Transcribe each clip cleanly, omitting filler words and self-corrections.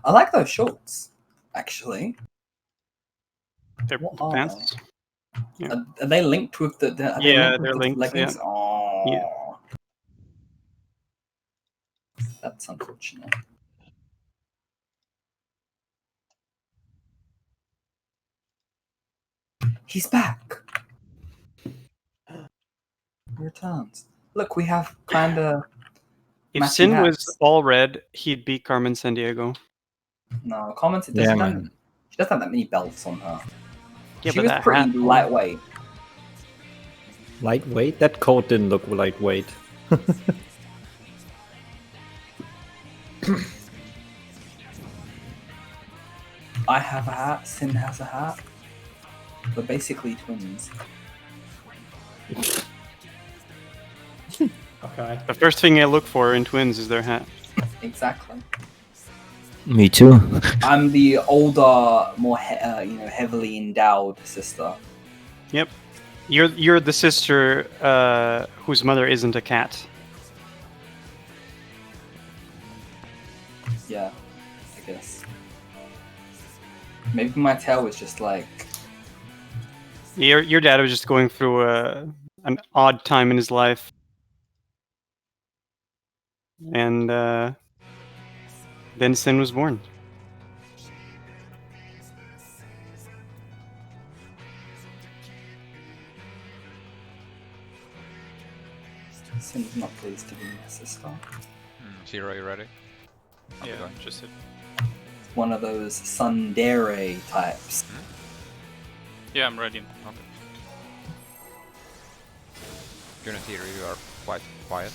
I like those shorts, actually. They're What are pants. they? Yeah. Are they linked with the? Are they Yeah, linked they're with the linked, leggings? yeah. Oh, Yeah. That's unfortunate. He's back. He returns. Look, we have kind of. If Matching Sin was hats. all red, he'd be Carmen Sandiego. No, commented Yeah, doesn't. man. She doesn't have that many belts on her. Yeah, She but was that pretty hat, lightweight. Lightweight? That coat didn't look lightweight. I have a hat. Sin has a hat. We're basically twins. Okay. The first thing I look for in twins is their hat. Exactly. Me too. I'm the older, more heavily endowed sister. Yep. You're the sister whose mother isn't a cat. Yeah, I guess. Maybe my tail was just like. Your dad was just going through an odd time in his life, and then Sin was born. Sin's not pleased to be my sister. Zero, you ready? Yeah, just it. One of those tsundere types. Yeah, I'm ready. Okay. During theater, you are quite quiet.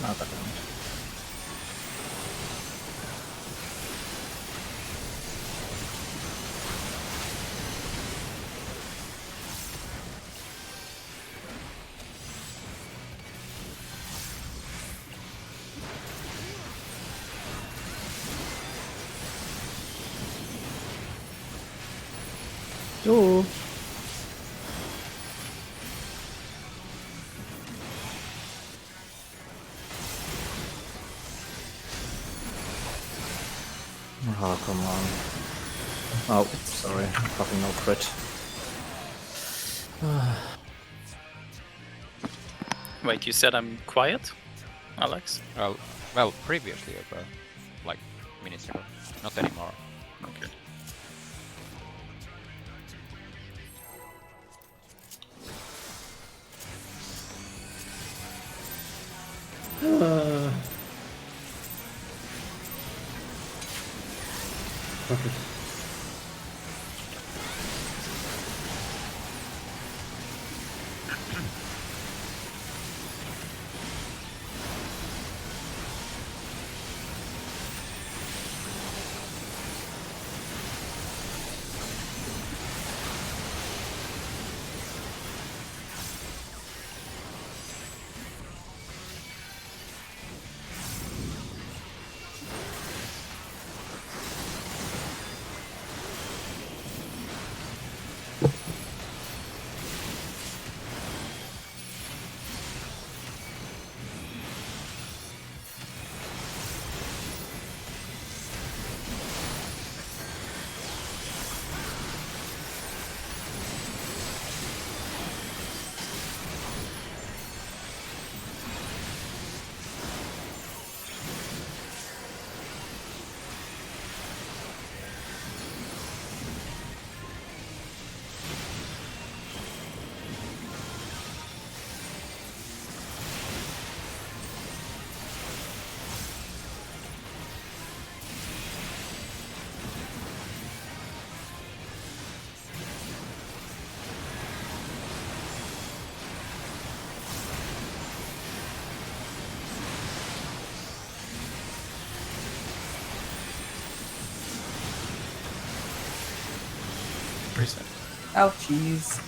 Not that one. Oh. Oh, come on. Oh, sorry. Fucking no crit. Wait, you said I'm quiet, Alex? Well, previously, but like minutes ago. Not anymore. Okay. Fuck it. Reset. Ouchies.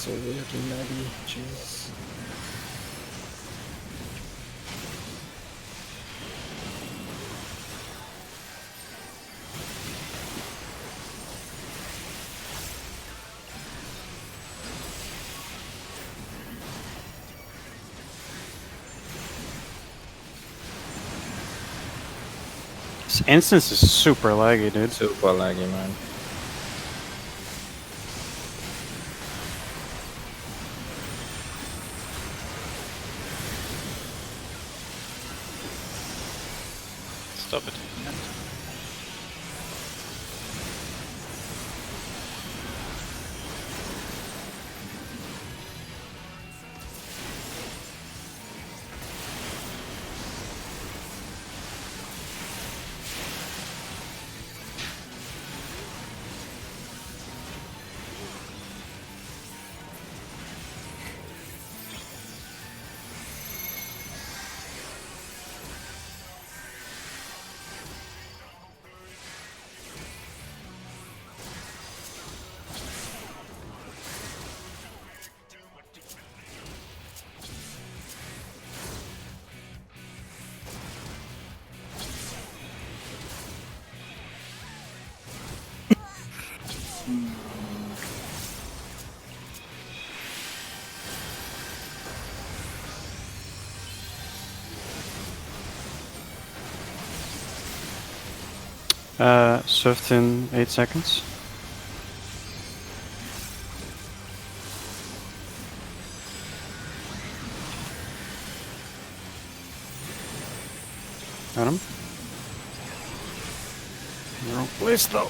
so weirdly laggy. Jeez. This instance is super laggy, dude. Super laggy, man. Stop it. Swift in 8 seconds. Got him. In the wrong place though.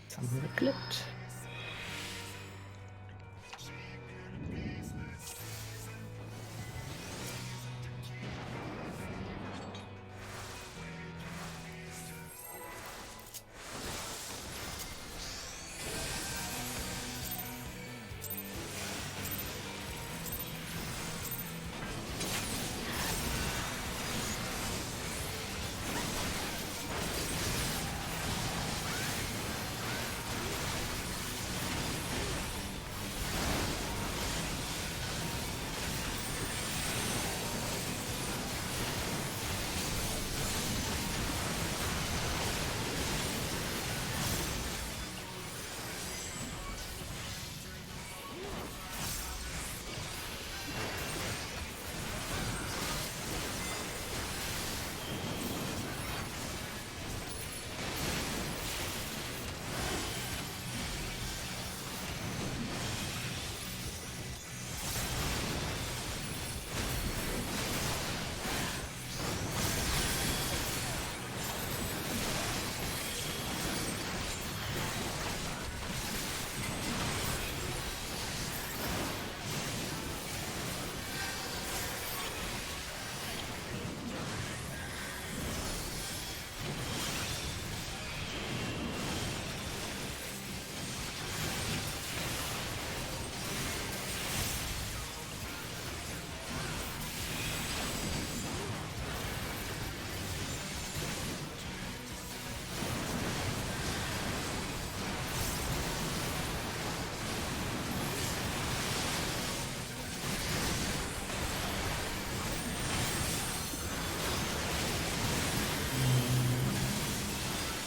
Something clipped.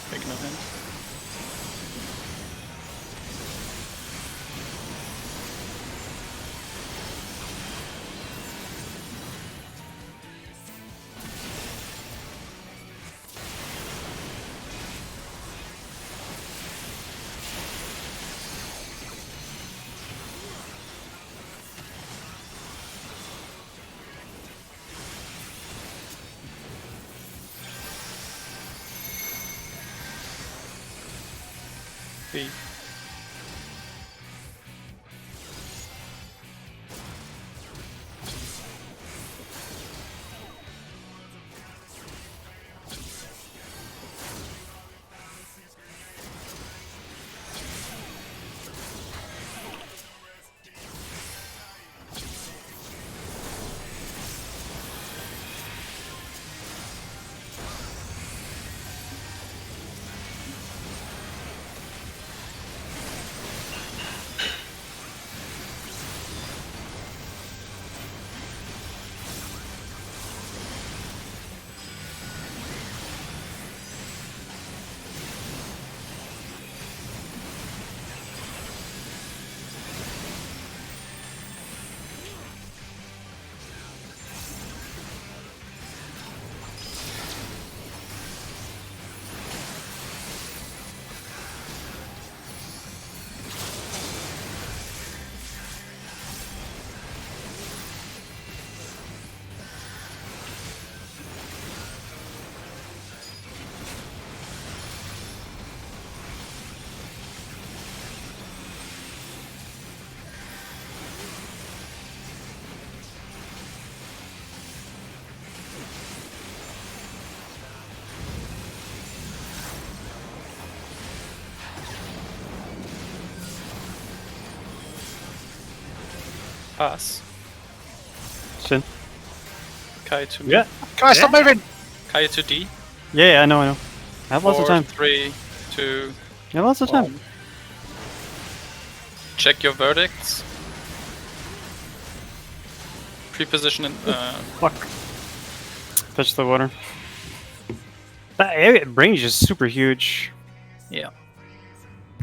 Big no hint. B. Pass. Shin. Kai to me. Yeah. Guys, stop moving! Kai to D. Yeah, I know. I have lots of 4, time. 3, 2, Yeah, lots of time. 1. Check your verdicts. Pre-position and Fuck. Touch the water. That range is super huge. yeah.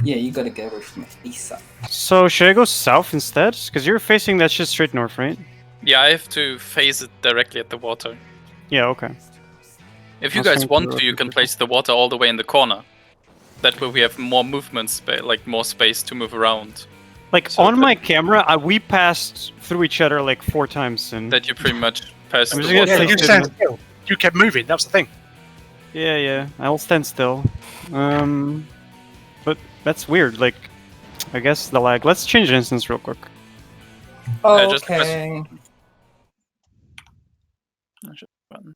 Yeah, you gotta get away from the east side. So should I go south instead? Because you're facing that shit straight north, right? Yeah, I have to face it directly at the water. Yeah, okay. If you I'll guys send want you to, a you can picture. place the water all the way in the corner. That way we have more movement space, like more space to move around. Like So on that- my camera, we passed through each other like 4 times, and That you pretty much pass I'm the just gonna water. Yeah, take you it stand in- still. You kept moving, that was the thing. yeah, I'll stand still. But that's weird. Like, I guess the lag. Let's change the instance real quick. Just press- Okay. Button.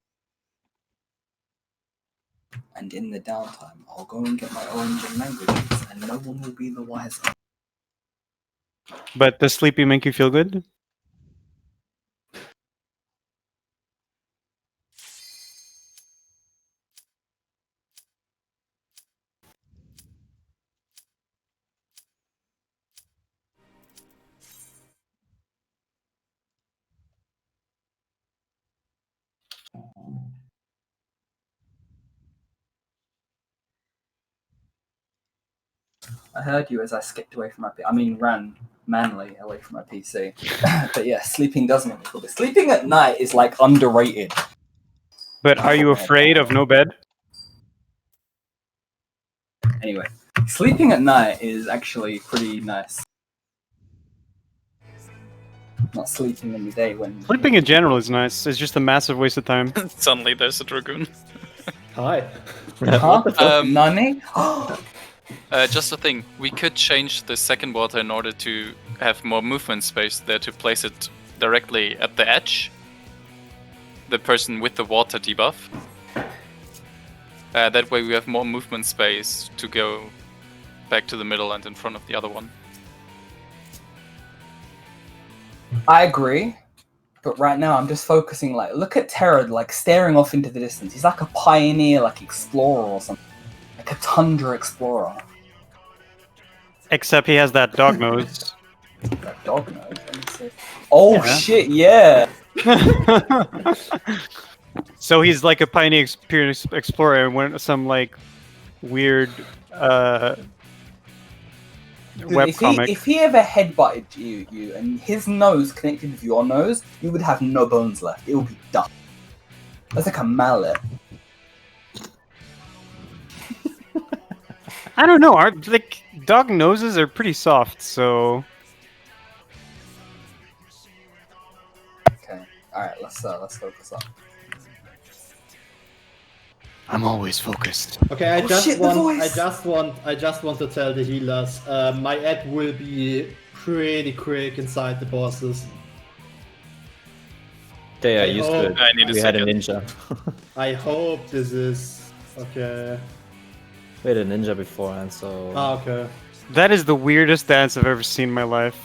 And in the downtime, I'll go and get my orange and languages, and no one will be the wiser. But does sleepy make you feel good? I heard you as I skipped away from ran manly away from my PC. But yeah, sleeping does make me feel good. Sleeping at night is like underrated. But are you afraid of no bed? Anyway, sleeping at night is actually pretty nice. Not sleeping in the day when Sleeping in general is nice. It's just a massive waste of time. Suddenly there's a dragoon. Hi. Huh? Nani? Just a thing, we could change the second water in order to have more movement space there to place it directly at the edge. The person with the water debuff. That way we have more movement space to go back to the middle and in front of the other one. I agree, but right now I'm just focusing. Like, look at Terra, like staring off into the distance. He's like a pioneer, like explorer or something, like a tundra explorer. Except he has that dog nose. That dog nose. Let me see. Oh Yeah. shit! Yeah. So he's like a pioneer explorer and went some like weird Dude, webcomic. if he ever headbutted you and his nose connected with your nose, you would have no bones left. It would be done. That's like a mallet. I don't know. Like dog noses are pretty soft, so Okay. All right. Let's focus up. I'm always focused. Okay, I Oh, just shit, the want, voice! I just want to tell the healers, my ad will be pretty quick inside the bosses. Okay, I I used hope- it. I need a We had a second. ninja. I hope this is okay. We had a ninja beforehand, so. Ah, okay. That is the weirdest dance I've ever seen in my life.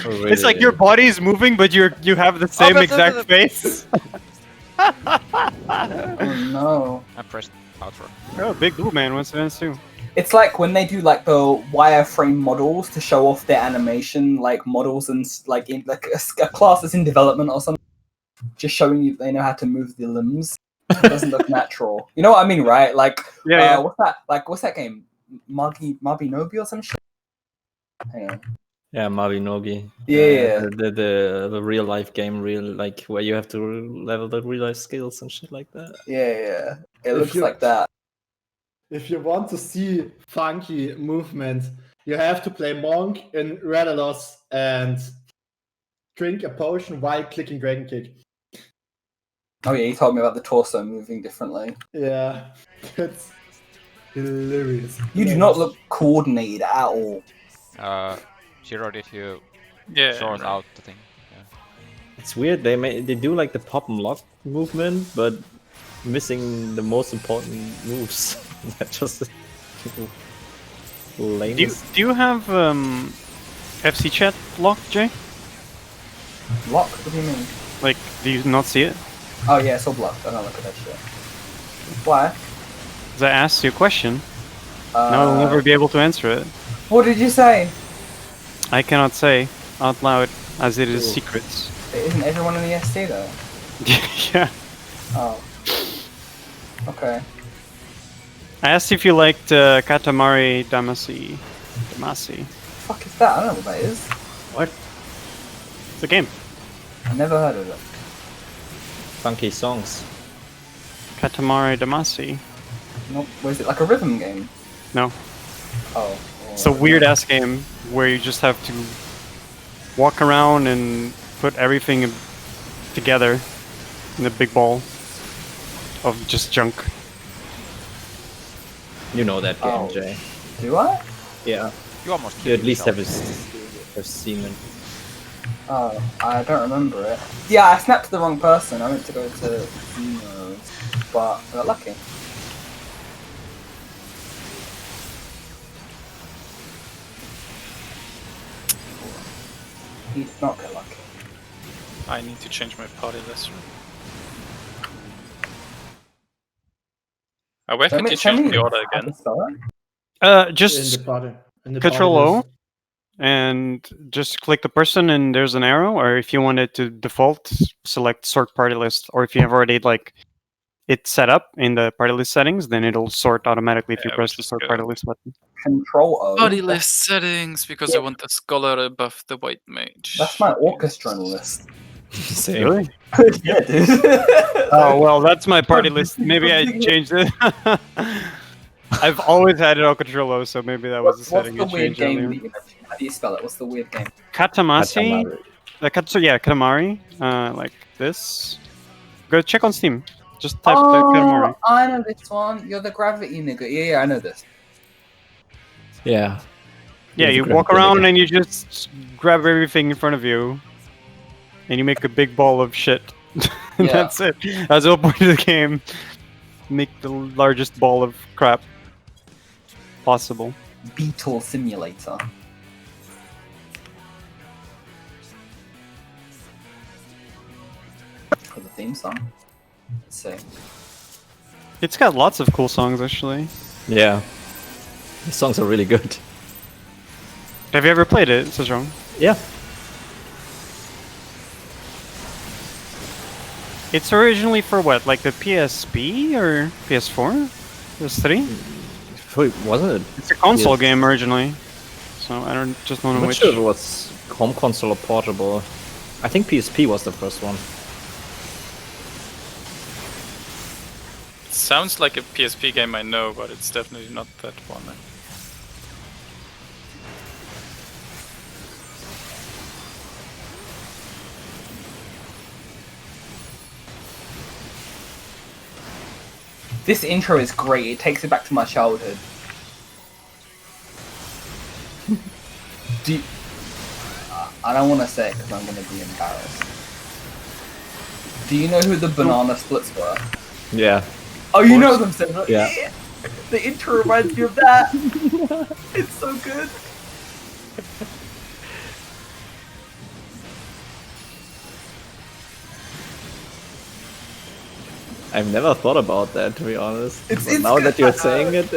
Oh, really? It's like your body is moving, but you have the same exact face. Oh no. I pressed outro. Oh, big blue man wants to dance too. It's like when they do like the wireframe models to show off their animation, like models and like in like a class that's in development or something, just showing you they know how to move the limbs. It doesn't look natural. You know what I mean, right? Like, Yeah, what's that game? Mabinogi or some shit? Hang on. Yeah, Mabinogi. Yeah. The real life game, like where you have to level the real life skills and shit like that. Yeah. It If looks you- like that. If you want to see funky movement, you have to play Monk in Redalos and drink a potion while clicking Dragon Kick. Oh yeah, you told me about the torso moving differently. Yeah, it's hilarious. You do not look coordinated at all. Shiro, did you Yeah. sort out the thing? It's weird. They do like the pop and lock movement, but missing the most important moves. That just lame. Do you have FC chat lock, Jay? Lock? What do you mean? Like, do you not see it? Oh yeah, it's all blocked. I don't look at that shit. Why? Because I asked you a question. Now I'll never be able to answer it. What did you say? I cannot say out loud, as it is secrets. Isn't everyone in the ST though? Yeah. Oh. Okay. I asked if you liked Katamari Damacy. Fuck is that? I don't know what that is. What? It's a game. I never heard of it. Funky songs. Katamari Damacy. Nope. Was it like a rhythm game? No. Oh. It's a weird ass game where you just have to walk around and put everything together in a big ball of just junk. You know that game, Oh. Jay. Do I? Yeah. You almost You killed at least yourself. have seen it. Oh, I don't remember it. Yeah, I snapped to the wrong person. I meant to go to Zeno's, but I got lucky. He did not get lucky. I need to change my party list. Where could you change the order again? Just In the party. In the Control party O, list. and just click the person and there's an arrow, or if you want it to default, select sort party list, or if you have already like it set up in the party list settings, then it'll sort automatically if you Yeah, press which the is sort good. party list button. Control O. Party list settings, because I want the scholar above the white mage. That's my orchestra list. Same. Really? Yeah, dude. Oh well, that's my party list. Maybe I changed it. I've always had it on Control O, so maybe that was the What's setting the I weird changed game earlier. that you mentioned? How do you spell it? What's the weird game? Katamari. Katamari. Like this. Go check on Steam. Just type the Katamari. I know this one. You're the gravity nigga. Yeah, I know this. Yeah. Yeah, It's you a walk great around game. and you just grab everything in front of you, and you make a big ball of shit. And Yeah. that's it. That's the whole point of the game. Make the largest ball of crap possible. Beetle Simulator. For the theme song. Let's see. It's got lots of cool songs, actually. Yeah. The songs are really good. Have you ever played it, Sejong? Yeah. It's originally for what? Like the PSP or PS4? PS3? Wasn't it? It's a console Yes. game originally. So I don't I'm know not which. sure if it was home console or portable. I think PSP was the first one. Sounds like a PSP game I know, but it's definitely not that one. This intro is great. It takes it back to my childhood. I don't want to say it because I'm going to be embarrassed. Do you know who the Banana Splits were? Yeah. Oh, you know them, Sandra? Yeah. The intro reminds me of that. It's so good. I've never thought about that, to be honest. It's But now that you're good. saying it,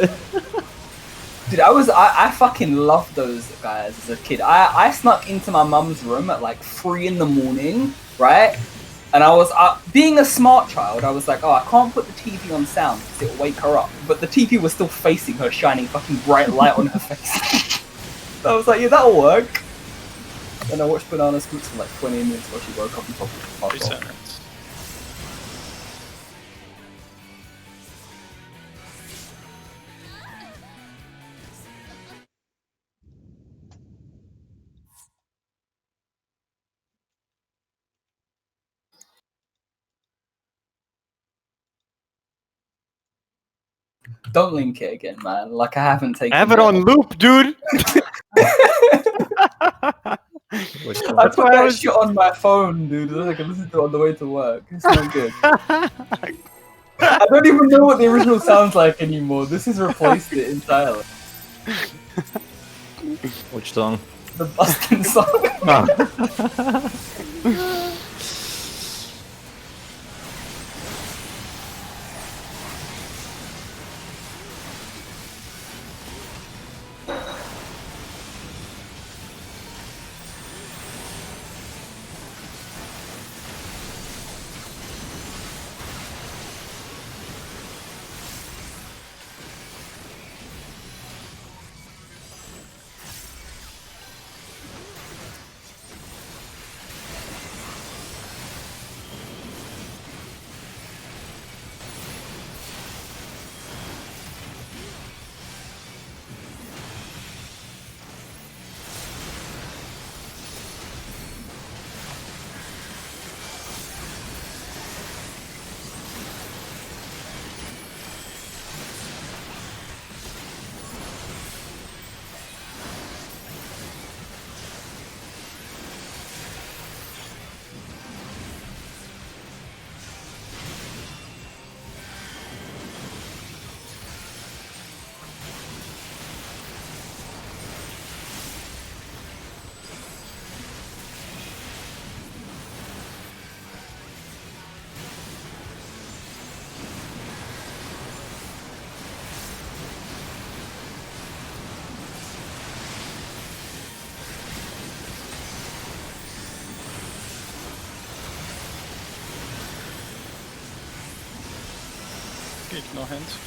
Dude, I fucking loved those guys as a kid. I snuck into my mum's room at like 3 in the morning, right? And I was, being a smart child, I was like, oh, I can't put the TV on sound because it'll wake her up. But the TV was still facing her, shining fucking bright light on her face. So I was like, yeah, that'll work. And I watched Banana Splits for like 20 minutes while she woke up and probably fucked off. Don't link it again, man. Like I haven't taken. I have it on loop, dude. I That's put why I that was- shit on my phone, dude. I can listen to it on the way to work. It's not good. I don't even know what the original sounds like anymore. This has replaced it entirely. which song? The busting song. Ignore hands.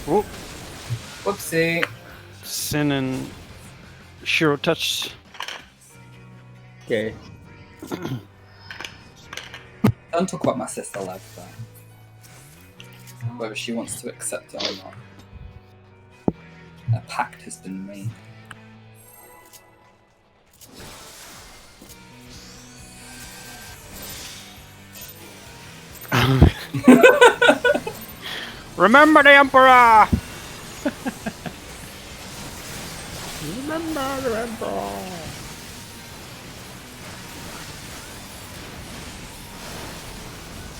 Whoop. Whoopsie. Sin and Shiro touched. Okay. Don't talk about my sister like that. Whether she wants to accept it or not. A pact has been made. Remember the Emperor! Remember the Emperor.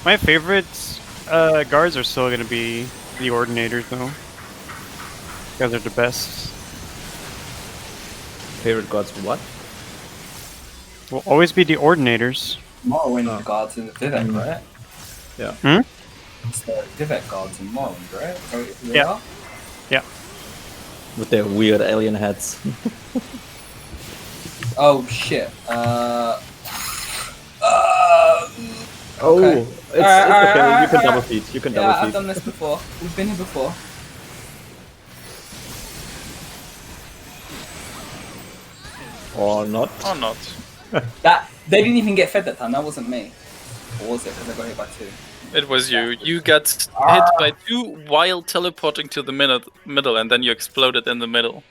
My favorites guards are still gonna be the Ordinators, though. You guys are the best. Favorite gods for what? Will always be the Ordinators. Morrowind guards in the Vivek, right? Yeah. Hmm? It's the Vivek guards in Morrowind, right? So they Yeah. are? Yeah. With their weird alien heads. Oh shit. Oh, Okay. it's okay. You can double feed. You can Yeah, double I've feed. done this before. We've been here before. Or not. Or not. That they didn't even get fed that time. That wasn't me. Or was it? Because I got hit by two. It was you. You got hit by two while teleporting to the middle, and then you exploded in the middle.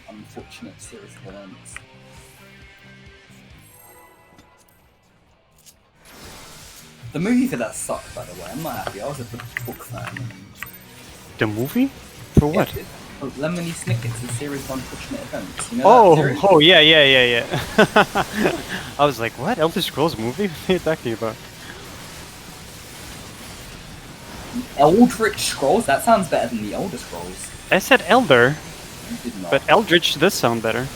Unfortunate series of events. The movie for that sucked, by the way. I'm not happy. I was a book fan. The movie? For what? Yeah, Lemony Snicket's the series of unfortunate events. You know that series? Oh, yeah. I was like, what? Elder Scrolls movie? What are you talking about? Eldritch Scrolls? That sounds better than the Elder Scrolls. I said Elder, You did not. but Eldritch does sound better.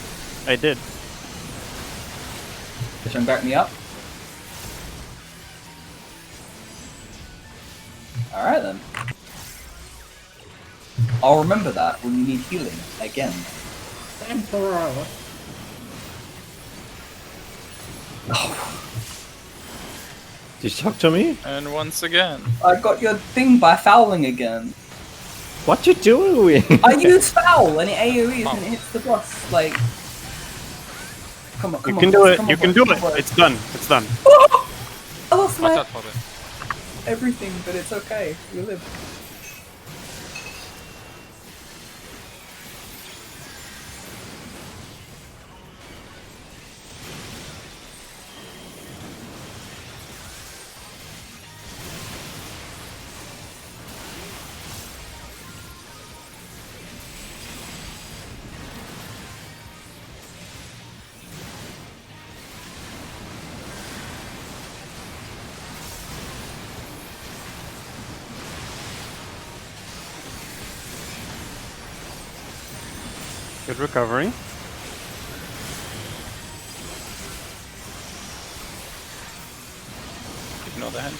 I did. Can back me up? Alright then. I'll remember that when you need healing again. Emperor. Did you talk to me? And once again. I got your thing by fouling again. What you doing? I use foul and it AoEs and it hits the boss. Like, come on, You come can on, do boss, it. come You on, can boss, do come it. on, boss. It's done. It's done. I lost What's my that for? everything, but it's okay. We live. Good recovery. Ignore the hand.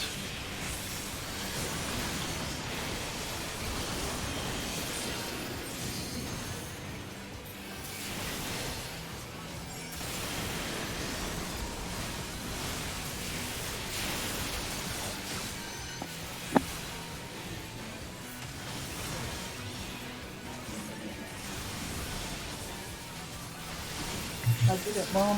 I did it, Mom.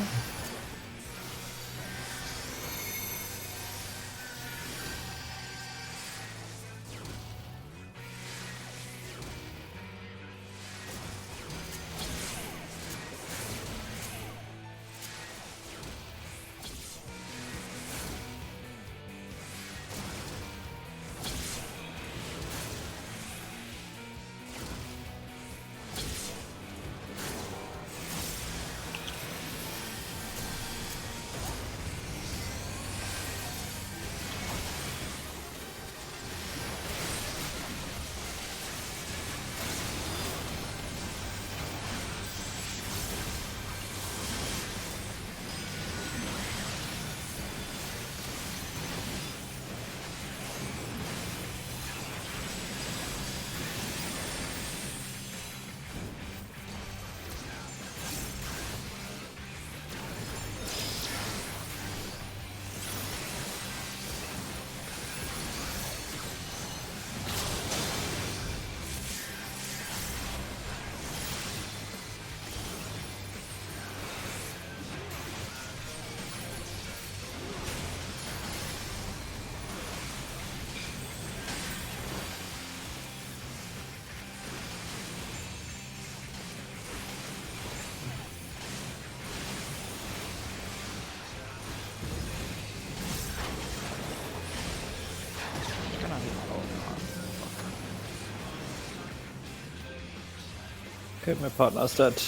Okay, my partner's dead.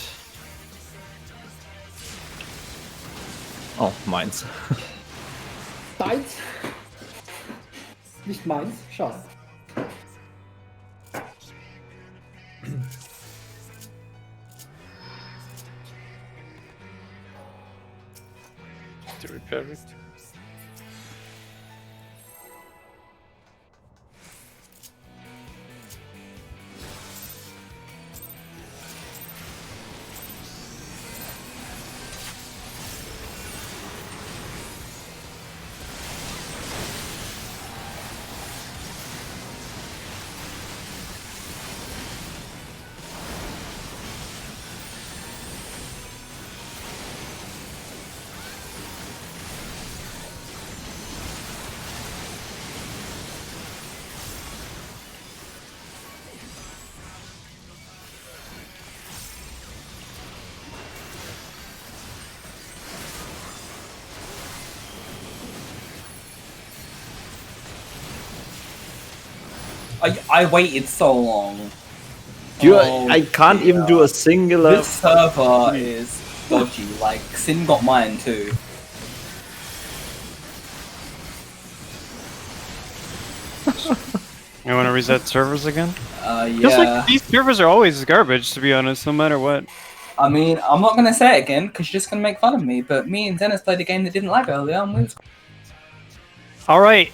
Oh, meins. Deins? Nicht meins? Schade. To repair it. I waited so long. I can't even do a singular. This server is dodgy. Like Sin got mine too. You want to reset servers again? Yeah. Feels like these servers are always garbage, to be honest, no matter what. I mean, I'm not gonna say it again because you're just gonna make fun of me. But me and Dennis played a game that didn't lag earlier, and we was... All right.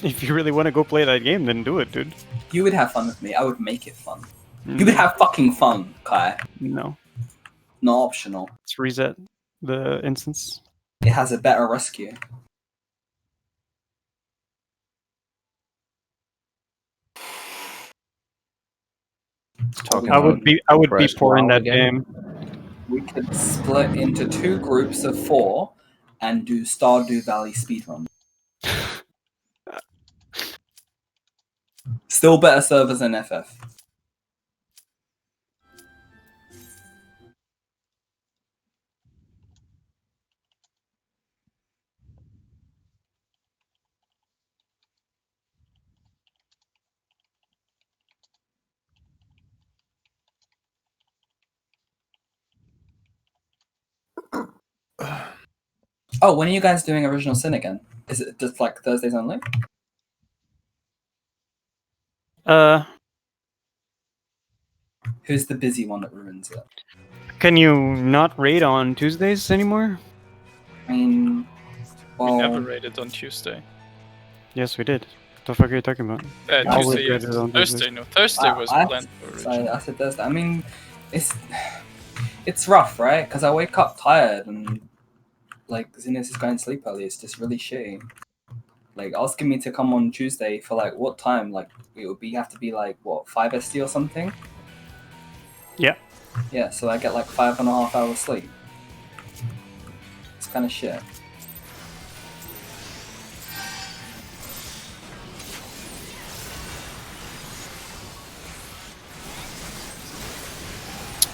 If you really want to go play that game, then do it, dude. You would have fun with me. I would make it fun. You would have fucking fun, Kai. No. Not optional. Let's reset the instance. It has a better rescue. I would be poor in that game. We could split into 2 groups of 4 and do Stardew Valley speedrun. Still better servers than FF. Oh, when are you guys doing Original Sin again? Is it just like Thursdays only? Who's the busy one that ruins it? Can you not raid on Tuesdays anymore? I mean, We well, never raided on Tuesday. Yes, we did. What the fuck are you talking about? Tuesday, we raided on Thursday, Tuesdays. no. Thursday was planned for original. I said Thursday. I mean, it's rough, right? Because I wake up tired and like Zinus is going to sleep early. It's just really shitty. Like asking me to come on Tuesday for like what time? Like it would have to be like what 5 ST or something. Yeah. Yeah, so I get like 5.5 hours sleep. It's kind of shit.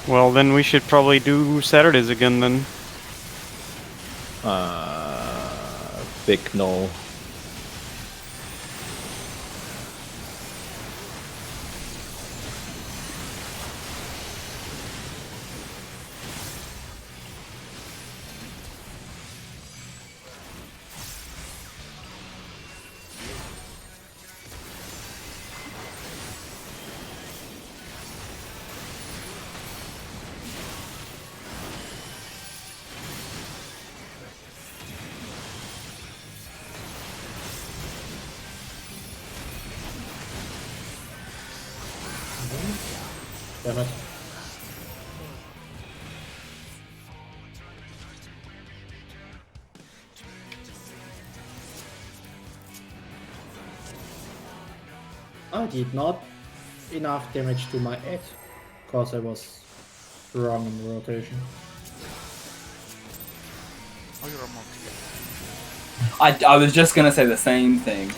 Well, then we should probably do Saturdays again then. Big no. Damn it. I did not enough damage to my 8 because I was wrong in the rotation. Oh, you're a monk. I was just gonna say the same thing.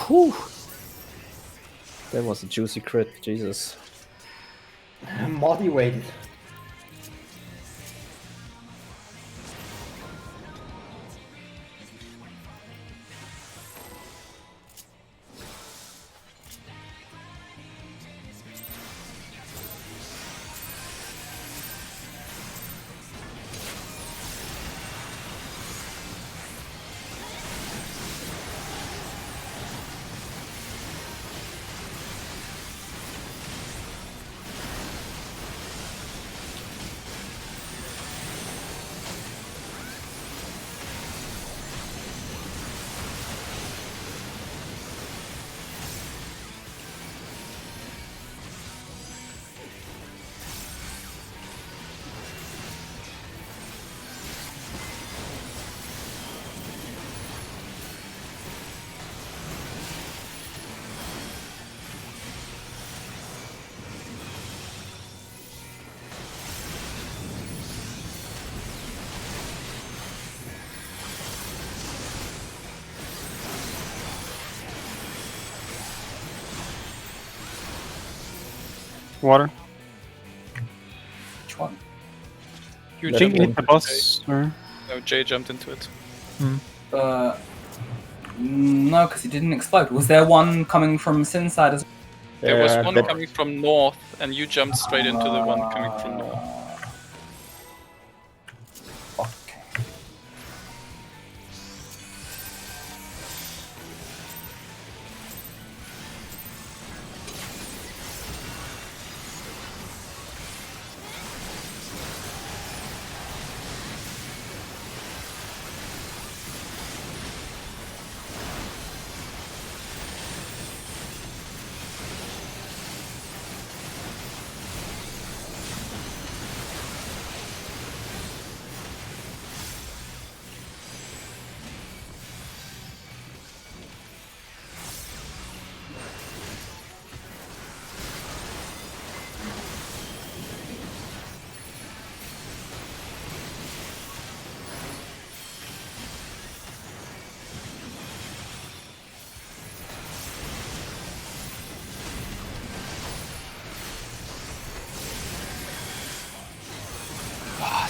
Whew. That was a juicy crit, Jesus. Motivated. Water. Which one? You Let Jay it hit one. the boss, or No, Jay jumped into it. No, because it didn't explode. Was there one coming from Sin side as There was one but coming from north, and you jumped straight into the one coming from north. Okay.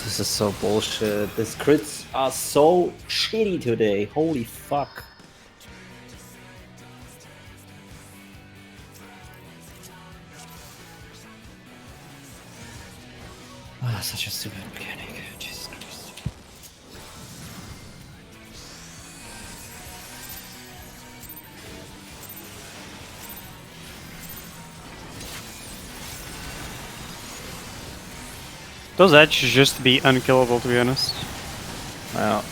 this is so bullshit. These crits are so shitty today. Holy fuck. Such a stupid mechanic. Jesus Christ. those edge should just be unkillable, to be honest. Wow.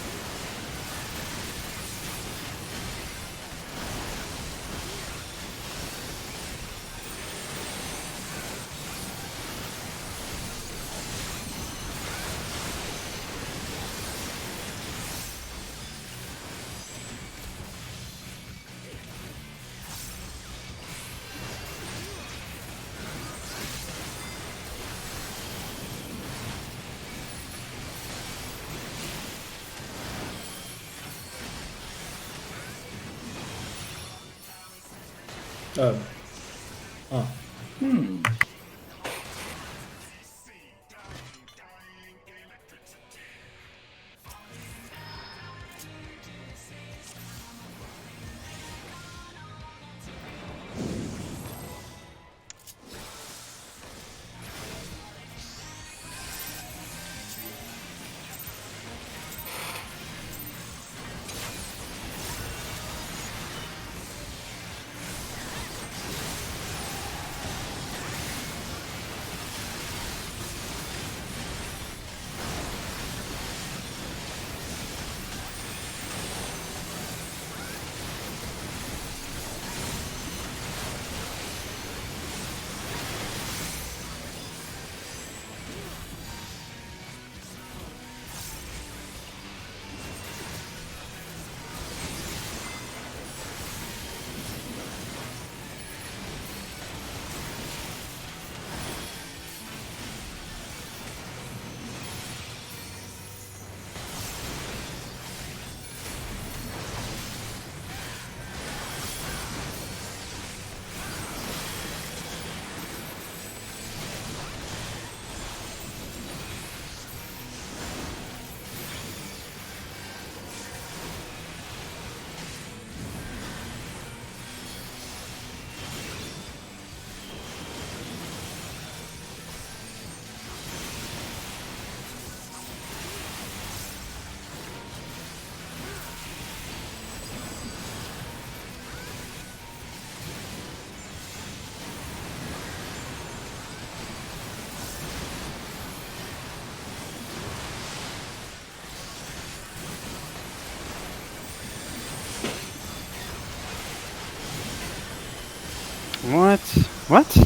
What? What?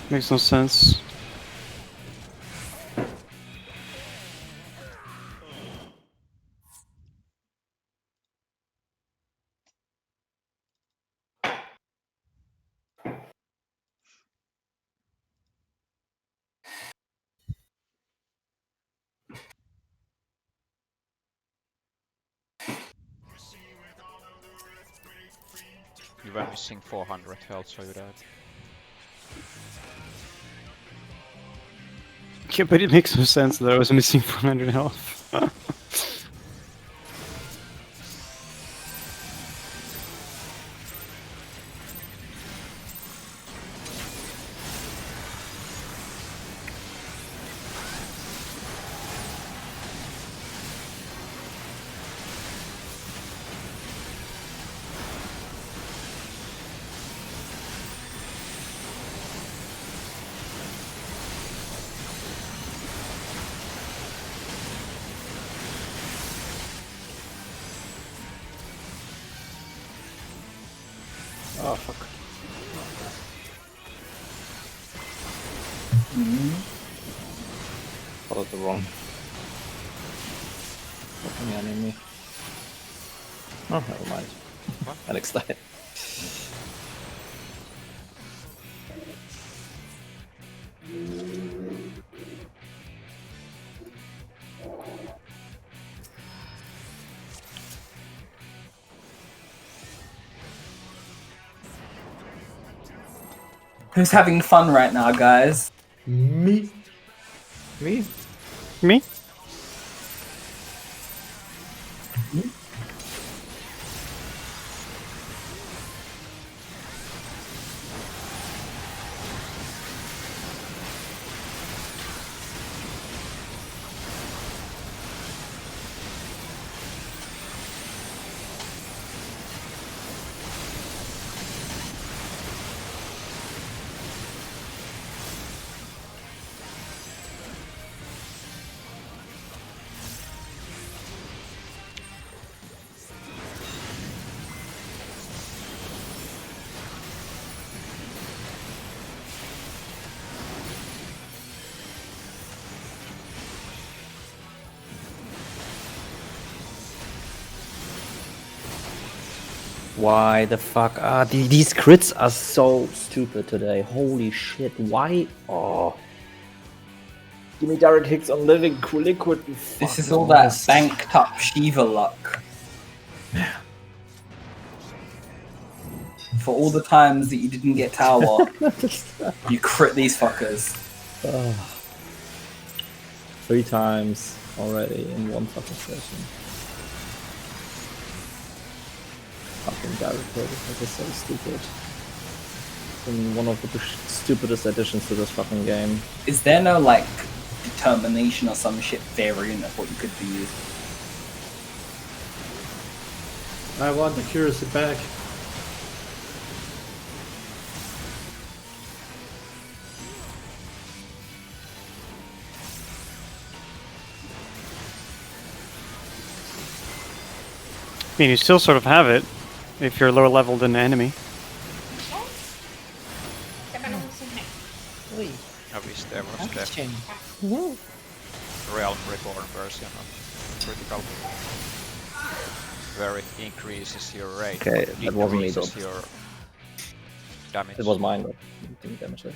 Makes no sense. You were missing 400 health, so you died. Yeah, but it makes no sense that I was missing 400 health. Oh fuck. Followed the wrong fucking enemy. Oh, never mind. Alex died. Who's having fun right now, guys? Me. Me? Me? Why the fuck are these crits are so stupid today? Holy shit! Why? Oh, give me direct hits on living liquid. You This is fucking all that ass. banked up Shiva luck. For all the times that you didn't get tower, you crit these fuckers. 3 times already in one fucking session. Fucking direct hit. This is so stupid. And one of the stupidest additions to this fucking game. Is there no like determination or some shit variant of what you could be using? I want accuracy back. I mean, you still sort of have it if you're lower level than the enemy. I wish there was the Realm Reborn version of critical, where it increases your rate, Okay, but that wasn't me, decreases though. your damage. It was mine, but it didn't damage it.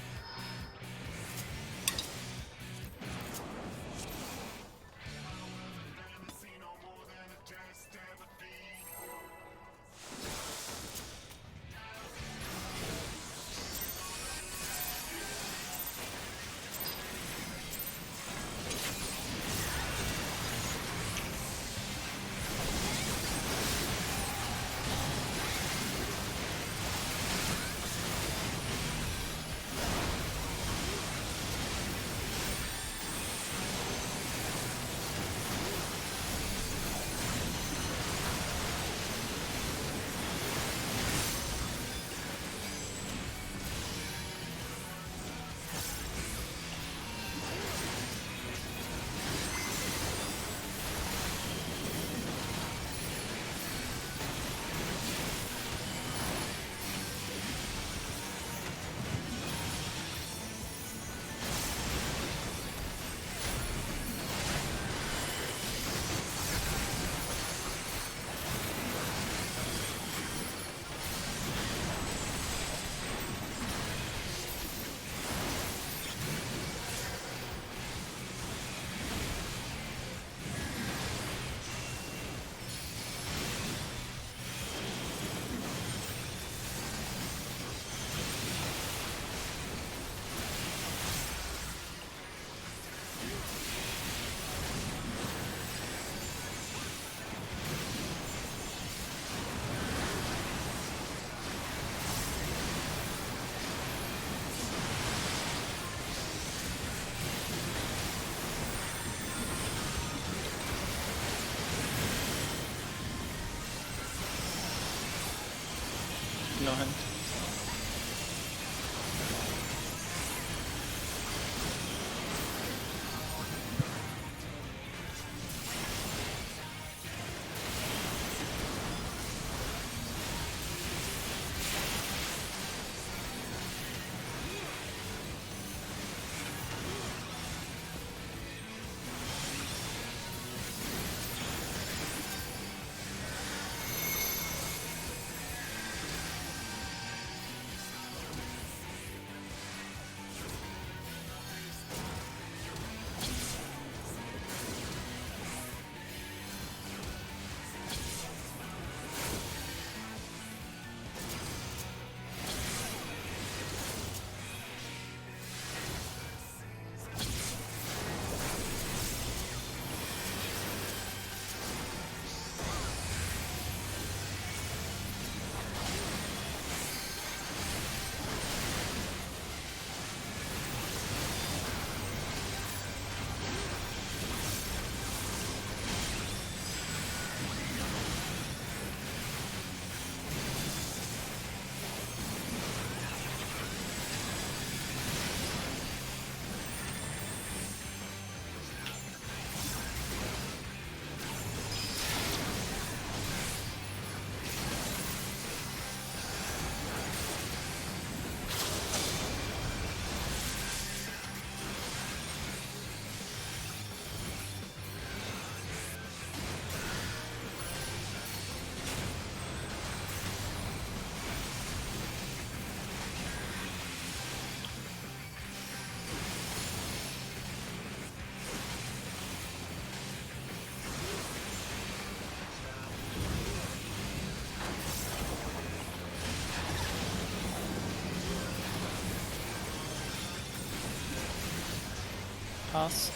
pass.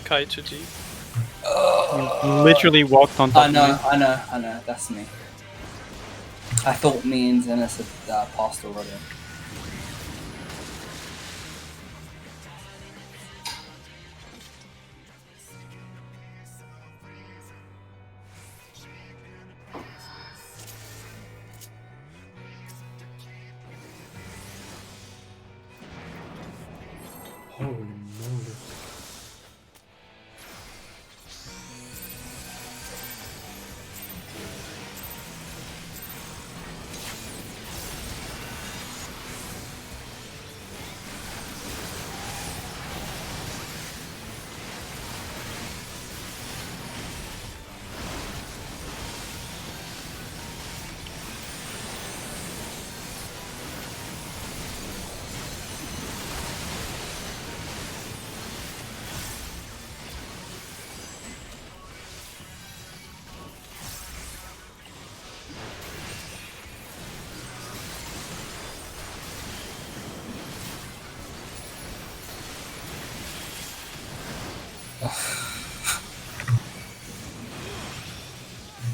Kai to G. You literally walked on top I of know, me. I know. That's me. I thought me and Zenith had passed already. Holy moly.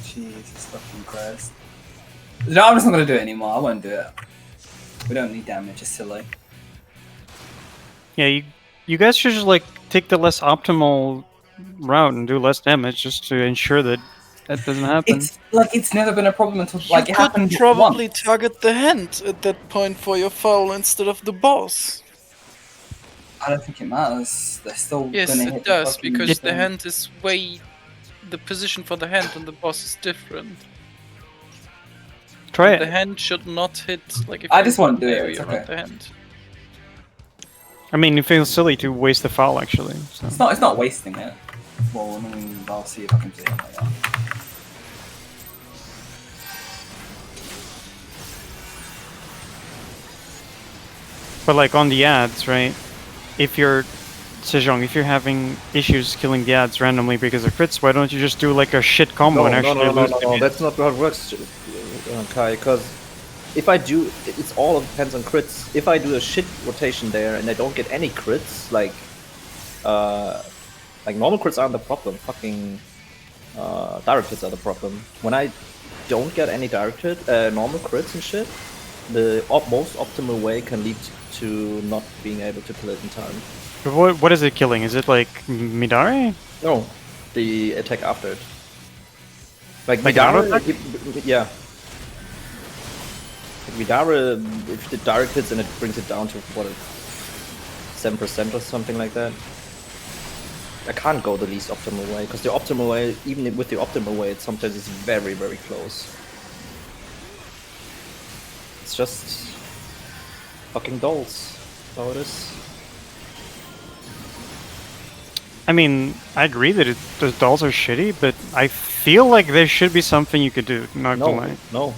Jesus fucking Christ. No, I'm just not gonna do it anymore. I won't do it. We don't need damage. It's silly. Yeah, you guys should just like take the less optimal route and do less damage just to ensure that that doesn't happen. It's like it's never been a problem until like You it could happened probably once. target the hand at that point for your foul instead of the boss. I don't think it matters. They're still Yes, gonna it hit does, the fucking because the thing. hand is way... The position for the hand and the boss is different. Try The it. hand should not hit, like, if I you're just in won't one do it, area it's around okay. the hand. I mean, it feels silly to waste the foul actually. So. It's not wasting it. Well, I mean, I'll see if I can do it like that. But like on the ads, right? If you're Sejong, if you're having issues killing the ads randomly because of crits, why don't you just do like a shit combo and actually lose the game? That's not how it works, Kai. Because if I do, it's all depends on crits. If I do a shit rotation there and I don't get any crits, like normal crits aren't the problem. Fucking direct hits are the problem. When I don't get any direct hit, normal crits and shit, the most optimal way can lead to not being able to kill it in time. But what is it killing? Is it like Midari? No, the attack after it. Like Like Midara, auto attack? yeah. Like Midara, if the direct hits and it brings it down to what, 7% or something like that. I can't go the least optimal way, because the optimal way, even with the optimal way, it sometimes is very, very close. It's just fucking dolls. That's how it is. I mean, I agree that the dolls are shitty, but I feel like there should be something you could do. Not gonna lie. No.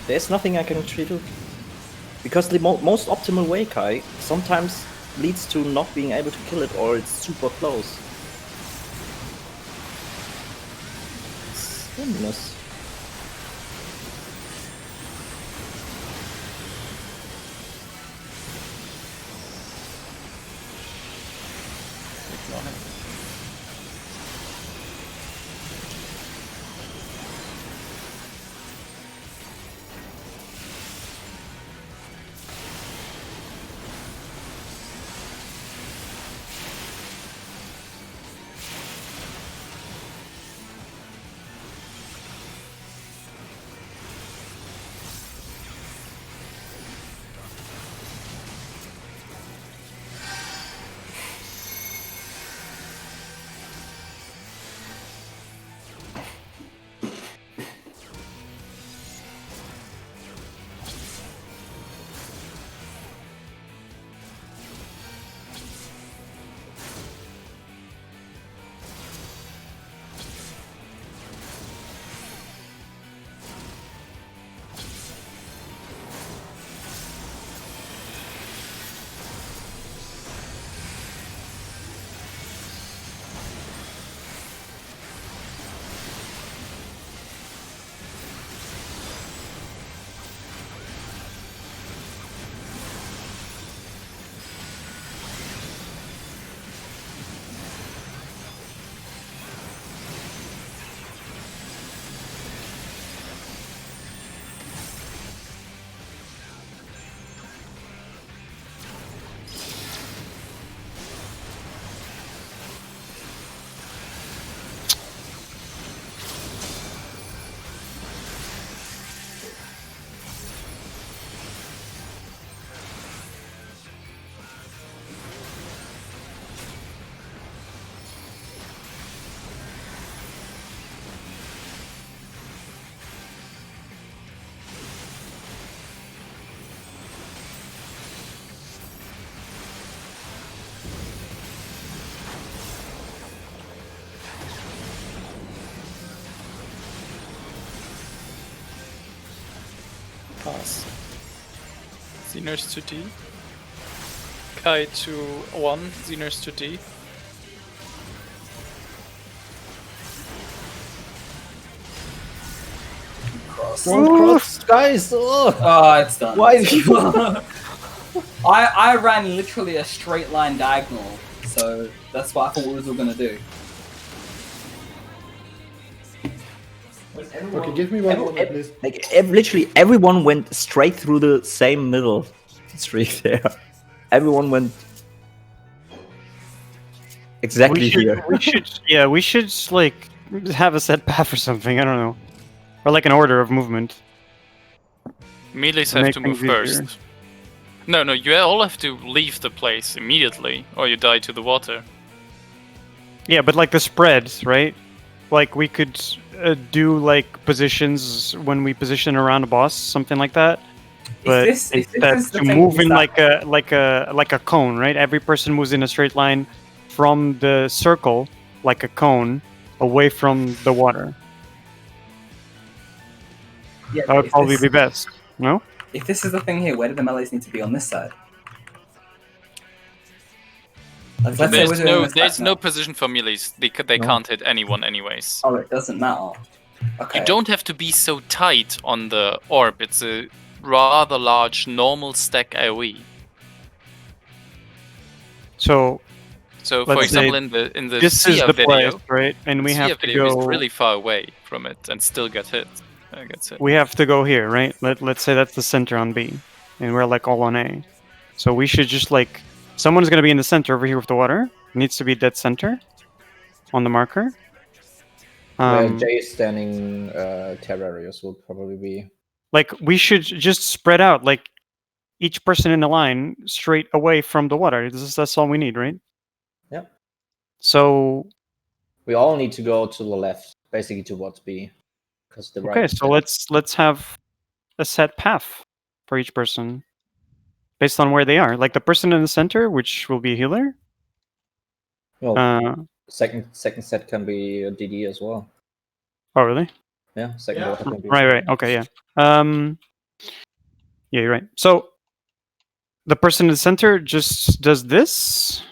There's nothing I can actually do. Because the most optimal way, Kai, sometimes leads to not being able to kill it, or it's super close. It's randomness. pass. Xeners to D. Kai to 1, Xeners to D. Guys! Oh. Oh, it's done. Why? I ran literally a straight line diagonal, so that's what I thought we was all gonna do. Okay, give me one moment, please. Like literally everyone went straight through the same middle street there. Everyone went exactly here. we should like have a set path or something. I don't know, or like an order of movement. Melees To have make to move things easier. first. No, you all have to leave the place immediately, or you die to the water. Yeah, but like the spreads, right? Like we could do like positions when we position around a boss, something like that. But this instead is the to thing, move is in that- like a cone, right? Every person moves in a straight line from the circle, like a cone, away from the water. Yeah, That would if probably this- be best. No? If this is the thing here, where do the melees need to be on this side? Like, let's say we're doing this There's back no now. position for melees. They can't hit anyone anyways. Oh, it doesn't matter. Okay. You don't have to be so tight on the orb. It's a rather large normal stack AoE. So So, for Let's example, say in the this is Sia the video, place, right? And we Sia have to video go. is really far away from it and still gets hit. We have to go here, right? Let's say that's the center on B, and we're like all on A. So we should just like someone's gonna be in the center over here with the water. Needs to be dead center on the marker. Where Jay is standing, Terrarius will probably be. Like we should just spread out, like each person in the line straight away from the water. That's all we need, right? Yeah. So We all need to go to the left, basically towards B, because the right. okay, is so dead. let's have a set path for each person based on where they are. Like the person in the center, which will be a healer. Well, second set can be a DD as well. Oh really? Yeah, second water can be. Right. Okay, yeah. Yeah, you're right. So the person in the center just does this,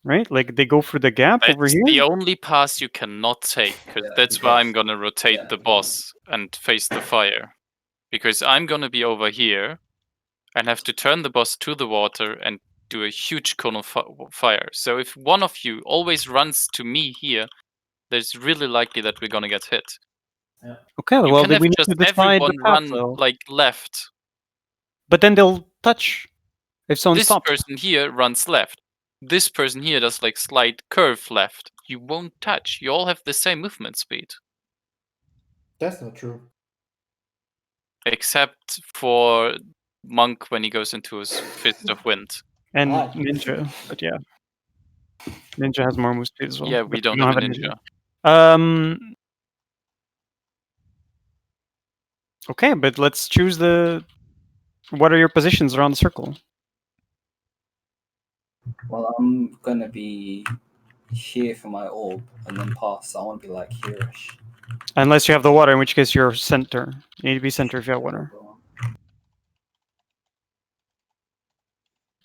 right? Like they go through the gap over It's here. the only pass you cannot take, because that's why I'm gonna rotate the boss and face the fire. Because I'm gonna be over here and have to turn the boss to the water and do a huge cone of fire. So if one of you always runs to me here, there's really likely that we're gonna get hit. Okay, You well can then have we need just to decide the everyone path, run though. like left. But then they'll touch if someone This stops. person here runs left. This person here does like slight curve left. You won't touch. You all have the same movement speed. That's not true. Except for Monk when he goes into his Fist of Wind. And Ah, Ninja, but yeah. Ninja has more move speed as well. Yeah, but we don't have a ninja. Okay, but let's choose the. What are your positions around the circle? Well, I'm gonna be here for my orb and then pass. I want to be like here-ish. Unless you have the water, in which case you're center. You need to be center if you have water.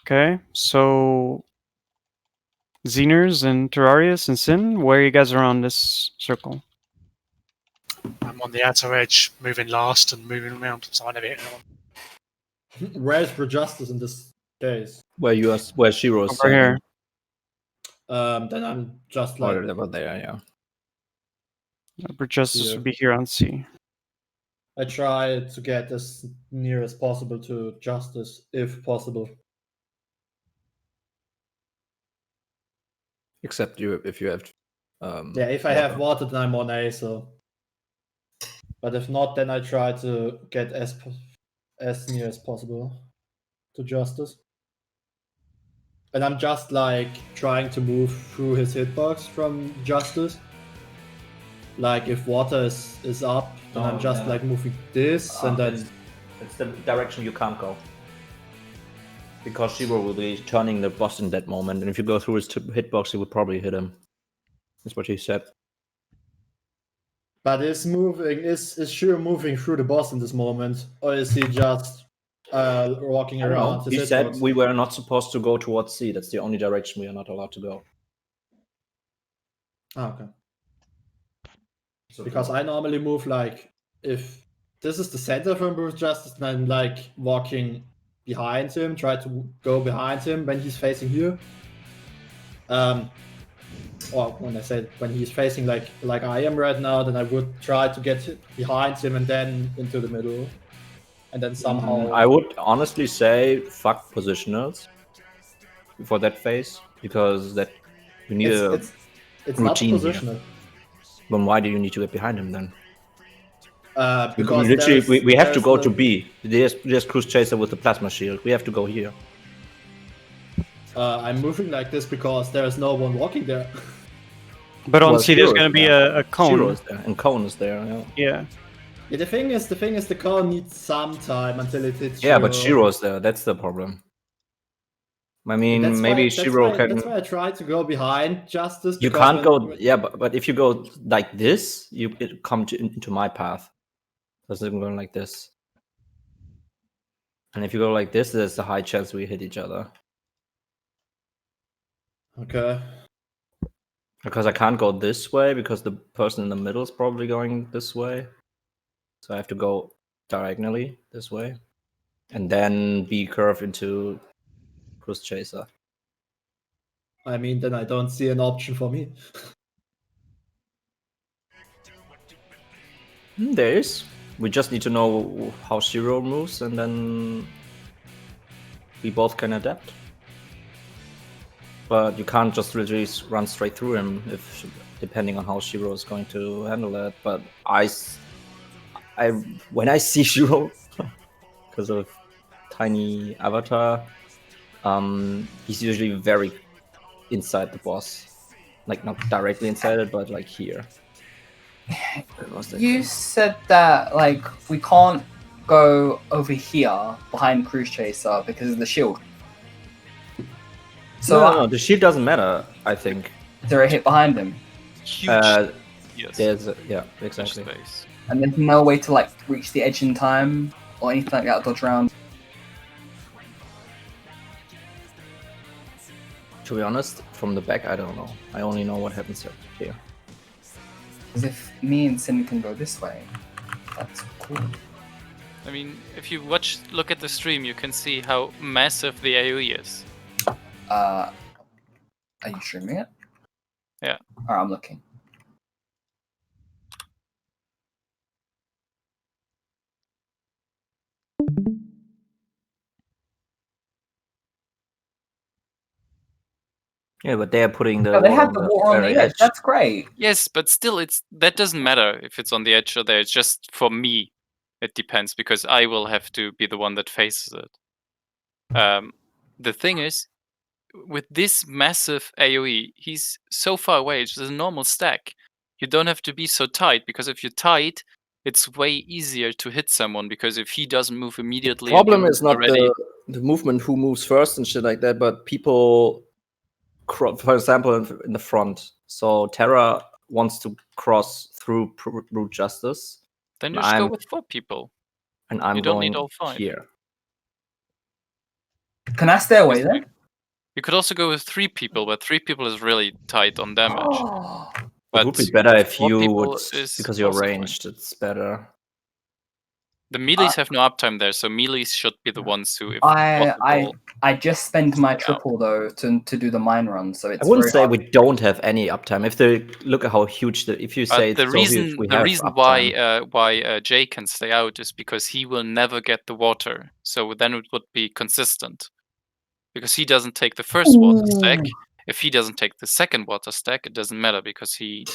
Okay, so Xeners and Terrarius and Sin, where are you guys around this circle? I'm on the outer edge, moving last and moving around, so I never hit anyone. Where's Rejustice in this case? Where Shiro is Over here. Then I'm just like Over there, yeah. Upper Justice Yeah. would be here on C. I try to get as near as possible to Justice, if possible. Except if you have. Yeah, if I have water, then I'm on A. So, but if not, then I try to get as near as possible to Justice. And I'm just like trying to move through his hitbox from Justice. Like if water is up, then I'm just like moving this and then. It's the direction you can't go. Because Shiro will be turning the boss in that moment, and if you go through his hitbox, you would probably hit him. That's what he said. But is Shiro moving through the boss in this moment, or is he just walking I don't around? know. his He said hitbox? we were not supposed to go towards C. That's the only direction we are not allowed to go. Okay. Because I normally move like if this is the center for Bruce Justice, then I'm like walking behind him, try to go behind him when he's facing here. Or when I said when he's facing like I am right now, then I would try to get behind him and then into the middle, and then somehow. I would honestly say fuck positionals for that phase because that you need it's not routine here. positional. Then why do you need to get behind him then? Because literally, we have to go to no- B. There's Cruise Chaser with the plasma shield. We have to go here. I'm moving like this because there is no one walking there. But on Well, C, there's Shiro's going to be there. a cone. Shiro is there, and Cone is there. Yeah, Yeah. Yeah, the thing is, the car needs some time until it hits. yeah, but Shiro is there. That's the problem. I mean, That's maybe why, Shiro can. That's why I try to go behind Justice. You because can't go. Yeah, but if you go like this, you come into my path. Because I'm going like this. And if you go like this, there's a high chance we hit each other. Okay. Because I can't go this way because the person in the middle is probably going this way. So I have to go diagonally this way. And then B curve into Cruise Chaser. I mean, then I don't see an option for me. There is. We just need to know how Shiro moves and then we both can adapt. But you can't just literally run straight through him if depending on how Shiro is going to handle that. But when I see Shiro, because of tiny avatar, he's usually very inside the boss, like not directly inside it, but like here. You said that like we can't go over here behind Cruise Chaser because of the shield. So no, the shield doesn't matter. I think is there a hit behind him? Huge. Yes. yeah, exactly. Space. And there's no way to like reach the edge in time or anything like that, dodge around. To be honest, from the back, I don't know. I only know what happens here. Because if me and Sin can go this way, that's cool. I mean, if you look at the stream, you can see how massive the AoE is. Are you streaming it? Yeah. Alright, I'm looking. Yeah, but they are putting the. Oh, they water have the water on very the edge. That's great. Yes, but still, that doesn't matter if it's on the edge or there. It's just for me, it depends because I will have to be the one that faces it. The thing is, with this massive AoE, he's so far away. It's just a normal stack. You don't have to be so tight because if you're tight, it's way easier to hit someone because if he doesn't move immediately, Problem and you is not already. the movement who moves first and shit like that, but people, for example, in the front. So Terra wants to cross through Root Justice. Then you just go with 4 people. And I'm You don't going need all 5. here. Can I stay away then? You could also go with 3 people, but 3 people is really tight on damage. It would be better if 4 you people would, is because you're also fine. ranged, it's better. The melees have no uptime there, so melees should be the ones who, if I just spent my stick out. triple though to do the mine run, so it's I wouldn't very say hard. we don't have any uptime. If they look at how huge if you say the it's reason so huge, we the have reason uptime. why Jay can stay out is because he will never get the water. So then it would be consistent, because he doesn't take the first water stack. If he doesn't take the second water stack, it doesn't matter because he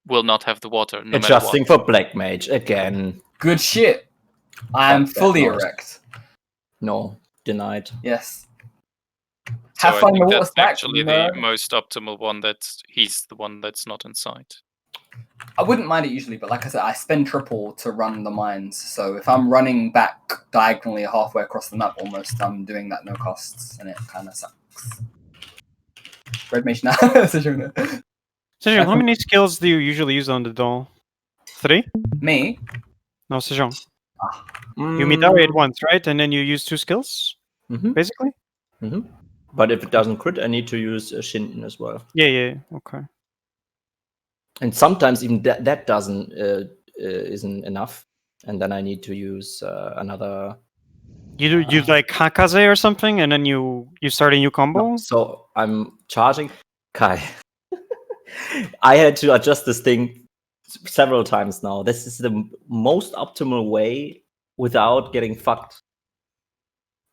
will not have the water no matter what. Adjusting for Black Mage again. Good shit. I'm Fuck that fully noise. erect. No, denied. Yes. So Have I fun think with that's what's back, actually nerd. the most optimal one. He's the one that's not inside. I wouldn't mind it usually, but like I said, I spend triple to run the mines. So if I'm running back diagonally halfway across the map almost, I'm doing that no costs, and it kind of sucks. Red Mage now. So, how many skills do you usually use on the doll? 3? Me? No, Sejong. Mm, You Midari it once, right? And then you use 2 skills, mhm, basically? mhm. But if it doesn't crit, I need to use Shinden as well. Yeah. Okay. And sometimes even that doesn't isn't enough, and then I need to use another. You do like Hakaze or something, and then you start a new combo? No, so I'm charging. Kai, I had to adjust this thing several times now. This is the most optimal way without getting fucked.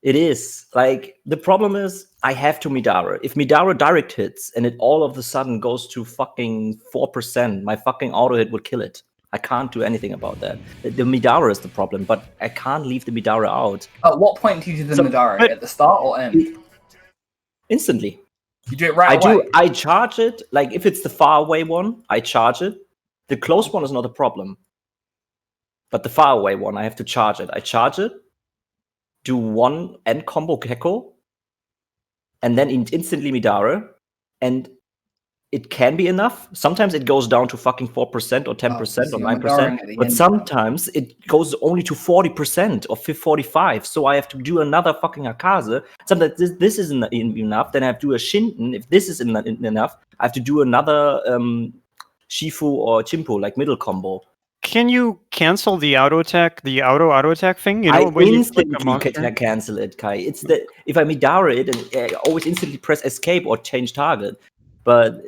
It is. Like, the problem is I have to Midara. If Midara direct hits and it all of a sudden goes to fucking 4%, my fucking auto hit would kill it. I can't do anything about that. The Midara is the problem, but I can't leave the Midara out At what point do you do the So- Midari? but- At the start or end? instantly. You do it right away. I charge it. Like, if it's the far away one, I charge it. The close one is not a problem. But the far away one, I have to charge it. I charge it, do one end combo Gecko, and then instantly Midara, and it can be enough. Sometimes it goes down to fucking 4% or 10% so or you're 9%, Midaring at the but end. sometimes it goes only to 40% or 45. So I have to do another fucking Akaze. Sometimes this isn't enough. Then I have to do a Shinden. If this isn't enough, I have to do another Shifu or Chimpo, like middle combo. Can you cancel the auto attack thing? You know, I when you click a instantly monster? can cancel it, Kai. It's the if I Midara it, and I always instantly press escape or change target, but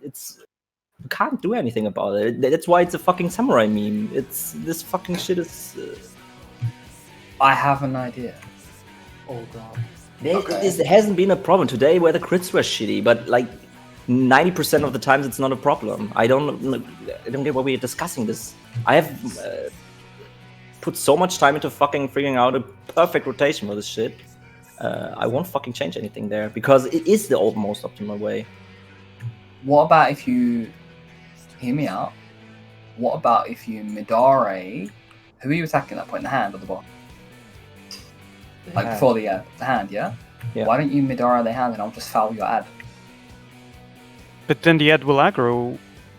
it's you can't do anything about it. That's why it's a fucking samurai meme. It's this fucking shit is. I have an idea. Oh god. This hasn't been a problem today where the crits were shitty, but like 90% of the times it's not a problem. I don't get why we're discussing this. I have put so much time into fucking figuring out a perfect rotation for this shit. I won't fucking change anything there because it is the most optimal way. What about if you hear me out? What about if you Midare? Who are you attacking at that point? The hand or the bottom? Like Yeah. before the hand, yeah? Yeah. Why don't you Midara the hand and I'll just foul your ad? But then the ad will aggro.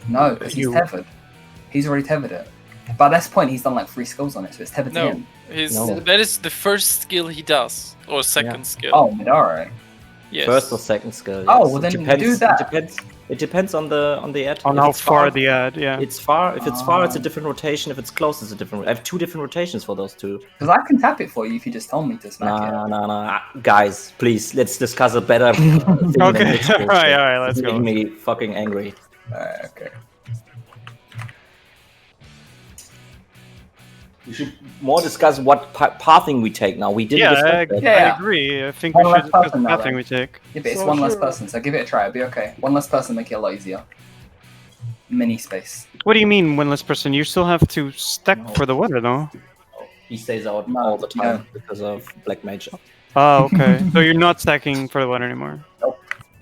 No, because he's You- tethered. He's already tethered it. By this point, he's done like 3 skills on it, so it's tethered to No, him. No. that is the first skill he does, or second skill. Oh, Midare. yes. First or second skill. Oh, yes. well, then it depends, do that. It depends on the ad. On If how it's far the ad, yeah. It's far. If it's far, it's a Ah. different rotation. If it's close, it's a different. I have 2 different rotations for those two. Because I can tap it for you if you just tell me to smack it. Nah. Guys, please, let's discuss a better thing than Okay, this bullshit. alright, let's It's go. making me fucking angry. Alright, okay. We should more discuss what pathing we take now. We didn't Yeah, discuss that. Yeah. I agree. I think One we less should discuss person now, nothing then. we take. Yeah, but it's So one less sure. person, so give it a try. It'll be okay. One less person make it a lot easier. Mini space. What do you mean, one less person? You still have to stack No. for the water, though. He stays out No, all the time yeah. because of Black Mage. Oh, okay. So you're not stacking for the water anymore? Nope.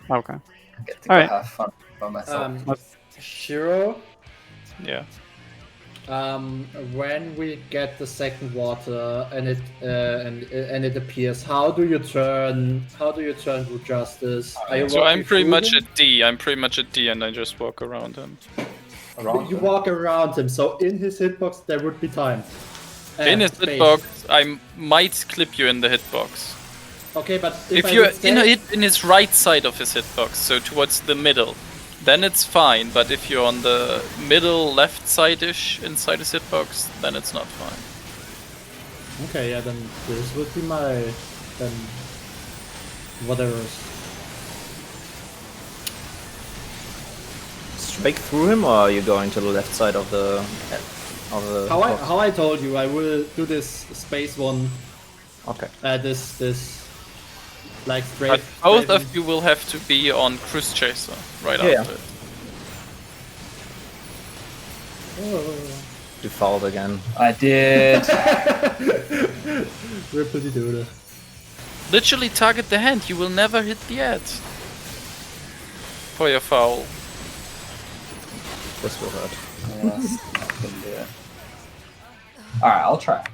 Okay. I get to All go right. have fun by myself. Shiro, Yeah. when we get the second water and it appears, how do you turn Root Justice? Are you So I'm walking pretty through much him? at D. I'm pretty much at D, and I just walk around him. You walk around him, so in his hitbox there would be time. In his space. hitbox, I might clip you in the hitbox. Okay, but If I you're would say- in his right side of his hitbox, so towards the middle, then it's fine. But if you're on the middle left side-ish inside his hitbox, then it's not fine. Okay, yeah, then this would be my whatever. Straight through him, or are you going to the left side of the? How I told you, I will do this space one. Okay. This like straight. But both straight of you will have to be on Cruise Chaser right Yeah. after it. You fouled again. I did. Ripley doodle. Literally target the hand. You will never hit the ad. For your foul. This will hurt. Yes, I can do it. Alright, I'll try.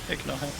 Ignore him.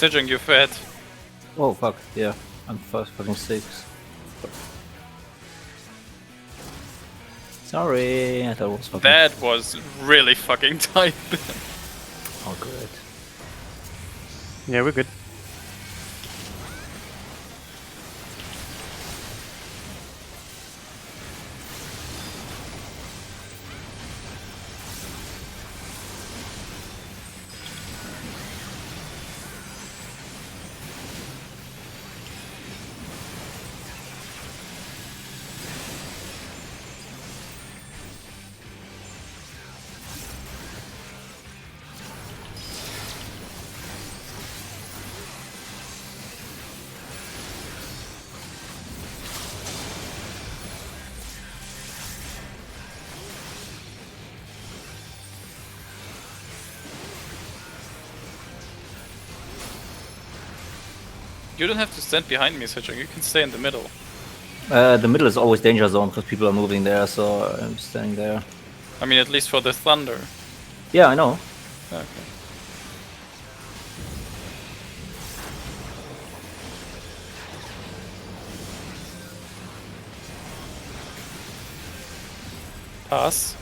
Sejong, you're fed. Oh fuck, yeah. I'm first fucking 6. Sorry, I thought it was fucking... That was really fucking tight. Oh, good. Yeah, we're good. You don't have to stand behind me, Sejong. You can stay in the middle. The middle is always danger zone because people are moving there, so I'm standing there. I mean, at least for the thunder. Yeah, I know. Okay. Pass.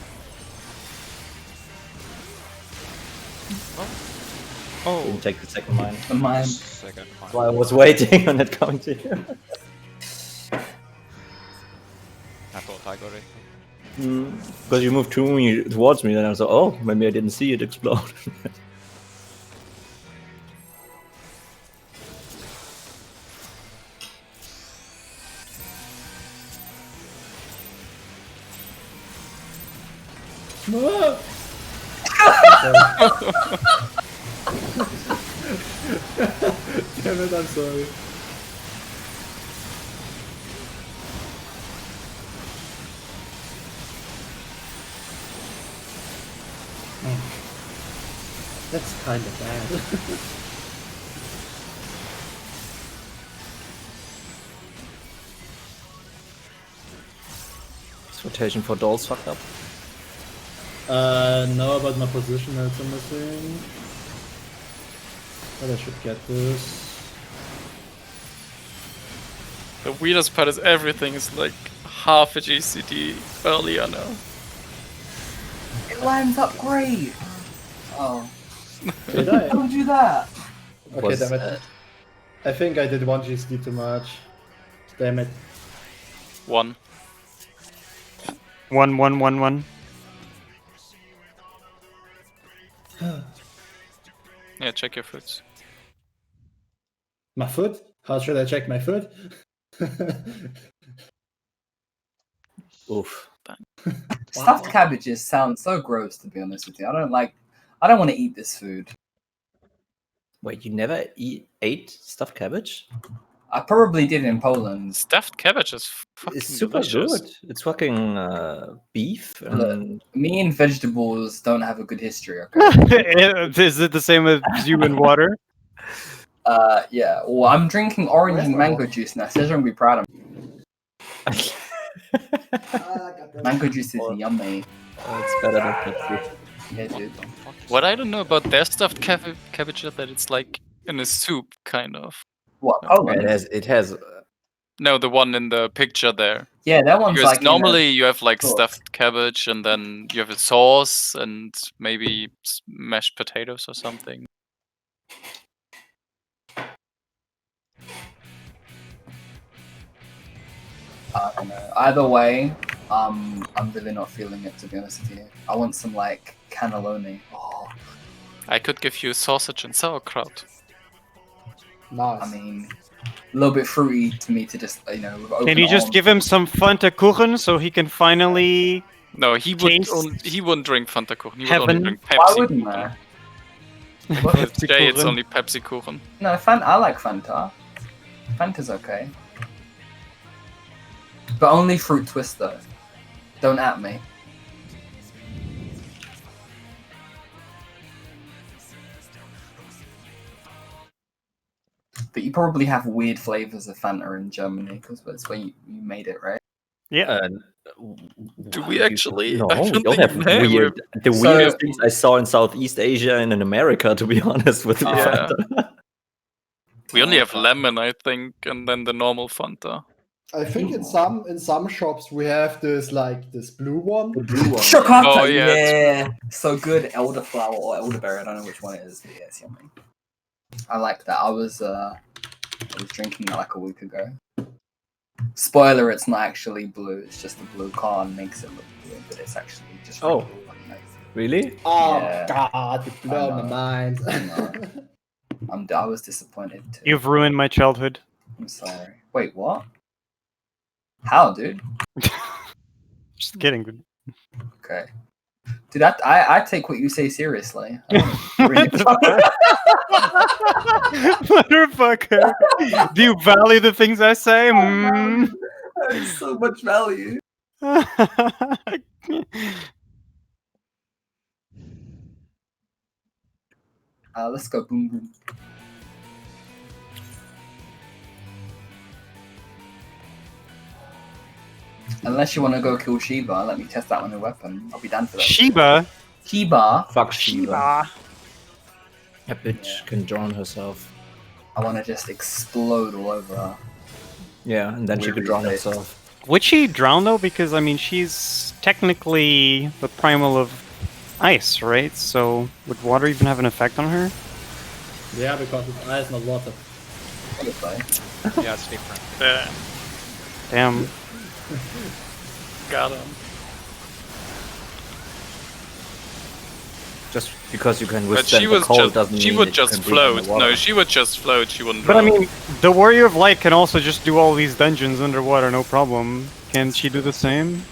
Oh. Didn't take the second mine. Mine. Second one. That's why I was waiting on it coming to you. I thought I got it. Because you moved towards me, then I was like, oh, maybe I didn't see it explode. Damn it, I'm sorry. That's kind of bad. This rotation for dolls fucked up. No, but my position is missing. But I should get this. The weirdest part is everything is like half a GCD earlier now. It lines up great. Oh, Did I? don't do that. Okay, Was, damn it. I think I did 1 GCD too much. Damn it. 1. 1, 1, 1, 1. Yeah, check your foots. My foot? How should I check my foot? Oof. Stuffed cabbages sound so gross, to be honest with you. I don't want to eat this food. Wait, you never ate stuffed cabbage? I probably did in Poland. Stuffed cabbage is fucking It's super delicious. good. It's fucking beef and... Me and vegetables don't have a good history, okay? Is it the same as you and water? Yeah. Well, I'm drinking orange and mango juice now. Sejong will be proud of me. Mango juice is yummy. It's better than Pepsi. Yeah, dude. What I don't know about their stuffed cabbage is that it's like in a soup, kind of. What? Yeah, Poland? it has No, the one in the picture there. Yeah, that one's Because like normally you have like sauce. stuffed cabbage and then you have a sauce and maybe mashed potatoes or something. I don't know. Either way, I'm really not feeling it, to be honest with you. I want some like cannelloni. Oh, I could give you sausage and sauerkraut. Nice. I mean, a little bit fruity to me to just, with open Can you just arms. give him some Fanta Kuchen so he can finally... No, he Taste wouldn't drink Fanta Kuchen. He would heaven. only drink Why Pepsi wouldn't Kuchen. I? But today it's Kuchen. only Pepsi Kuchen. No, I like Fanta. Fanta's okay. But only fruit twist though. Don't at me. But you probably have weird flavors of Fanta in Germany because that's where you made it, right? Yeah. Do we actually? No, I don't we don't think have we have. weird. The So- weirdest things I saw in Southeast Asia and in America, to be honest, with Yeah. Fanta. We only have lemon, I think, and then the normal Fanta. I think in some shops we have this blue one. The blue one. Chocolate! Oh, yeah, yeah. So good. Elderflower or elderberry. I don't know which one it is, but yeah, it's yummy. I like that. I was drinking that like a week ago. Spoiler, it's not actually blue. It's just the blue can makes it look blue, but it's actually just Oh. regular one, like, Really? Oh Yeah. God, you blow my know. mind. I was disappointed too. You've ruined my childhood. I'm sorry. Wait, what? How, dude? Just kidding. dude. Okay. Dude, I take what you say seriously. I don't really- Motherfucker. Do you value the things I say? Mm. There's so much value. Let's go boom boom. Unless you want to go kill Shiba, let me test that on a weapon. I'll be down for that. Shiba. Shiba. Fuck Shiva. Shiba. That bitch can drown herself. I want to just explode all over her. Yeah, and then she could drown Weirdly herself. Would she drown though? Because I mean, she's technically the primal of ice, right? So would water even have an effect on her? Yeah, because it's ice, not water. Honestly. Yeah, it's different. Damn. Got him. Just because you can But withstand she the was cold doesn't just she mean would that you just can breathe float. underwater. No, she would just float. She wouldn't. But I drown. mean, the Warrior of Light can also just do all these dungeons underwater, no problem. Can she do the same?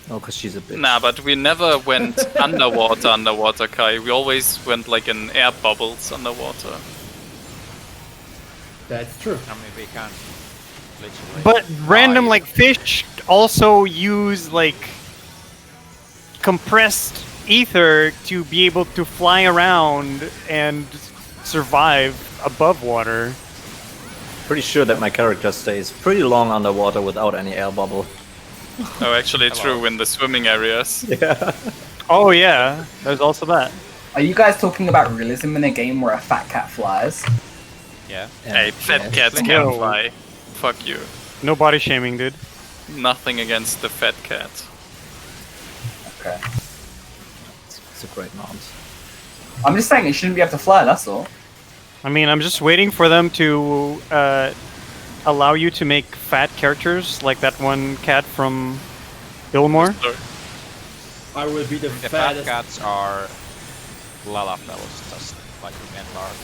No, because she's a bitch. Nah, but we never went underwater, Kai. We always went like in air bubbles underwater. That's true. I mean, we can literally. But random dive. like fish also use like compressed ether to be able to fly around and survive above water. Pretty sure that my character stays pretty long underwater without any air bubble. Oh, actually, true in the swimming areas. Yeah. Oh yeah, there's also that. Are you guys talking about realism in a game where a fat cat flies? Yeah. Hey, fat cats Whoa. can fly. Fuck you. No body shaming, dude. Nothing against the fat cat. Okay. It's a great mount. I'm just saying it shouldn't be able to fly, that's all. I mean, I'm just waiting for them to allow you to make fat characters like that one cat from Ilmore. Sorry. I will be the The fat fattest. cats are Lalafels, just like men large.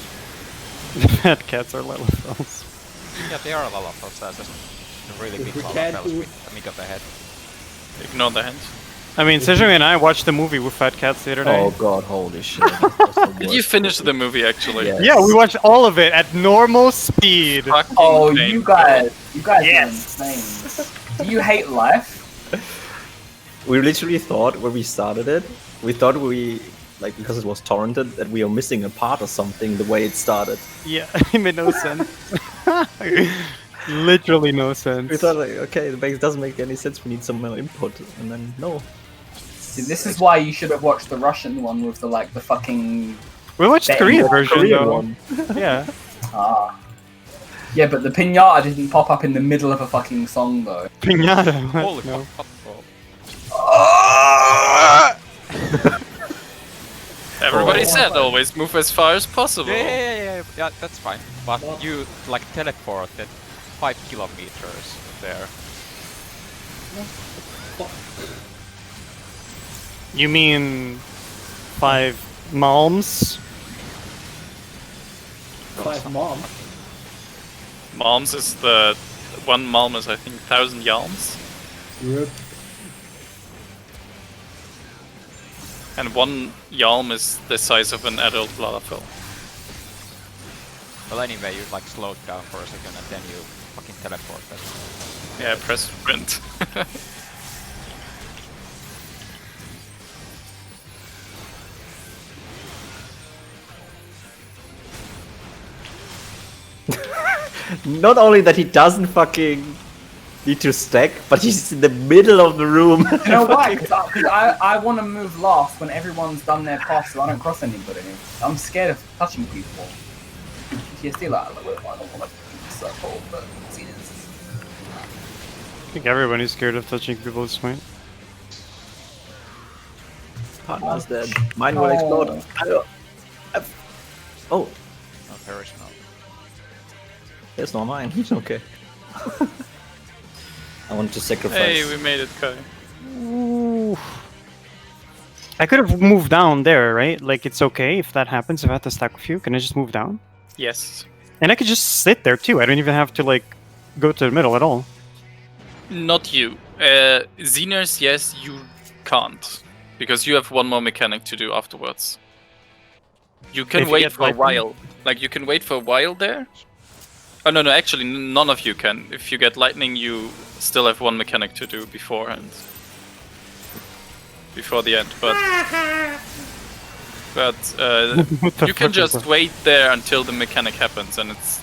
Fat cats are Lalafels. Yeah, they are Lalafels, they're just really big If we can't Lalafels do- with a meat of the head. Ignore the hand. I mean, Sejong and I watched the movie with fat cats the other day. Oh god, holy shit. That's the Did you worst. finish the movie actually? Yeah. Yeah, we watched all of it at normal speed. Fucking Oh, painful. you guys Yes. are insane. Do you hate life? We literally thought when we started it, we thought like because it was torrented that we are missing a part or something the way it started. Yeah, it made no sense. Literally no sense. We thought like, okay, it doesn't make any sense, we need some more input, and then no. See, this is why you should have watched the Russian one with the fucking We watched the That Korean is version Korean though. one. Yeah. Yeah, but the pinata didn't pop up in the middle of a fucking song though. Pinata. what? Holy No. fuck. Everybody Oh. said always move as far as possible. Yeah, that's fine. But you like teleported 5 kilometers there. You mean 5 Malms. 5 mom. Malms is the... 1 malm is, I think, 1,000 yalms. Rip. And 1 yalm is the size of an adult Lalafell. Well, anyway, you like slowed down for a second and then you fucking teleported. Yeah, press sprint. Not only that he doesn't fucking need to stack, but he's in the middle of the room. You know why? Because I want to move last when everyone's done their pass, so I don't cross anybody. I'm scared of touching people. You see, like, I don't want to circle, but see this. I think everybody's scared of touching people at this point. Partner's dead. Mine will explode. Oh, No, perish now. there's no mine. Okay. I want to sacrifice. Hey, we made it, Kai. Ooh. I could have moved down there, right? Like, it's okay if that happens, if I have to stack with you. Can I just move down? Yes. And I could just sit there too. I don't even have to, like, go to the middle at all. Not you. Xeners, yes, you can't. Because you have 1 more mechanic to do afterwards. You can If you wait get for a lightning? while. Like, you can wait for a while there. Oh, no, actually, none of you can. If you get lightning, you still have 1 mechanic to do beforehand. Before the end, but What the you can fuck is just that? wait there until the mechanic happens, and it's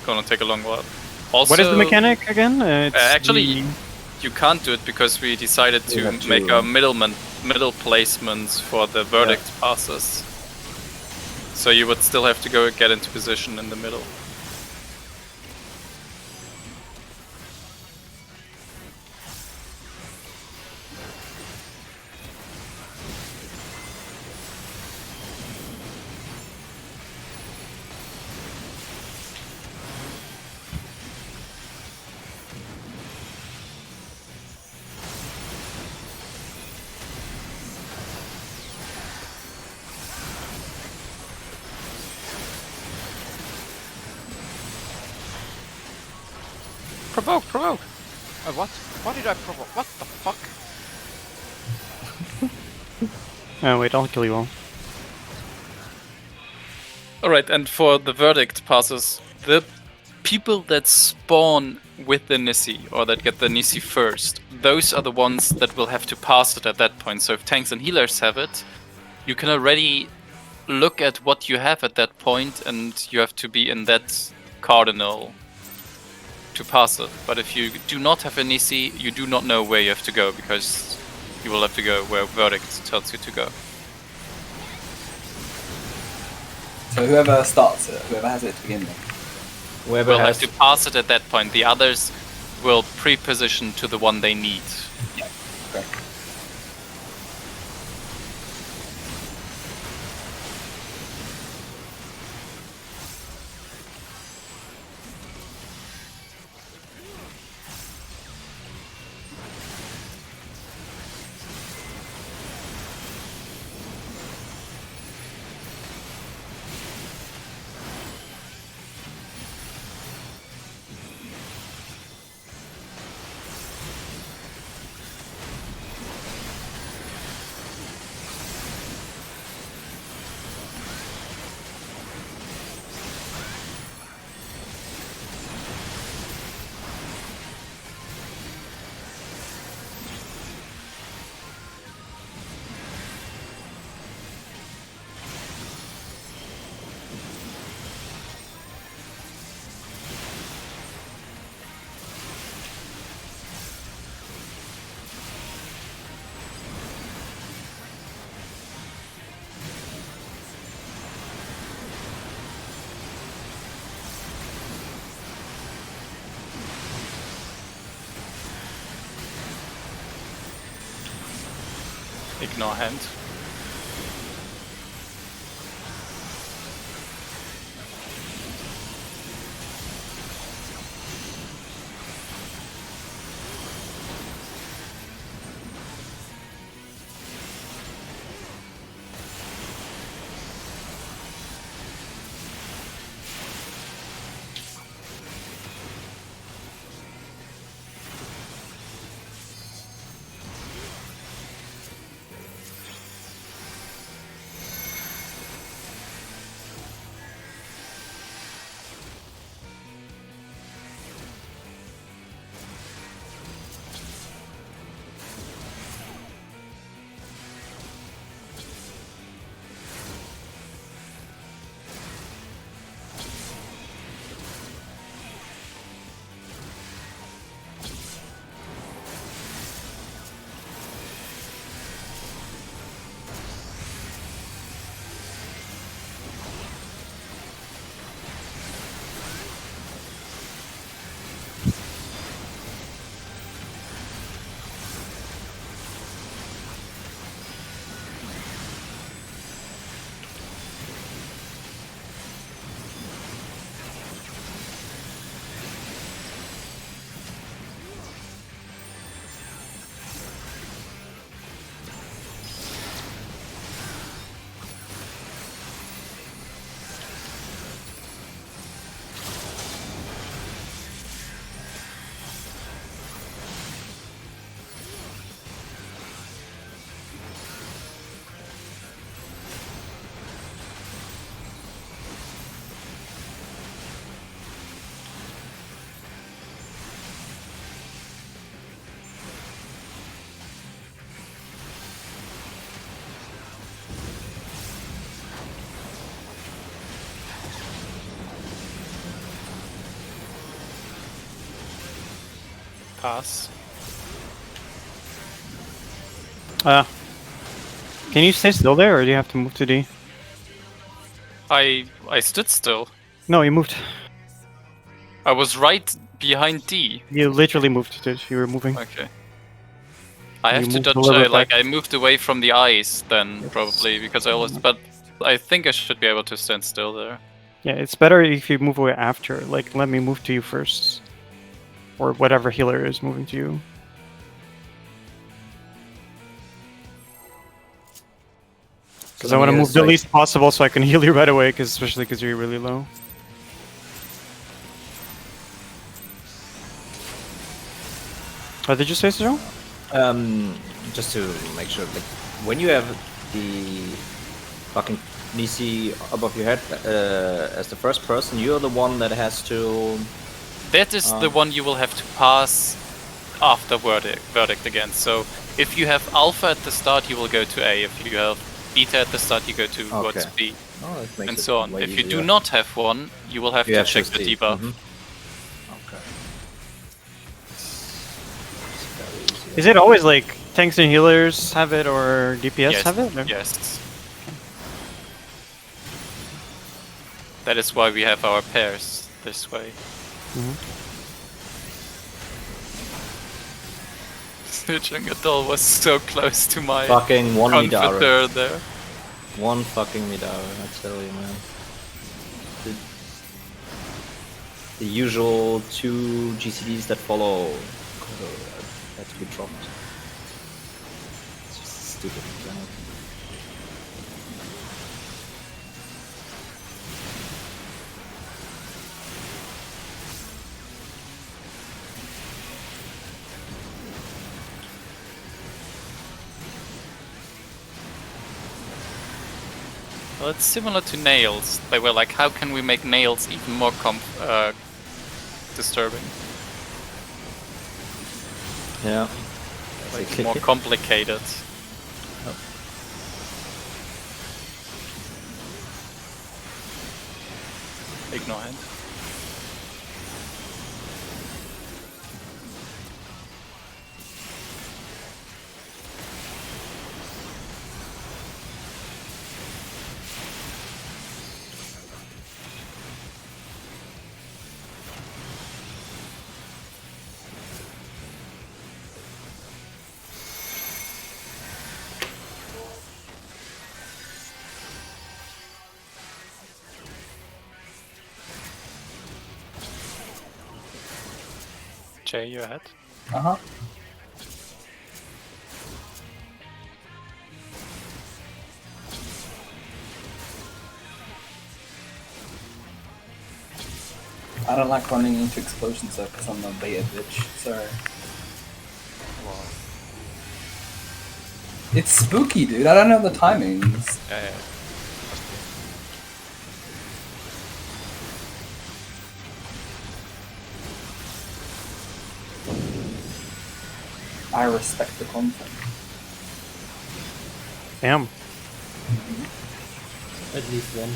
gonna take a long while. Also, What is the mechanic again? It's actually, the- you can't do it because we decided We to have to- make our middle placements for the verdict passes. So you would still have to go get into position in the middle. Provoke, provoke! What? What did I provoke? What the fuck? Oh wait, I'll kill you all. Alright, and for the verdict passes, the people that spawn with the Nissi, or that get the Nissi first, those are the ones that will have to pass it at that point. So if tanks and healers have it, you can already look at what you have at that point, and you have to be in that cardinal to pass it. But if you do not have a Nissi, you do not know where you have to go, because you will have to go where verdict tells you to go. So whoever starts it, whoever has it to begin with. Whoever Will has have to pass it at that point. The others will pre-position to the one they need. Okay. Ignore hand. Pass. Can you stay still there, or do you have to move to D? I stood still. No, you moved. I was right behind D. You literally moved to. You were moving. Okay. I have You to moved a dodge. little bit Like back. I moved away from the eyes then, probably because I always. But I think I should be able to stand still there. Yeah, it's better if you move away after. Like, let me move to you first, or whatever healer is moving to you. Because I want to move the least possible so I can heal you right away, especially because you're really low. What did you say, Cyril? Just to make sure, like, when you have the fucking Nisi above your head as the first person, you're the one that has to. That is the one you will have to pass after verdict again. So if you have alpha at the start, you will go to A. If you have beta at the start, you go towards B, and so on. If you do not have one, you will have to check the debuff. Okay. Is it always like tanks and healers have it, or DPS Yes. have it? Or? Yes. That is why we have our pairs this way. Switching a doll was so close to my Fucking one Midara. comforter there. One fucking Midara, I tell you, man. The usual 2 GCDs that follow had to be dropped. It's just stupid. Well, it's similar to nails. They were like, how can we make nails even more disturbing? Yeah. Like more complicated. Ignore him. Jay, you ahead? Uh-huh. I don't like running into explosions though, because I'm a beta bitch, sorry. It's spooky, dude. I don't know the timings. Yeah. I respect the content. Damn. At least one.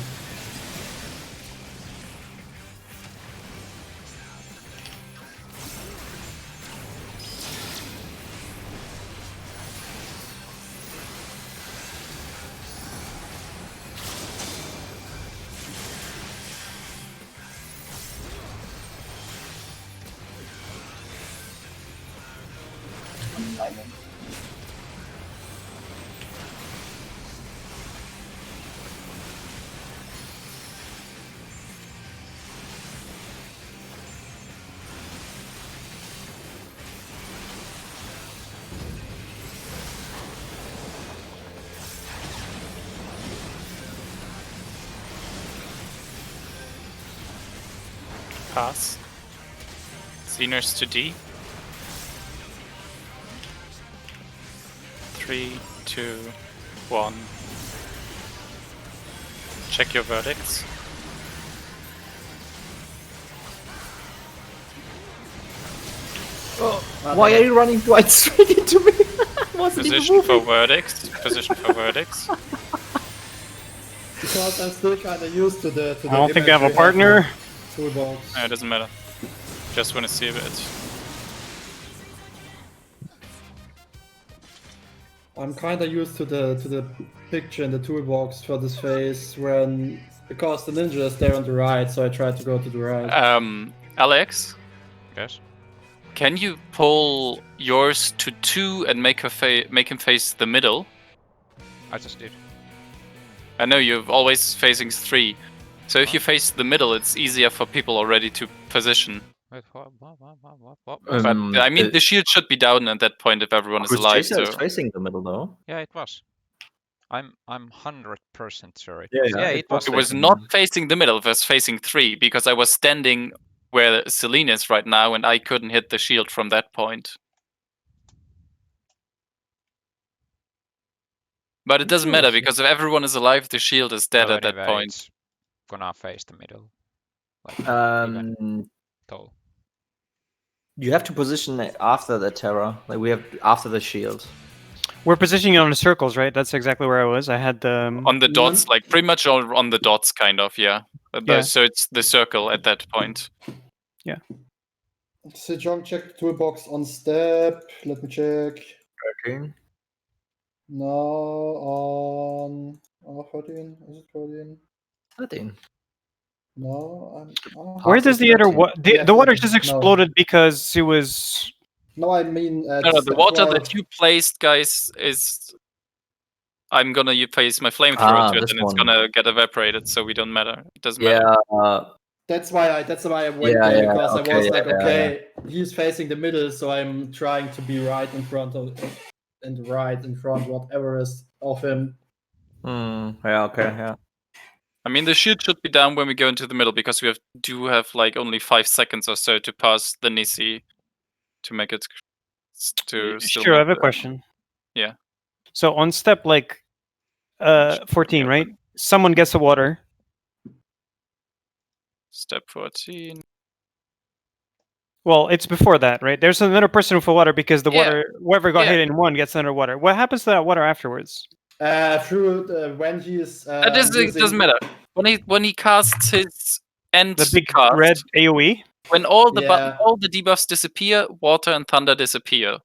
Lightning. Pass. Xeners to D. 3, 2, 1. Check your verdicts. Why are you running right straight into me? Position for verdicts. Position for verdicts. Because I'm still kinda used to the I don't think I have a imagery partner. Toolbox. No, it doesn't matter. Just want to see a bit. I'm kind of used to the picture in the toolbox for this phase because the ninja is there on the right, so I try to go to the right. Alex, Yes. can you pull yours to 2 and make him face the middle? I just did. I know you're always facing 3. So if you face the middle, it's easier for people already to position. Wait, what? But I mean, the shield should be down at that point if everyone is alive. Crusader So is facing the middle, though. Yeah, it was. I'm 100% sure it Yeah, was. yeah, Yeah, it it was. it was facing not the facing the middle. It was facing 3 because I was standing where Celine is right now, and I couldn't hit the shield from that point. But it doesn't matter because if everyone is alive, the shield is dead Well, at that anyway, point. it's gonna face the middle. Like, tall. You have to position it after the Terra. Like we have after the shield. We're positioning on the circles, right? That's exactly where I was. I had On the dots, like pretty much on the dots, kind of, yeah. Yeah. So it's the circle at that point. Yeah. Sejong check toolbox on step. Let me check. Okay. No, on 14. Is it 14? 13. No, Where does the other 13. the water Yeah, just no. exploded because it was? No, I mean No, the water that you placed, guys, is. I'm gonna place my flamethrower to it, this and it's one. gonna get evaporated, so we don't matter. It doesn't matter. Yeah. That's why I went Yeah, there yeah, because okay, I was yeah, like, yeah, okay, he's facing the middle, so I'm trying to be right in front of, and right in front, whatever is of him. Yeah. Okay. Yeah. I mean, the shield should be down when we go into the middle because we do have like only 5 seconds or so to pass the Nisi to make it to still. Sure, I make have a the- question. Yeah. So on step 14, right? Someone gets the water. Step 14. Well, it's before that, right? There's another person with water because the Yeah. water, whoever got Yeah. hit in 1 gets another water. What happens to that water afterwards? When he's It doesn't matter. When he casts his end The big cast, red AOE? when all the Yeah. all the debuffs disappear, water and thunder disappear.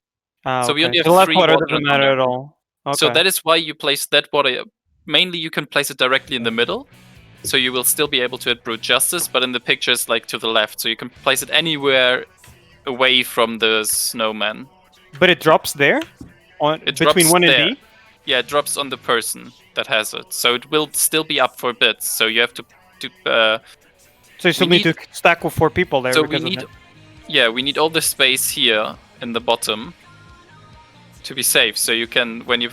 Ah, So we only have the left 3 water water doesn't and matter thunder. at all. Okay. So that is why you place that water. Mainly, you can place it directly in the middle, so you will still be able to hit Brute Justice. But in the picture, it's like to the left, so you can place it anywhere away from the snowman. But it drops there? It Between drops 1 and there. D? Yeah, it drops on the person that has it, so it will still be up for bits. So you have to. So you still we need to stack with 4 people there So we because need. of that. Yeah, we need all the space here in the bottom to be safe. So you can, when you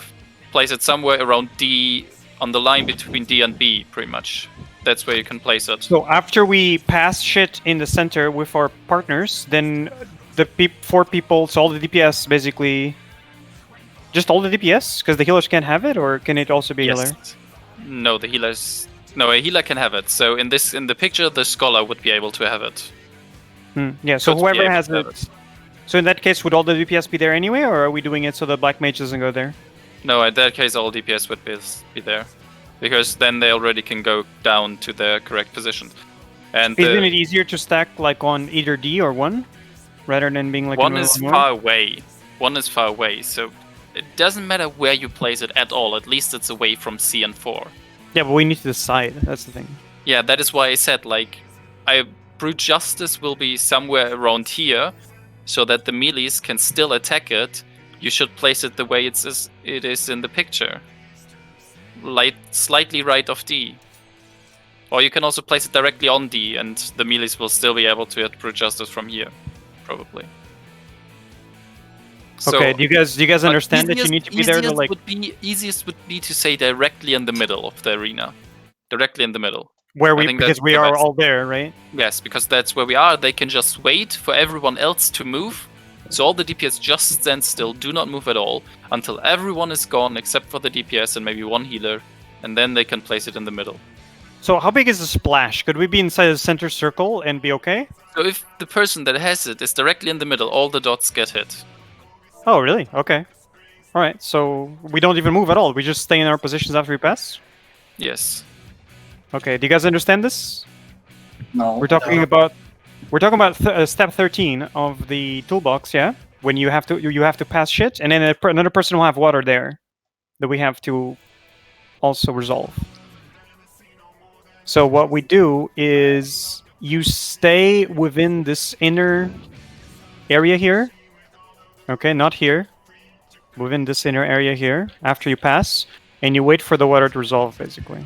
place it somewhere around D, on the line between D and B, pretty much. That's where you can place it. So after we pass shit in the center with our partners, then the 4 people, so all the DPS basically... Just all the DPS? Because the healers can't have it, or can it also be healer? No, the healers... No, a healer can have it. So in the picture, the scholar would be able to have it. Yeah, so Could be whoever able has to have it... So in that case, would all the DPS be there anyway, or are we doing it so the black mage doesn't go there? No, in that case, all DPS would be there. Because then they already can go down to their correct position. And Isn't it easier to stack like on either D or 1? Rather than being like... one is far away. One is far away, so it doesn't matter where you place it at all. At least it's away from C and 4. Yeah, but we need to decide. That's the thing. Yeah, that is why I said, like, Brute Justice will be somewhere around here, so that the melees can still attack it. You should place it the way it is in the picture. Slightly right of D. Or you can also place it directly on D, and the melees will still be able to hit Brute Justice from here, probably. Okay, do you guys understand that you need to be there to like... Easiest would be to say directly in the middle of the arena. Directly in the middle. Because we are all there, right? Yes, because that's where we are. They can just wait for everyone else to move. So all the DPS just stand still, do not move at all, until everyone is gone except for the DPS and maybe 1 healer, and then they can place it in the middle. So how big is the splash? Could we be inside the center circle and be okay? So if the person that has it is directly in the middle, all the dots get hit. Oh, really? Okay. Alright, so we don't even move at all. We just stay in our positions after we pass? Yes. Okay, do you guys understand this? No. We're talking about step 13 of the toolbox, yeah? When you have to pass shit, and then another person will have water there. that we have to also resolve. So what we do is you stay within this inner area here. Okay, not here. Within this inner area here, after you pass, and you wait for the water to resolve, basically.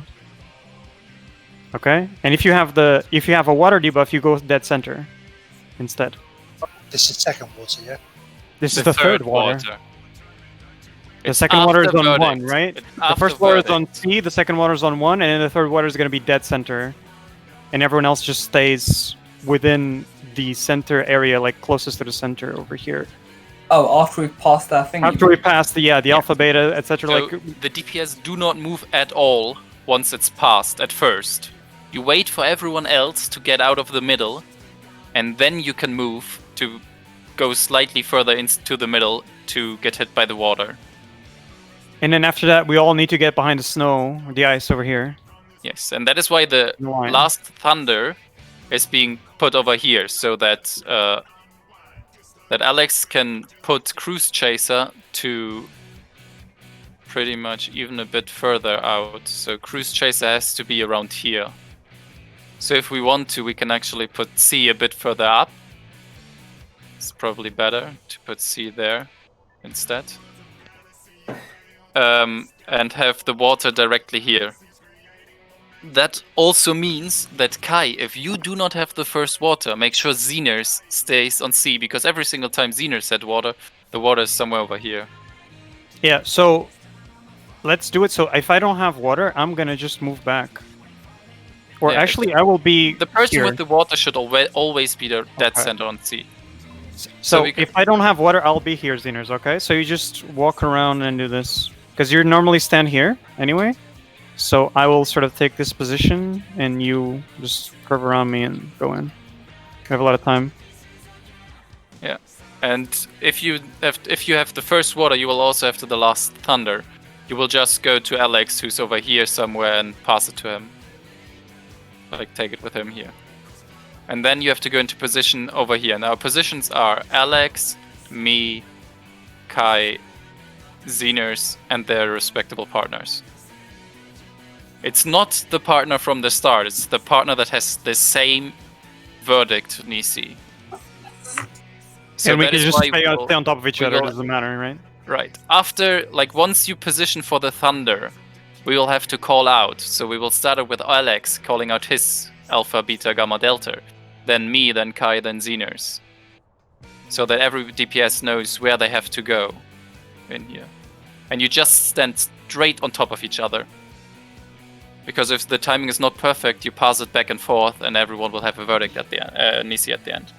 Okay? And if you have a water debuff, you go dead center instead. This is second water, yeah? This is the third water. The It's second water is after on verdict. 1, right? It's The after first water is on verdict. C, the second water is on 1, and then the third water is going to be dead center. And everyone else just stays within the center area, like closest to the center over here. Oh, after we've passed that thing. After we pass the alpha, beta, etc. So like the DPS do not move at all once it's passed at first. You wait for everyone else to get out of the middle, and then you can move to go slightly further into the middle to get hit by the water. And then after that, we all need to get behind the snow, or the ice over here. Yes, and that is why the Line. last thunder is being put over here, so that that Alex can put Cruise Chaser to pretty much even a bit further out. So Cruise Chaser has to be around here. So if we want to, we can actually put C a bit further up. It's probably better to put C there instead. And have the water directly here. That also means that Kai, if you do not have the first water, make sure Xeners stays on C, because every single time Xeners had water, the water is somewhere over here. Yeah, so let's do it. So if I don't have water, I'm gonna just move back. Or Yeah, actually, I will be The person here. with the water should always be the dead Okay. center on C. So we can- if I don't have water, I'll be here, Xeners, okay? So you just walk around and do this. Because you normally stand here, anyway. So I will sort of take this position, and you just curve around me and go in. We have a lot of time. Yeah, and if you have the first water, you will also have the last thunder. You will just go to Alex, who's over here somewhere, and pass it to him. Like, take it with him here. And then you have to go into position over here. Now, positions are Alex, me, Kai, Xeners, and their respectable partners. It's not the partner from the start, it's the partner that has the same verdict, Nisi. So and we that can is just why stay we'll- on top of each we other, will- doesn't matter, right? Right. After, like, once you position for the thunder, we will have to call out. So we will start it with Alex calling out his alpha, beta, gamma, delta. Then me, then Kai, then Xeners. So that every DPS knows where they have to go in here. And you just stand straight on top of each other. Because if the timing is not perfect, you pass it back and forth, and everyone will have a verdict at the end, Nisi at the end.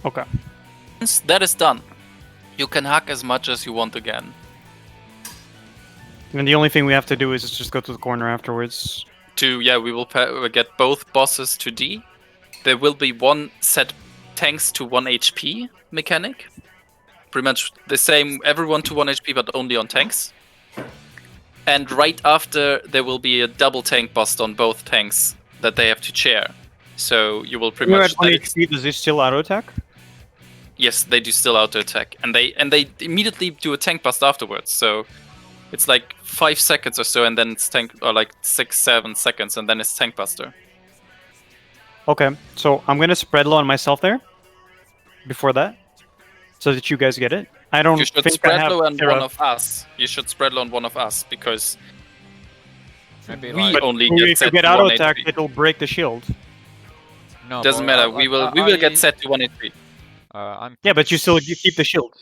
Okay. Once that is done, you can hack as much as you want again. And the only thing we have to do is just go to the corner afterwards. We will get both bosses to D. There will be one set tanks to 1 HP mechanic. Pretty much the same, everyone to 1 HP, but only on tanks. And right after, there will be a double tank bust on both tanks that they have to chair. So you will pretty You're much... at 1 HP, does this still auto attack? Yes, they do still auto attack, and they immediately do a tank bust afterwards. So it's like 5 seconds or so, and then it's tank, or like 6-7 seconds, and then it's tank buster. Okay, so I'm gonna spread low on myself there. Before that, so that you guys get it. I don't You should think I spread have low on Terra. one of us. You should spread low on one of us because Maybe we like, only If get you set get to auto 1 attack, HP. it'll break the shield. no, Doesn't but matter. We will get set to 1 HP. I'm Yeah, but you keep the shield.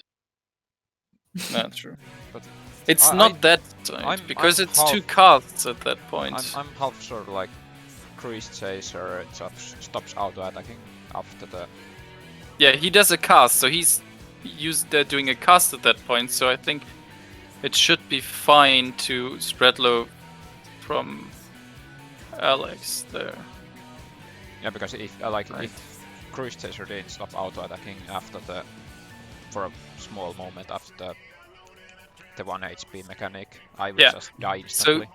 Not true. But It's I- not that tight I'm- because I'm it's half- 2 casts at that point. I'm half sure like Cruise Chaser stops auto attacking after the Yeah, he does a cast, so he's doing a cast at that point. So I think it should be fine to spread low from Alex there. yeah, because if if Cruise Chaser didn't stop auto attacking after the for a small moment after the 1 HP mechanic, I would Yeah. just die instantly.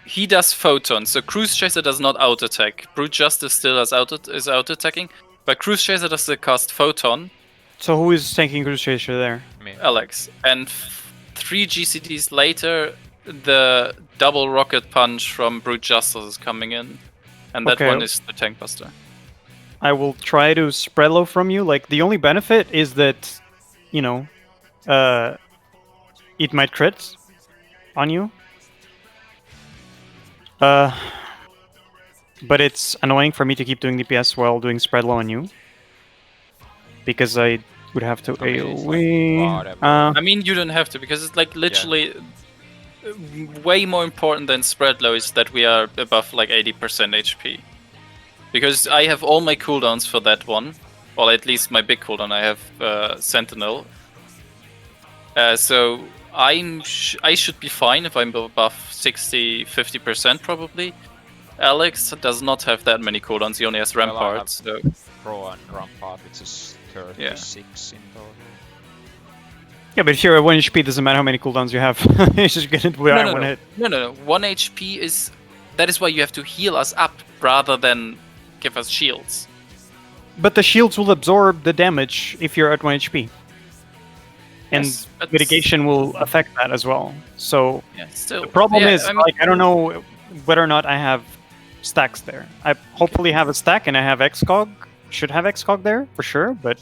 He does photon, so Cruise Chaser does not auto attack. Brute Justice still is auto attacking, But Cruise Chaser does the cast Photon, So who is taking Cruise Chaser there? Me. Alex, and 3 GCDs later, the double rocket punch from Brute Justice is coming in, and that Okay. one is the Tank Buster. I will try to spread low from you. Like, the only benefit is that, you know, it might crit on you. But it's annoying for me to keep doing DPS while doing spread low on you. Because I would have to I mean, it's AoE. like whatever. I mean, you don't have to, because it's like literally way more important than spread low is that we are above like 80% HP. Because I have all my cooldowns for that one, or at least my big cooldown. I have Sentinel. So I should be fine if I'm above 50% probably. Alex does not have that many cooldowns, he only has Well, I Rampart, so... Pro and Rampart, which is 36 in total. Yeah, but if you're at 1 HP, it doesn't matter how many cooldowns you have. You just get it with one hit. No. 1 HP is... That is why you have to heal us up, rather than give us shields. But the shields will absorb the damage if you're at 1 HP. And Yes, but- mitigation will affect that as well. So Yeah, still. the problem Yeah, is, I mean- I don't know whether or not I have stacks there. I hopefully have a stack and I have XCOG. Should have XCOG there, for sure, but...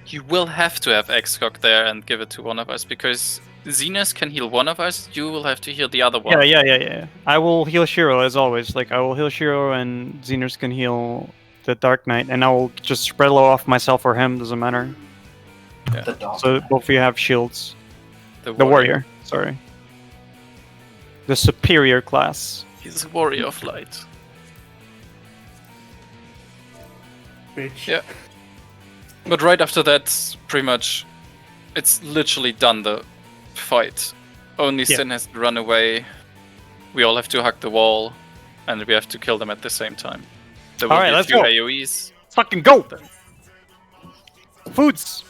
You will have to have XCOG there and give it to one of us, because Xenos can heal one of us, you will have to heal the other one. Yeah. I will heal Shiro as always. Like, I will heal Shiro and Xenos can heal the Dark Knight, and I will just spread low off myself or him, doesn't matter. The dark. So both of you have shields. The The warrior, sorry. The superior class. He's a warrior of light. Bitch. Yeah. But right after that, pretty much, it's literally done, the fight. Only Yeah. Sin has to run away. We all have to hug the wall, and we have to kill them at the same time. There will Alright, be a let's few go. AoEs. Fucking go! Foods!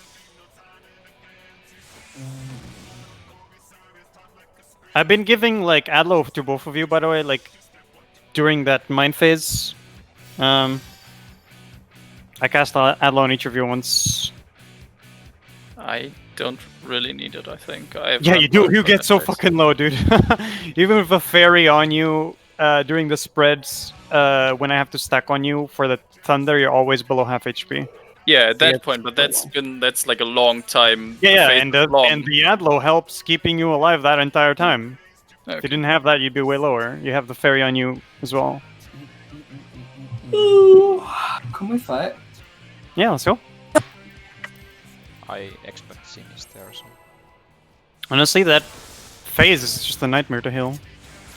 I've been giving, like, Adlo to both of you, by the way, like, during that mine phase. I cast Adlo on each of you once. I don't really need it, I think. I have Yeah, run you do. both You of get that so phase. fucking low, dude. Even with a fairy on you during the spreads, when I have to stack on you for the thunder, you're always below half HP. Yeah, at that Yeah, point, but that's like a long time. Yeah, phase and is long. the Adlo helps keeping you alive that entire time. If Okay. you didn't have that, you'd be way lower. You have the fairy on you as well. Ooh, can we fight? Yeah, let's go. I expect Sinis there, so... Honestly, that phase is just a nightmare to heal.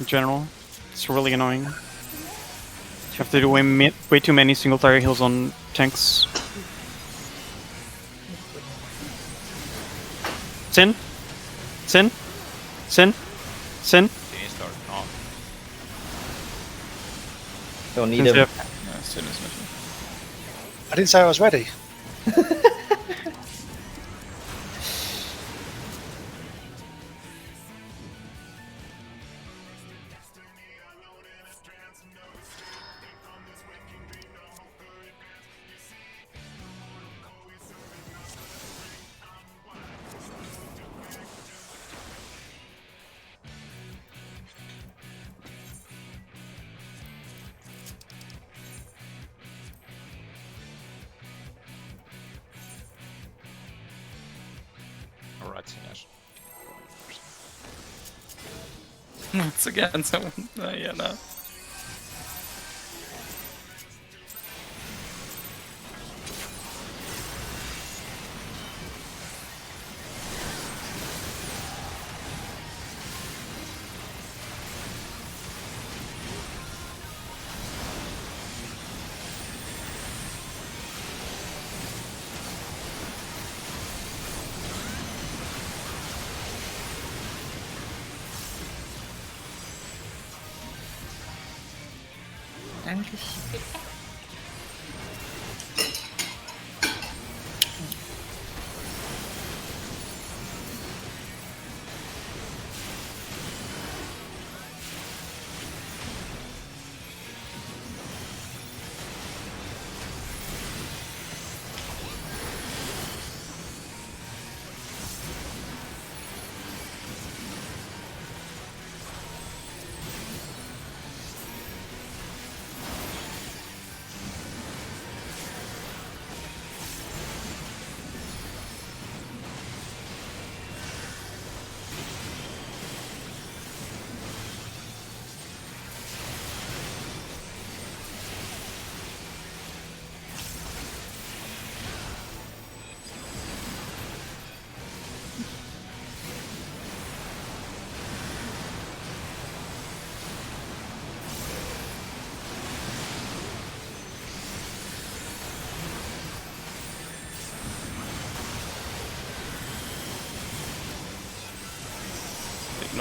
In general, it's really annoying. You have to do way too many single target heals on tanks. Sin? Sin? Sin? Sin? Sinis start. No. Don't need Sin's him. here. Yeah, Sin is mission. I didn't say I was ready. Alright, Sinis. Once again, someone. Yeah, no.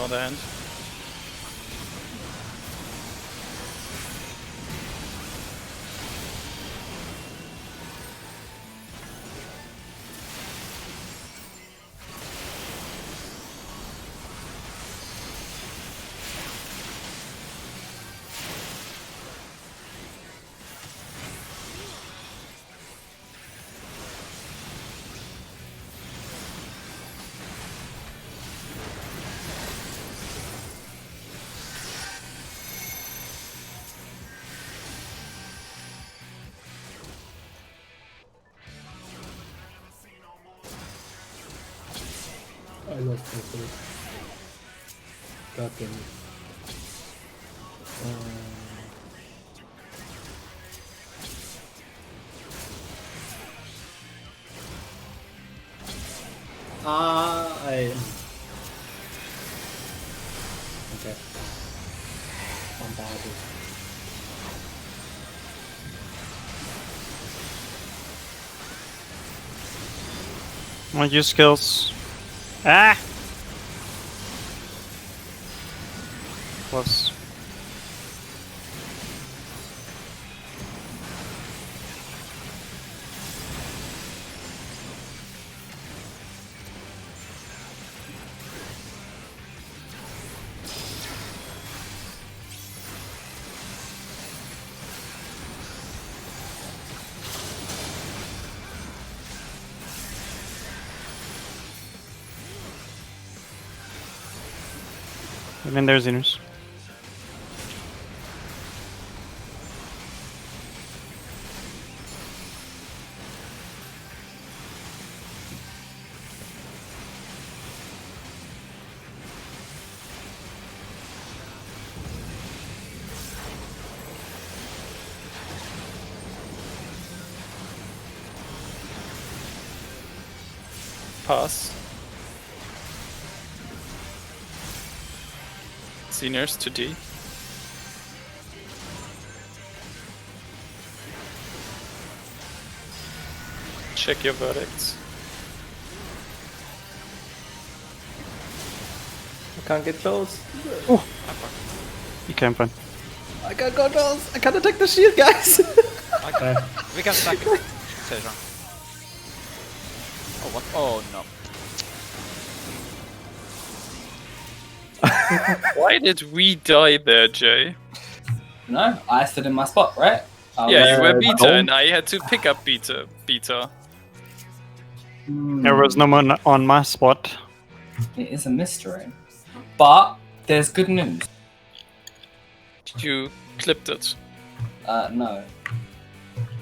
the other hand. I lost my place. God damn it. I... Okay. I'm bad. I'll use skills. Ah! Close. And then there's Inus. Pass. Seniors to D. Check your verdicts. I can't get close. You can find. I can't go close. I can't attack the shield, guys. Okay. We can stack it. Session. Oh what? Oh no. Why did we die there, Jay? No, I stood in my spot, right? Yeah, you were no. beta, and I had to pick up beta. There was no one on my spot. It is a mystery. But there's good news. You clipped it. No.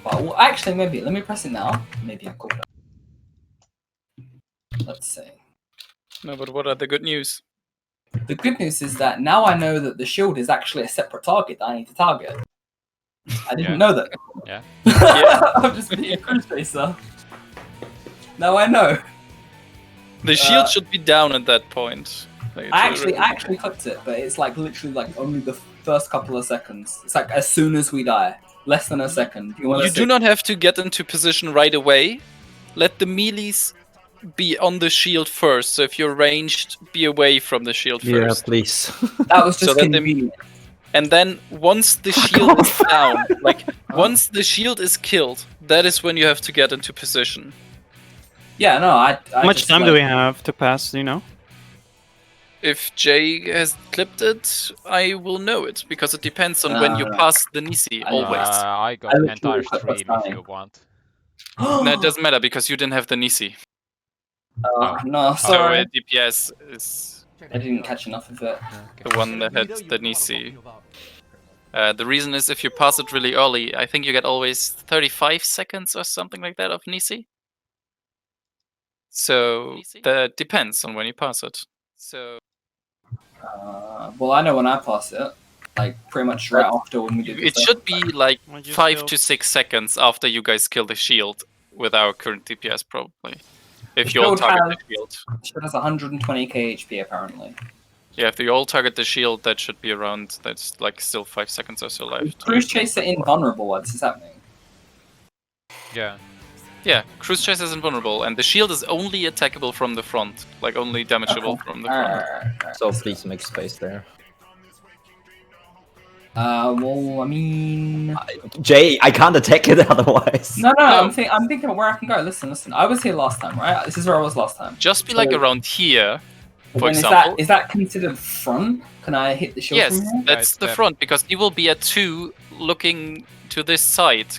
But, well, actually, maybe. Let me press it now. Maybe I called it. Let's see. No, but what are the good news? The good news is that now I know that the shield is actually a separate target that I need to target. I didn't Yeah. know that. Yeah. I'm just being a cruise racer. Now I know. The shield should be down at that point. Like, I actually clicked it, but it's like literally like only the first couple of seconds. It's like as soon as we die, less than a second. You do not have to get into position right away. Let the melees be on the shield first. So if you're ranged, be away from the shield Yeah, first. please. That was So just that they- convenient. And then once the shield is down, like once the shield is killed, that is when you have to get into position. Yeah, no, I How much just, time like, do we have to pass, do you know? If Jay has clipped it, I will know it because it depends on when you pass the Nisi. Always. I I got the literally entire clicked stream what's if dying. you want. No, it doesn't matter because you didn't have the Nisi. No, So sorry. DPS is I didn't catch enough of it. the one that had the Nisi. The reason is if you pass it really early, I think you get always 35 seconds or something like that of Nisi. So that depends on when you pass it. So Well, I know when I pass it. Like pretty much right after when we did. it should be like Well, you 5 still- to 6 seconds after you guys kill the shield with our current DPS probably. If The you all shield target has- the shield. Shield has 120k HP apparently. Yeah, if you all target the shield, that should be around. That's like still 5 seconds or so left. Cruise Chaser invulnerable. What's happening? Yeah. Yeah, Cruise Chase is invulnerable, and the shield is only attackable from the front, like only damageable Okay. from the front. Alright. So please make space there. Well, I mean, Jay, I can't attack it otherwise. no. No. I'm thinking of where I can go. Listen. I was here last time, right? This is where I was last time. Just be like around here, But for then example. is that considered front? Can I hit the shield Yes, from here? that's the Right, front, because you will be at 2 looking to this side.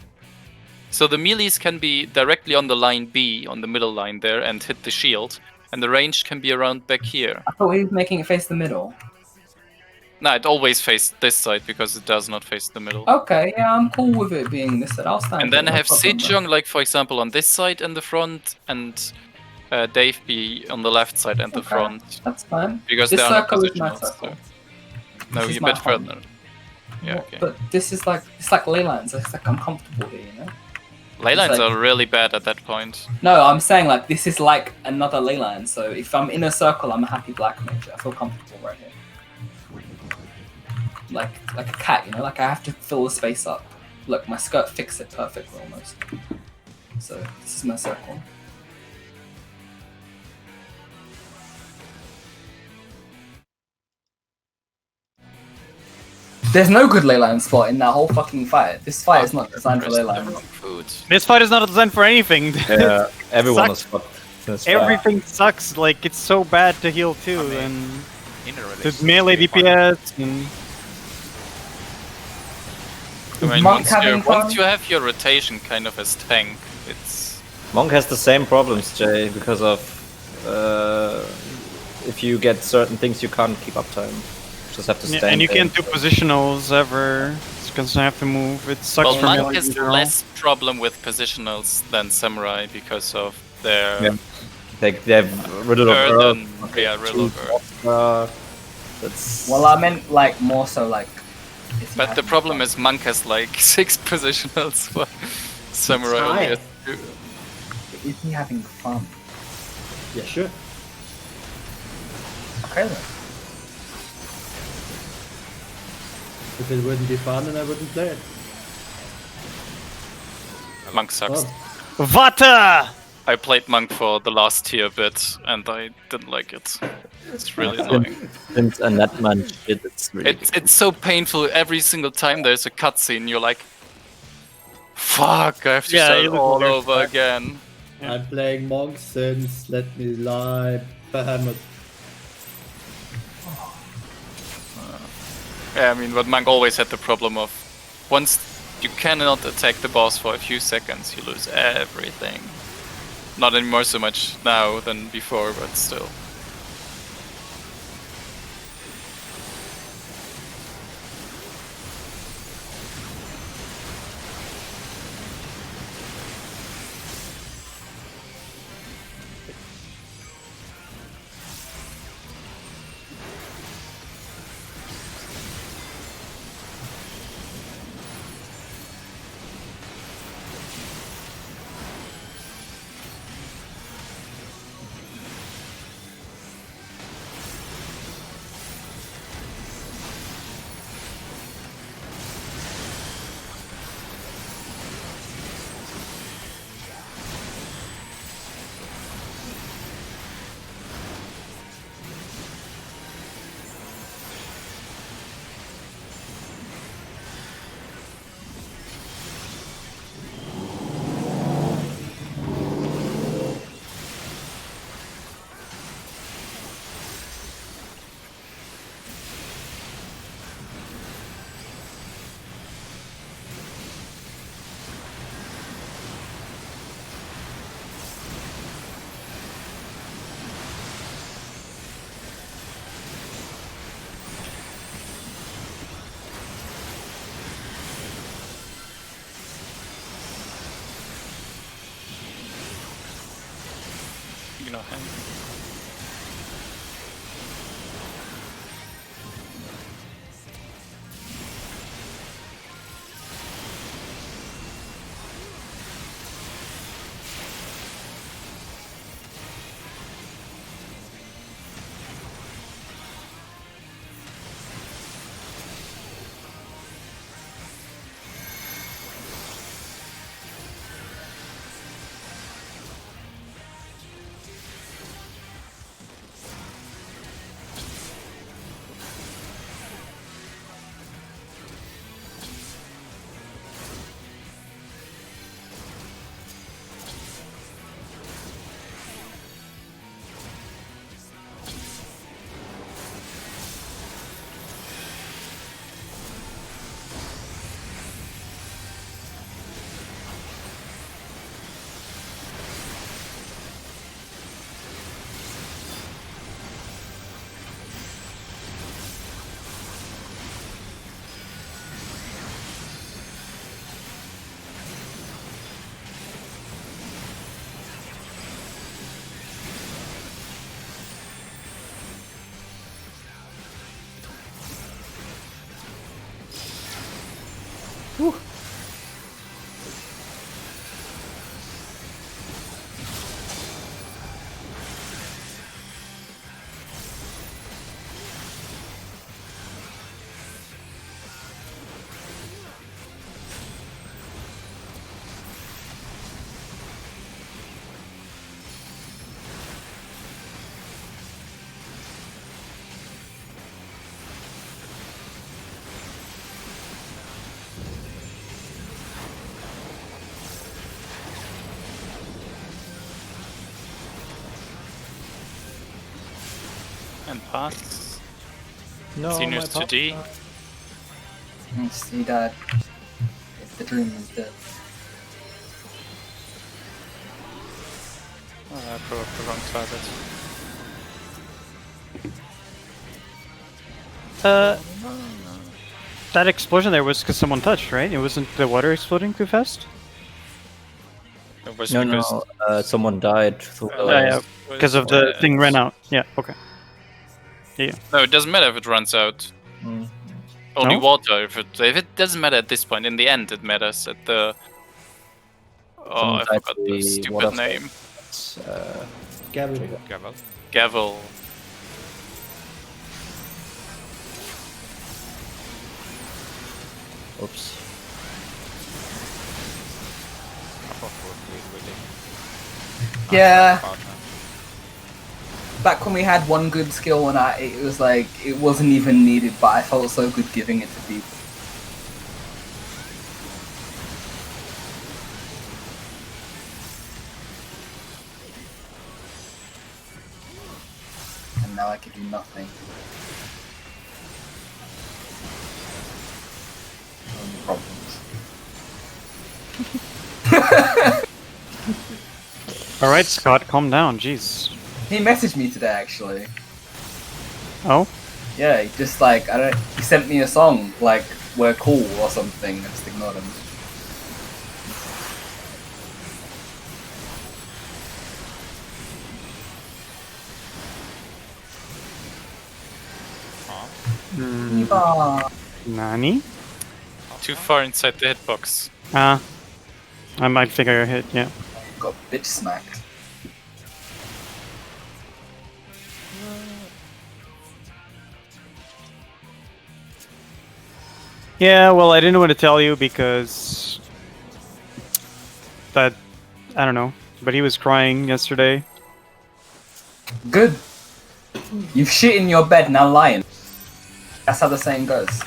So the melees can be directly on the line B, on the middle line there, and hit the shield. And the range can be around back here. I thought he was making it face the middle. No, it always faces this side, because it does not face the middle. Okay, yeah, I'm cool with it being this side. I'll stand. And then no have problem, bro. Sejong, like, for example, on this side in the front, and Dave be on the left side and the Okay. front. That's fine. Because This they are not circle is my positional. circle. No, This is you're a my bit home. further. Yeah, okay. But this is like it's like ley lines. It's like I'm comfortable here, you know. Ley lines like- are really bad at that point. No, I'm saying like this is like another ley line. So if I'm in a circle, I'm a happy black mage. I feel comfortable right here. Like a cat, you know. Like I have to fill the space up. Look, my skirt fits it perfectly almost. So this is my circle. There's no good ley line spot in that whole fucking fight. This fight is not designed for ley lines. Food. This fight is not designed for anything. Yeah, everyone is Sucks. fucked. This fight. Everything sucks. Like it's so bad to heal too, I mean, and Inner the release melee is fun. DPS. And I mean, Monk having fun? once you have your rotation kind of as tank, it's Monk has the same problems, Jay, because of if you get certain things, you can't keep up time. Just have to yeah, stand. and you there. can't do positionals ever because you have to move. It sucks well, for Monk melee has in general. less problem with positionals than Samurai because of their Yeah. They have riddle of burden. Earth. Yeah, riddle of Earth. That's Well, I meant like more so like. if you But have the to- problem is Monk has like 6 positionals for Samurai only has 2. Is he having fun? Yeah, sure. Okay then. If it wouldn't be fun, then I wouldn't play it. Monk sucks. Oh, Vata! I played Monk for the last tier bit and I didn't like it. It's really annoying. since a Netman shit. It's really. It's so painful every single time there's a cutscene. You're like, fuck, I have to Yeah, start you look all weird. over again. Yeah. I'm playing Monk since, let me lie, Behemoth. Yeah, I mean, but Monk always had the problem of once you cannot attack the boss for a few seconds, you lose everything. Not anymore so much now than before, but still. Ignore him. And pass. No, Seniors to D. He died. The dream is dead. Oh, I provoked the wrong target. That explosion there was because someone touched, right? It wasn't the water exploding too fast? It was No, because no, someone died. Through Yeah, because of the thing ran out. Yeah, okay. Yeah. No, it doesn't matter if it runs out. Mm. Only No? water. If it doesn't matter at this point. In the end, it matters. At the Someone I died forgot to the the stupid water name. Gavel. Gavel. Gavel. Oops. Yeah. Back when we had one good skill and it was like, it wasn't even needed, but I felt so good giving it to people. And now I can do nothing. Only problems. Alright, Scott, calm down, jeez. He messaged me today, actually. Oh? Yeah, he just like, he sent me a song, like, we're cool or something, I just ignored him. Nani? Too far inside the hitbox. Ah. I might figure a hit, yeah. Got bitch smacked. Yeah, well, I didn't want to tell you because that I don't know, but he was crying yesterday. Good. You've shit in your bed, now lying. That's how the saying goes.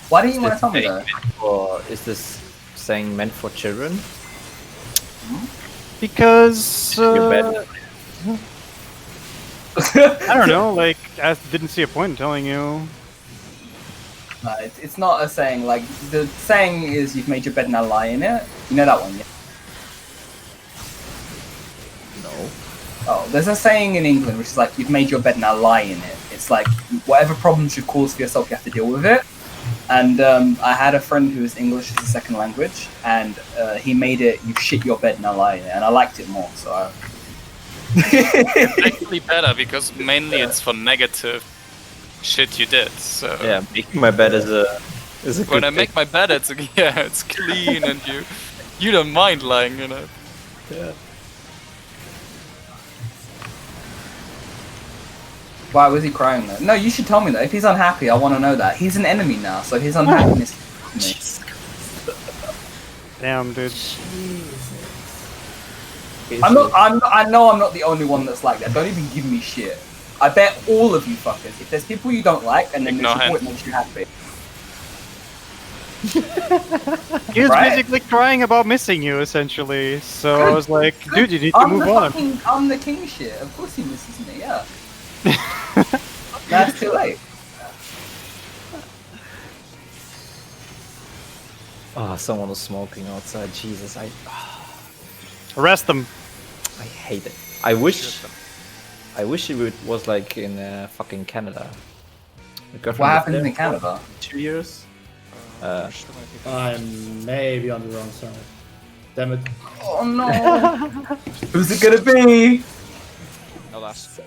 Why do you want to tell me that? Or is this saying meant for children? Because Your bed. I don't know, like I didn't see a point in telling you. It's not a saying, like, the saying is you've made your bed, now lie in it. You know that one, yeah? No. Oh, there's a saying in England which is like, you've made your bed, now lie in it. It's like, whatever problems you cause for yourself, you have to deal with it. And I had a friend who was English as a second language, and he made it, you shit your bed, now lie in it. And I liked it more, so I... It's actually better because mainly it's for negative shit you did. So Yeah, making my bed is a when good I make thing. my bed, it's it's clean and you don't mind lying in it. Yeah. Why was he crying though? No, you should tell me that. If he's unhappy, I want to know that. He's an enemy now, so his unhappiness is me. Damn, dude. I know I'm not the only one that's like that. Don't even give me shit. I bet all of you fuckers, if there's people you don't like and then Ignore there's people him. it makes you happy. He was Right? basically crying about missing you, essentially. So I was like, dude, you need to move on. I'm the king shit. Of course he misses me, yeah. That's too late. Oh, someone was smoking outside. Jesus, I Arrest them. hate it. I wish it was like in fucking Canada. My girlfriend What lived happens there in Canada? for 2 years. I'm maybe on the wrong side. Damn it. Oh no! Who's it gonna be? No last.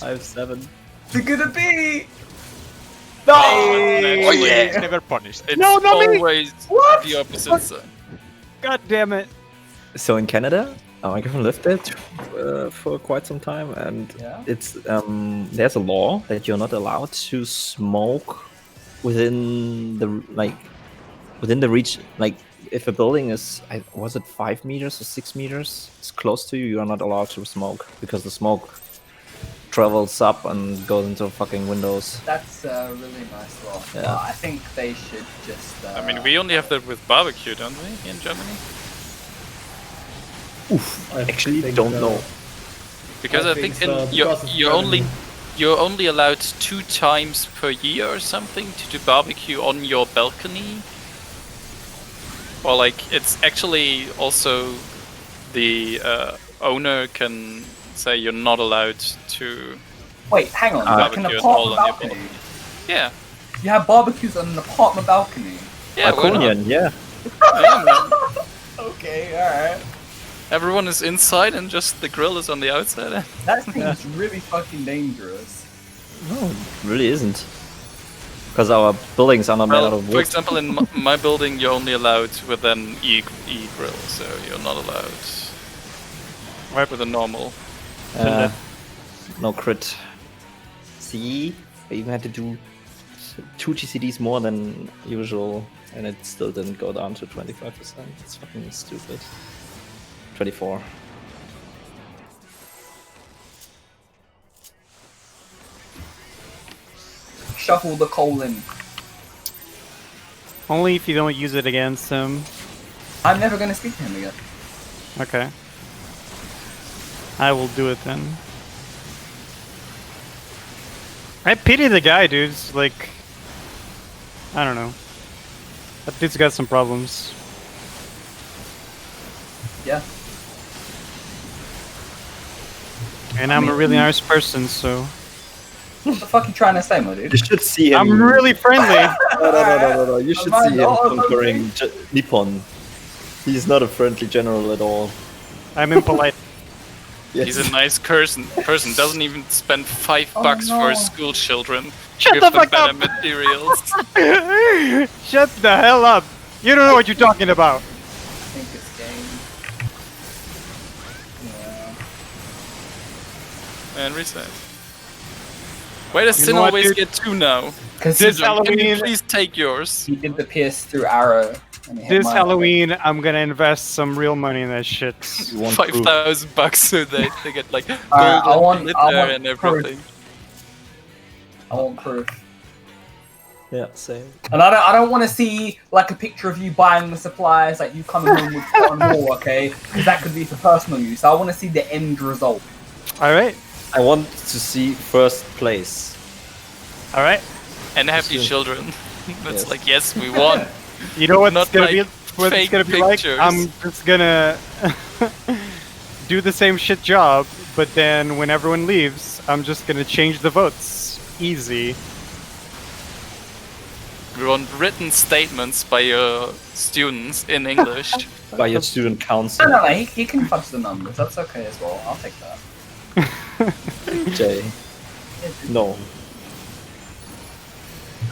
I have 7. Who's it gonna be? No! Oh yeah! Never punished. It's No, not me! always What? the opposite side. God damn it. So in Canada, my girlfriend lived there for quite some time, and Yeah. it's there's a law that you're not allowed to smoke within the reach. Like if a building is, was it 5 meters or 6 meters? It's close to you. You are not allowed to smoke because the smoke travels up and goes into fucking windows. That's a really nice law. Yeah. But I think they should just. I mean, we only have that with barbecue, don't we, in Germany? Oof. I Actually, think don't so. know. Because I I think think so, in, because it's you're only allowed 2 times per year or something to do barbecue on your balcony. Or like it's actually also the owner can say you're not allowed to. Wait, hang on. Like an Barbecue at all apartment on your balcony. Yeah, You have barbecues on an apartment balcony. yeah. Why not? Balkonian, yeah. Yeah, man. Okay, alright. Everyone is inside and just the grill is on the outside. That seems really fucking dangerous. No, it really isn't. Because our buildings are not made out Well, of for wood. example, in my building, you're only allowed with an e-grill, so you're not allowed with a normal. No crit. See, I even had to do 2 GCDs more than usual, and it still didn't go down to 25%. It's fucking stupid. 24. Shuffle the coal in. Only if you don't use it against him. I'm never gonna speak to him again. Okay. I will do it then. I pity the guy, dude. It's like, I don't know. That dude's got some problems. Yeah. And I'm a really nice person, so. What the fuck are you trying to say, my dude? You should see him. I'm really friendly! No. You should Am I see him not conquering Nippon. He's not a friendly general at all. I'm impolite. Yes. He's a nice person. Doesn't even spend $5 Oh, for no. his school children. Shut Give the them fuck better up! materials. Shut the hell up! You don't know what you're talking about! I think it's game. Yeah. And reset. Why does You Sin know what, always dude? get 2 now? Because This Digital, can you Halloween- please take yours? he did the pierce through arrow. And it hit This my Halloween, I'm gonna invest some real money in that shit. You want proof. $5,000 so they get like gold I want glitter and proof. everything. I want proof. Yeah, same. And I don't want to see like a picture of you buying the supplies, like you coming home with one more, okay? Because that could be for personal use. I want to see the end result. Alright, I want to see first place. alright. And happy Sure. children. It's Yes. like, yes, we won. You know what's Not gonna like be what it's fake gonna be pictures. like? I'm just gonna do the same shit job, but then when everyone leaves, I'm just gonna change the votes. Easy. We want written statements by your students in English. By your student council. No, he can fudge the numbers. That's okay as well. I'll take that. Jay. No.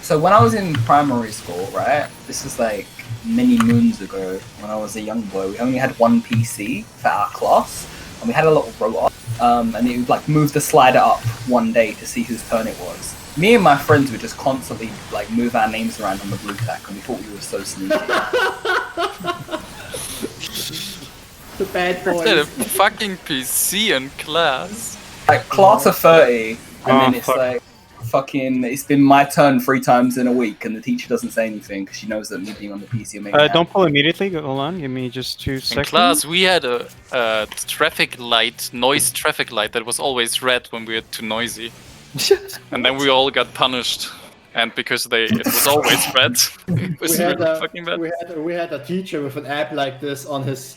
So when I was in primary school, right? This is like many moons ago when I was a young boy. We only had one PC for our class, and we had a little robot. And it would like move the slider up one day to see whose turn it was. Me and my friends would just constantly like move our names around on the blue tack, and we thought we were so sneaky. The bad Instead of boys. fucking PC in class. Like class of 30, and then Oh, it's fuck. like fucking. It's been my turn 3 times in a week, and the teacher doesn't say anything because she knows that me being on the PC will make me Don't pull immediately. Hold on. Give me just 2 In seconds. class, we had a traffic light, noise traffic light that was always red when we were too noisy. And then we all got punished. and because it was always red, it was we had really a fucking bad. we had a teacher with an app like this on his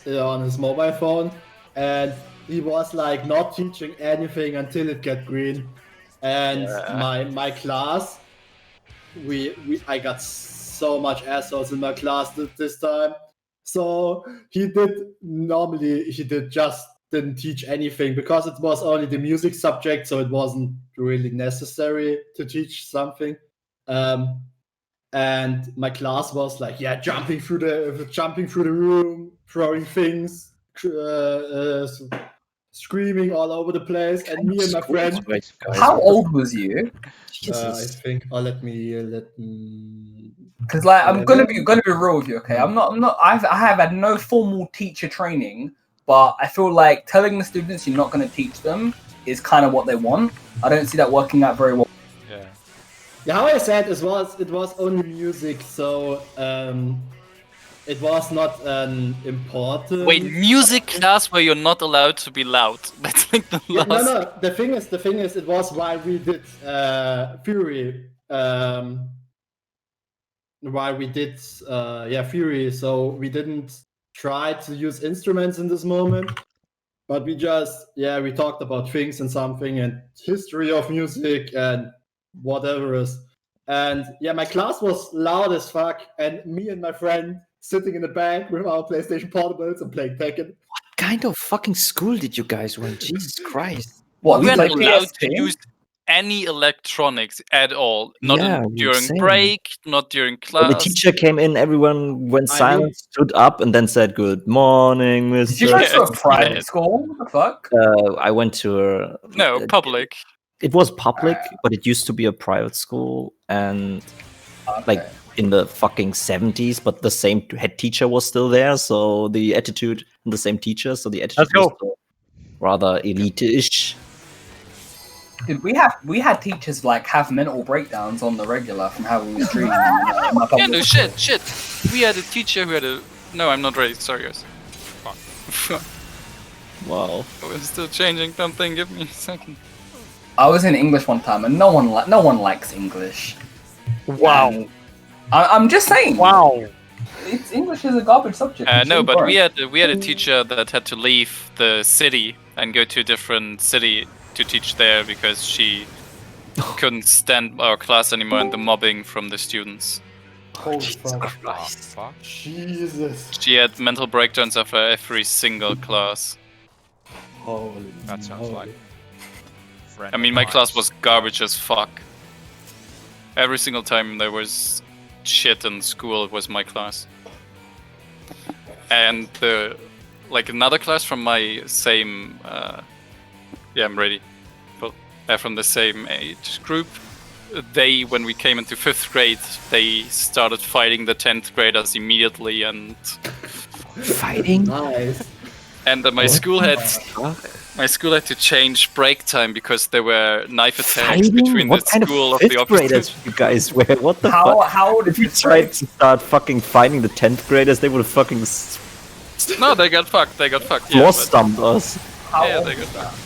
mobile phone, and he was like not teaching anything until it got green. And my class, I got so much assholes in my class this time. So he didn't teach anything because it was only the music subject, so it wasn't really necessary to teach something. And my class was like, jumping through the room, throwing things, screaming all over the place, and me and my friend. How old was you? I think. Oh, let me. Because like I'm gonna be real with you, okay? I'm not. I have had no formal teacher training, but I feel like telling the students you're not gonna teach them is kind of what they want. I don't see that working out very well. Yeah. Yeah, how I said it was only music, so it was not an important. Wait, music class where you're not allowed to be loud. That's like the last. No. The thing is, it was while we did Fury. While we did Fury, so we didn't try to use instruments in this moment, but we just we talked about things and something and history of music and whatever is. And my class was loud as fuck, and me and my friend sitting in the back with our PlayStation Portables and playing Tekken. What kind of fucking school did you guys went? Jesus Christ! What, We you weren't play allowed PSP? to use any electronics at all. Not during insane. break, not during class. When the teacher came in, everyone went silent, stood up, and then said, "Good morning, Did you Mr." go to a Yes, private yeah. school? What the fuck? I went to a. No, public. It was public, but it used to be a private school, and like in the fucking 70s, but the same head teacher was still there, so the attitude and the same teacher, so the attitude was still rather elite-ish. Dude, we had teachers like have mental breakdowns on the regular from how we was treating them. In my Yeah, public no, school. shit. We had a teacher who had a. No, I'm not ready. Sorry, guys. Fuck. Wow. We're still changing something. Give me a second. I was in English one time, and no one likes English. Wow. And I'm just saying. Wow. English is a garbage subject. It's No, so but boring. we had a teacher that had to leave the city and go to a different city to teach there because she couldn't stand our class anymore and the mobbing from the students. Holy fuck. Fuck. Jesus. She had mental breakdowns after every single class. Holy. That sounds like. I mean, my class was garbage as fuck. Every single time there was shit in school, it was my class. And another class from my same, I'm ready. From the same age group, when we came into 5th grade, they started fighting the 10th graders immediately, and Fighting? Nice. and my school had to change break time because there were knife attacks between What the kind school of of the 5th opposite. graders you guys were? What the fuck? How old If is you this tried grade? to start fucking fighting the 10th graders, they would have fucking No, they got fucked. Yeah, floor but- stomped us. Yeah, they got fucked.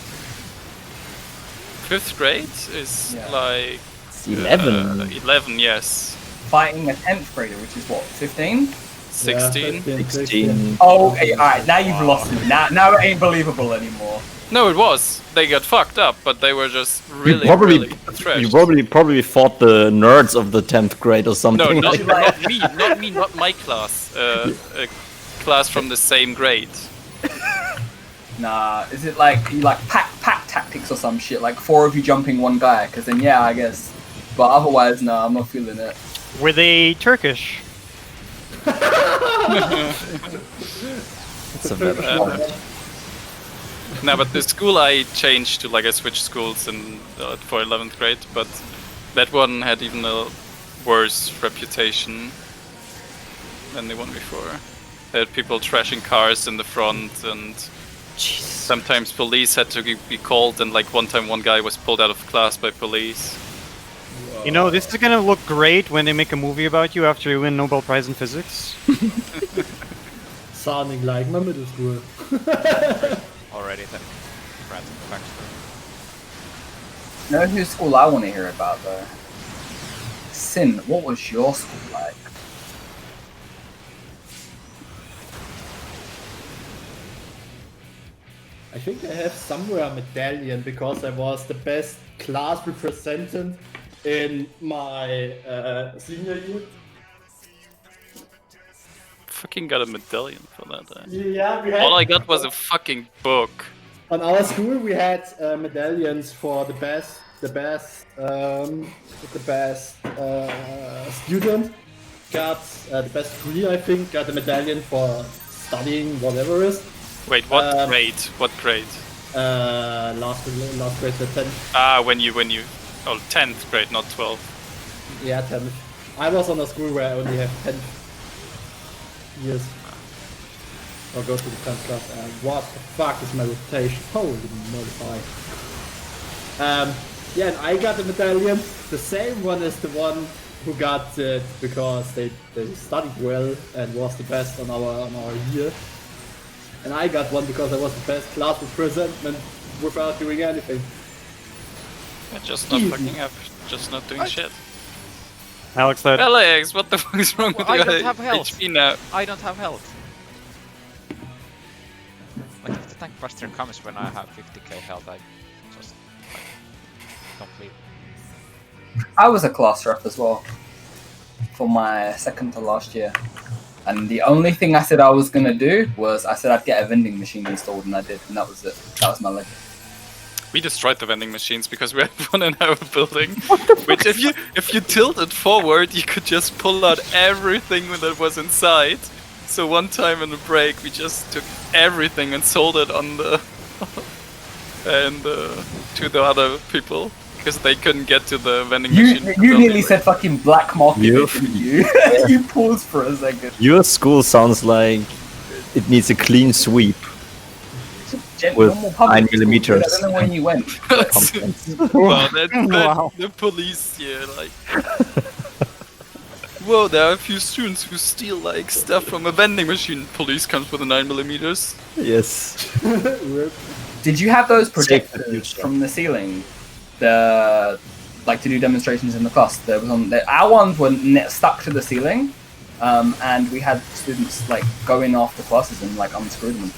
5th grade is like It's 11. 11, yes. Fighting a 10th grader, which is what, 15? 16. 16. Oh, okay, alright, now you've lost me. Now it ain't believable anymore. No, it was. They got fucked up, but they were just really, you probably, really trash. you probably fought the nerds of the 10th grade or something. No, like not me, not my class. A class from the same grade. Nah, is it like you like pack tactics or some shit? Like 4 of you jumping one guy? Because then yeah, I guess. But otherwise, no, I'm not feeling it. Were they Turkish? It's a better point. No, but the school I changed to, I switched schools for 11th grade, but that one had even a worse reputation than the one before. They had people trashing cars in the front, and sometimes police had to be called, and one time one guy was pulled out of class by police. You know, this is gonna look great when they make a movie about you after you win Nobel Prize in Physics. Sounding like my middle school. Already then. Random backstory. You know whose school I want to hear about though? Sin, what was your school like? I think I have somewhere a medallion because I was the best class representant in my senior year. Fucking got a medallion for that. Yeah, we had. All I got was a fucking book. On our school, we had medallions for the best student. Got the best three, I think. Got a medallion for studying whatever it is. Wait, what grade? What grade? Last grade, the 10th. Ah, when you, oh, 10th grade, not 12th. Yeah, 10th. I was on a school where I only have 10 years. Or go to the 10th class. And what the fuck is my rotation? Holy moly. Yeah, and I got the medallion. The same one as the one who got it because they studied well and was the best on our year. And I got one because I was the best class representative without doing anything. Yeah, just not fucking up, just not doing shit. Alex said, Alex, what the fuck is wrong with I your don't have health. HP now? I don't have health. Like if the tank buster comes when I have 50k health, I just like complete. I was a class rep as well for my second to last year. And the only thing I said I was gonna do was I said I'd get a vending machine installed, and I did, and that was it. That was my leg. We destroyed the vending machines because we had one in our building. Which, if you tilted forward, you could just pull out everything that was inside. So one time in the break, we just took everything and sold it on the to the other people because they couldn't get to the vending machine. You nearly said fucking black market, didn't you? You paused for a second. Your school sounds like it needs a clean sweep. With 9mm. I don't know when you went. Wow, that's the police here, like. Whoa, there are a few students who steal like stuff from a vending machine. Police comes with a 9mm. Yes. Did you have those projectors from the ceiling? Like to do demonstrations in the class. There was our ones were stuck to the ceiling, and we had students like going after classes and like unscrewing them.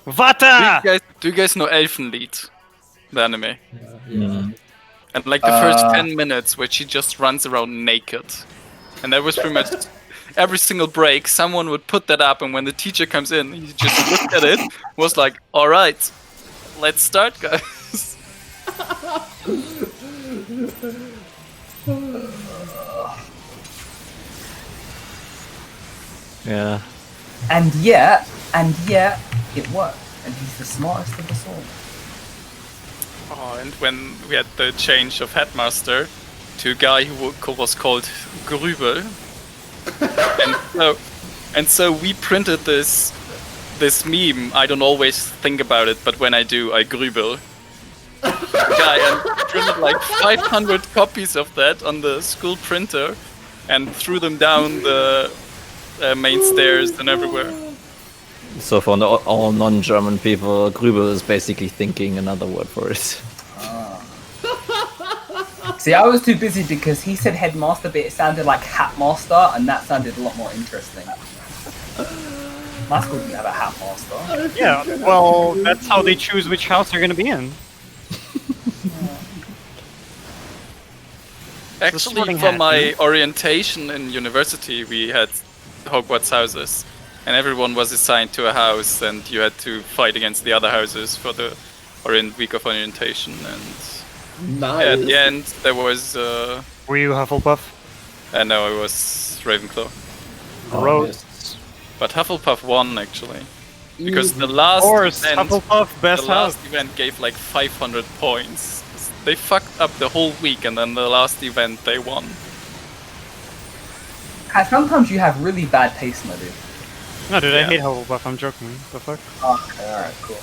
Vata! Do you guys know Elfenlied, the anime? Yeah. And like the first 10 minutes where she just runs around naked, and that was pretty much every single break. Someone would put that up, and when the teacher comes in, he just looked at it, was like, "All right, let's start, guys." Yeah. And yet, it worked. And he's the smartest of us all. Oh, and when we had the change of headmaster to a guy who was called Grübel, and so we printed this meme. I don't always think about it, but when I do, I grübel. Guy, and printed like 500 copies of that on the school printer, and threw them down the main stairs and everywhere. So for all non-German people, Grübel is basically thinking another word for it. See, I was too busy because he said headmaster, but it sounded like hatmaster, and that sounded a lot more interesting. My school didn't have a hatmaster. Yeah, well, that's how they choose which house they're gonna be in. Actually, for my orientation in university, we had Hogwarts houses, and everyone was assigned to a house, and you had to fight against the other houses for the week of orientation. And Nice. at the end, there was. Were you Hufflepuff? No, it was Ravenclaw. Gross. But Hufflepuff won actually, because the last Of course, event, Hufflepuff, best the last house. event gave like 500 points. They fucked up the whole week, and then the last event they won. Sometimes you have really bad taste, my dude. No, dude, I Yeah. hate Hufflepuff. I'm joking. The fuck? Okay, alright, cool.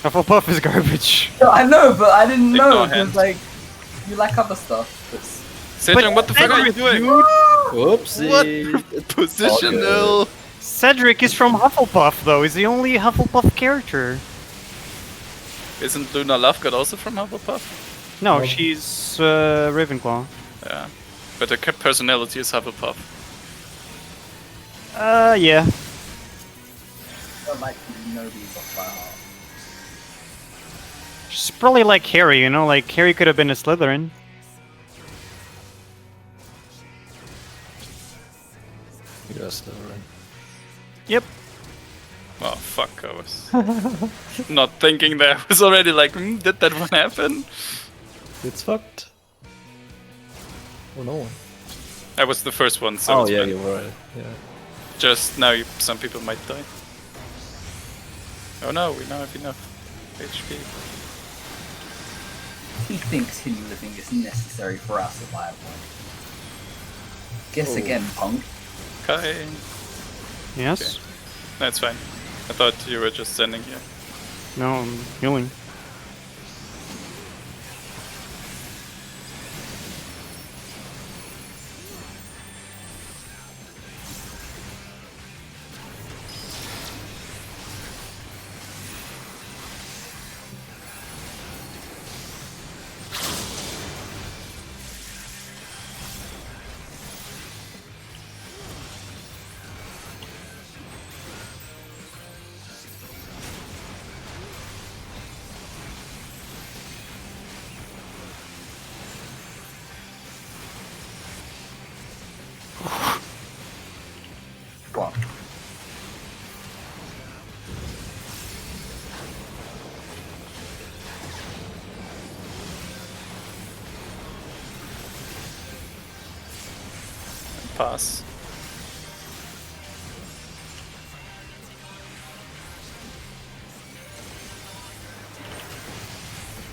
Hufflepuff is garbage. No, I know, but I didn't know Ignore because him. like you like other stuff. That's... Cedric, what the fuck are you doing? Whoopsie. Positional. Cedric is from Hufflepuff, though. He's the only Hufflepuff character. Isn't Luna Lovegood also from Hufflepuff? No, Nope. she's Ravenclaw. Yeah. But her personality is Hufflepuff. Yeah. But like nobody's off by heart. She's probably like Harry, you know, like Harry could have been a Slytherin. You're still right. Yep. Oh fuck, I was not thinking that. I was already like, did that one happen? It's fucked. Oh no. I was the first one, so Oh it's yeah, fine. you were right. Yeah. Just now, some people might die. Oh no, we now have enough HP. He thinks him living is necessary for our survival. Guess Oh. again, punk. Okay. Yes. Okay. That's fine. I thought you were just standing here. No, I'm healing. Go on. Pass.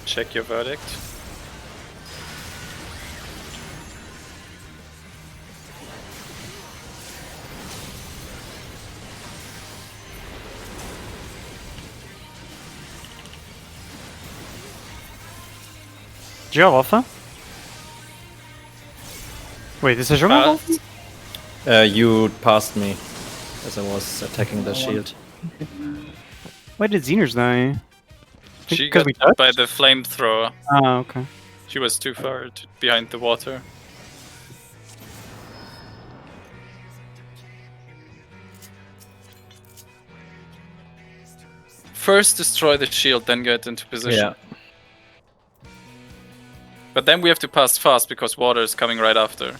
Check your verdict. Do you have Alpha? Wait, this is your Uh, Alpha? You passed me as I was attacking the shield. Why did Xeners die? She Because got we touched? by the flamethrower. Ah, okay. She was too far behind the water. First destroy the shield, then get into position. Yeah. But then we have to pass fast because water is coming right after.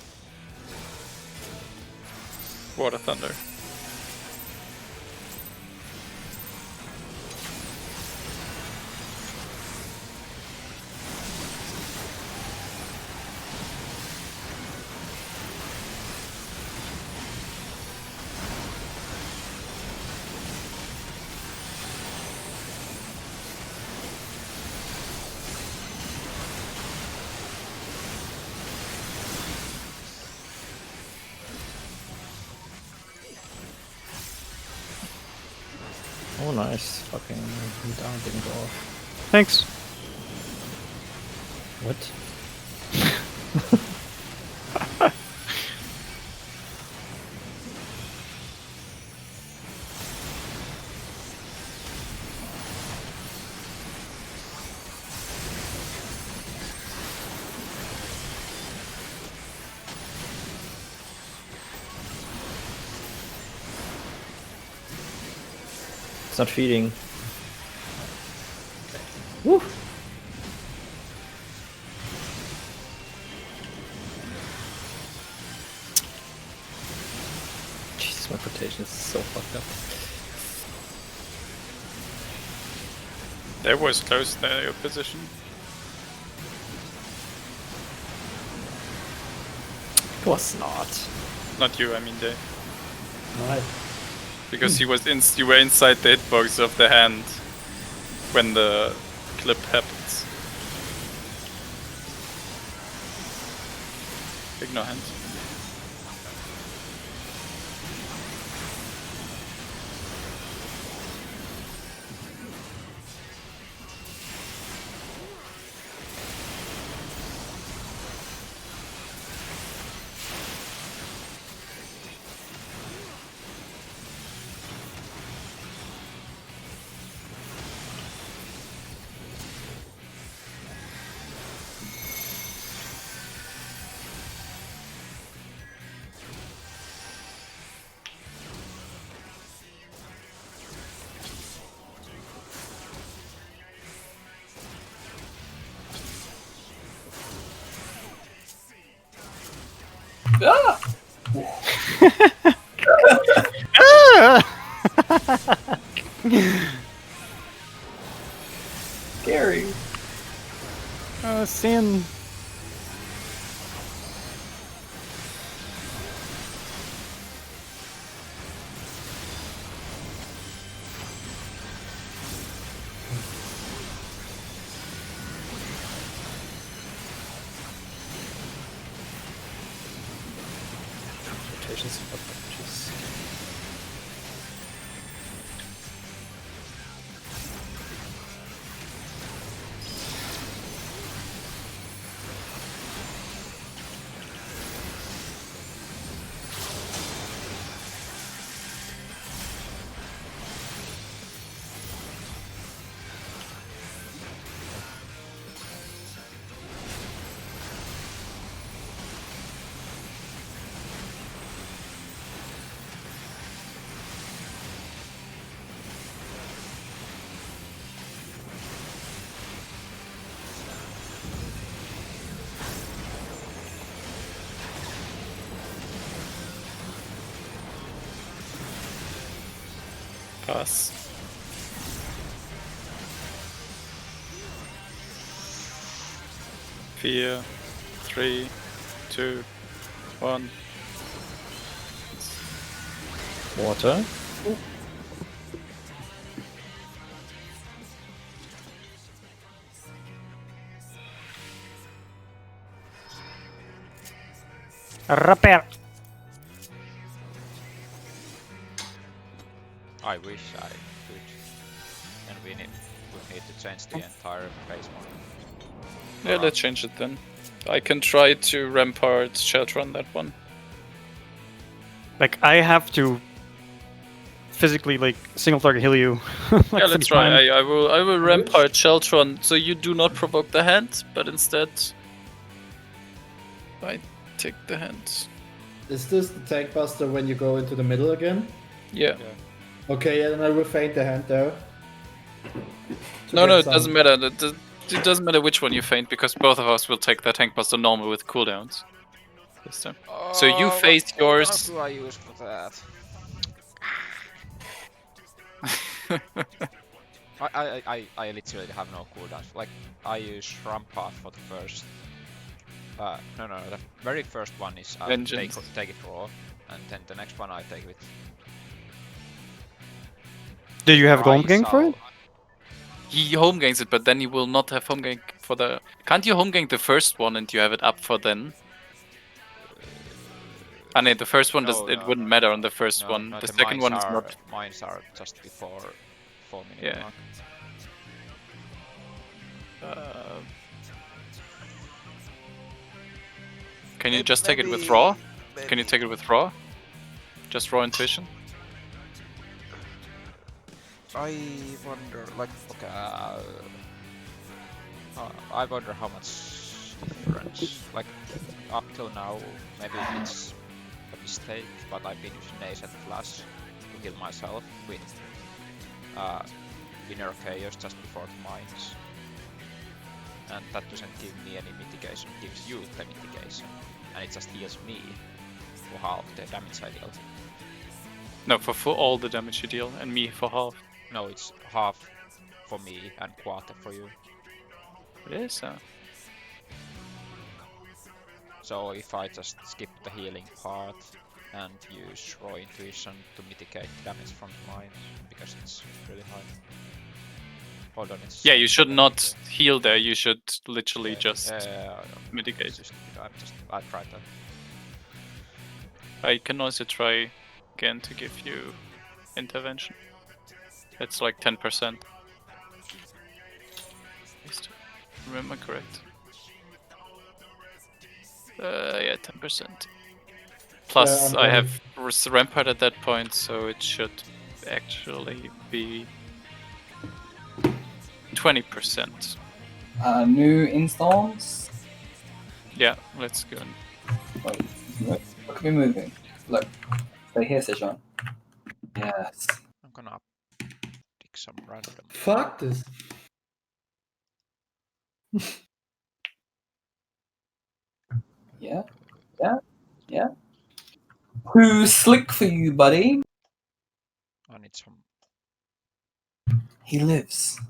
Water thunder. Oh nice. Fucking down didn't go off. Thanks. What? It's not feeding. Woo! Jesus, my rotation is so fucked up. That was close there, your position. It was not. Not you, I mean Dave. Right. Because you were inside the hitbox of the hand when the clip happens. Ignore hand. Ah! Scary. Sin. Rotations. Jeez. Pass. Fear. 3, 2, 1. Water. Repair. I wish I could. And we would need to change the entire base model. Yeah, let's change it then. I can try to Rampart shelter on that one. Like, I have to physically, like, single target heal you. Like, Yeah, let's 3 times. try. I will Rampart shelter on, so you do not provoke the hand, but instead I take the hand. Is this the tank buster when you go into the middle again? Yeah. Okay, yeah, then I will feint the hand there. No, it doesn't matter. It doesn't matter which one you feint because both of us will take that tank buster normal with cooldowns this time. So you face yours. What do I use for that? I literally have no cooldowns. Like, I use Rampart for the first. No, the very first one is I take it raw, and then the next one I take it. Do you have Golem Gang for it? He home ganks it, but then he will not have home gank for the. Can't you home gank the first one and you have it up for then? I mean, the first one it wouldn't matter on the first one. The second one is not. Mines are just before 4-minute Yeah. mark. Can you just take it with raw? Can you take it with raw? Just raw intuition? I wonder, like, okay, I wonder how much difference. Like, up till now, maybe it's a mistake, but I've been using Nascent Flash to heal myself with Inner Chaos just before the mines. And that doesn't give me any mitigation, it gives you the mitigation. And it just heals me for half the damage I deal. No, for all the damage you deal, and me for half. No, it's half for me and quarter for you. It is, So if I just skip the healing part and use raw intuition to mitigate damage from the mines, because it's really high. Hold on, it's... Yeah, you should not heal there, you should literally just mitigate. I tried that. I can also try again to give you intervention. It's like 10%. Remember correct? Yeah, 10%. Plus, I have Rampart at that point, so it should actually be 20%. New installs? Yeah, let's go. Wait, what can be moving? Look, stay here, Sejan. Yes. I'm gonna pick some random. Fuck this. Yeah? Yeah? Yeah. Who's slick for you, buddy? I need some. He lives.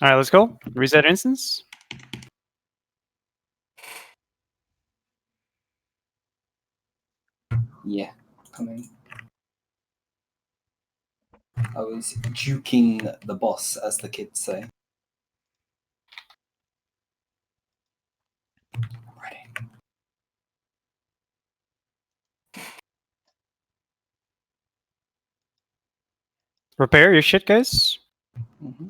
All right, let's go. Reset instance. Yeah, coming. I was juking the boss, as the kids say. Ready. Prepare your shit, guys. Mm-hmm.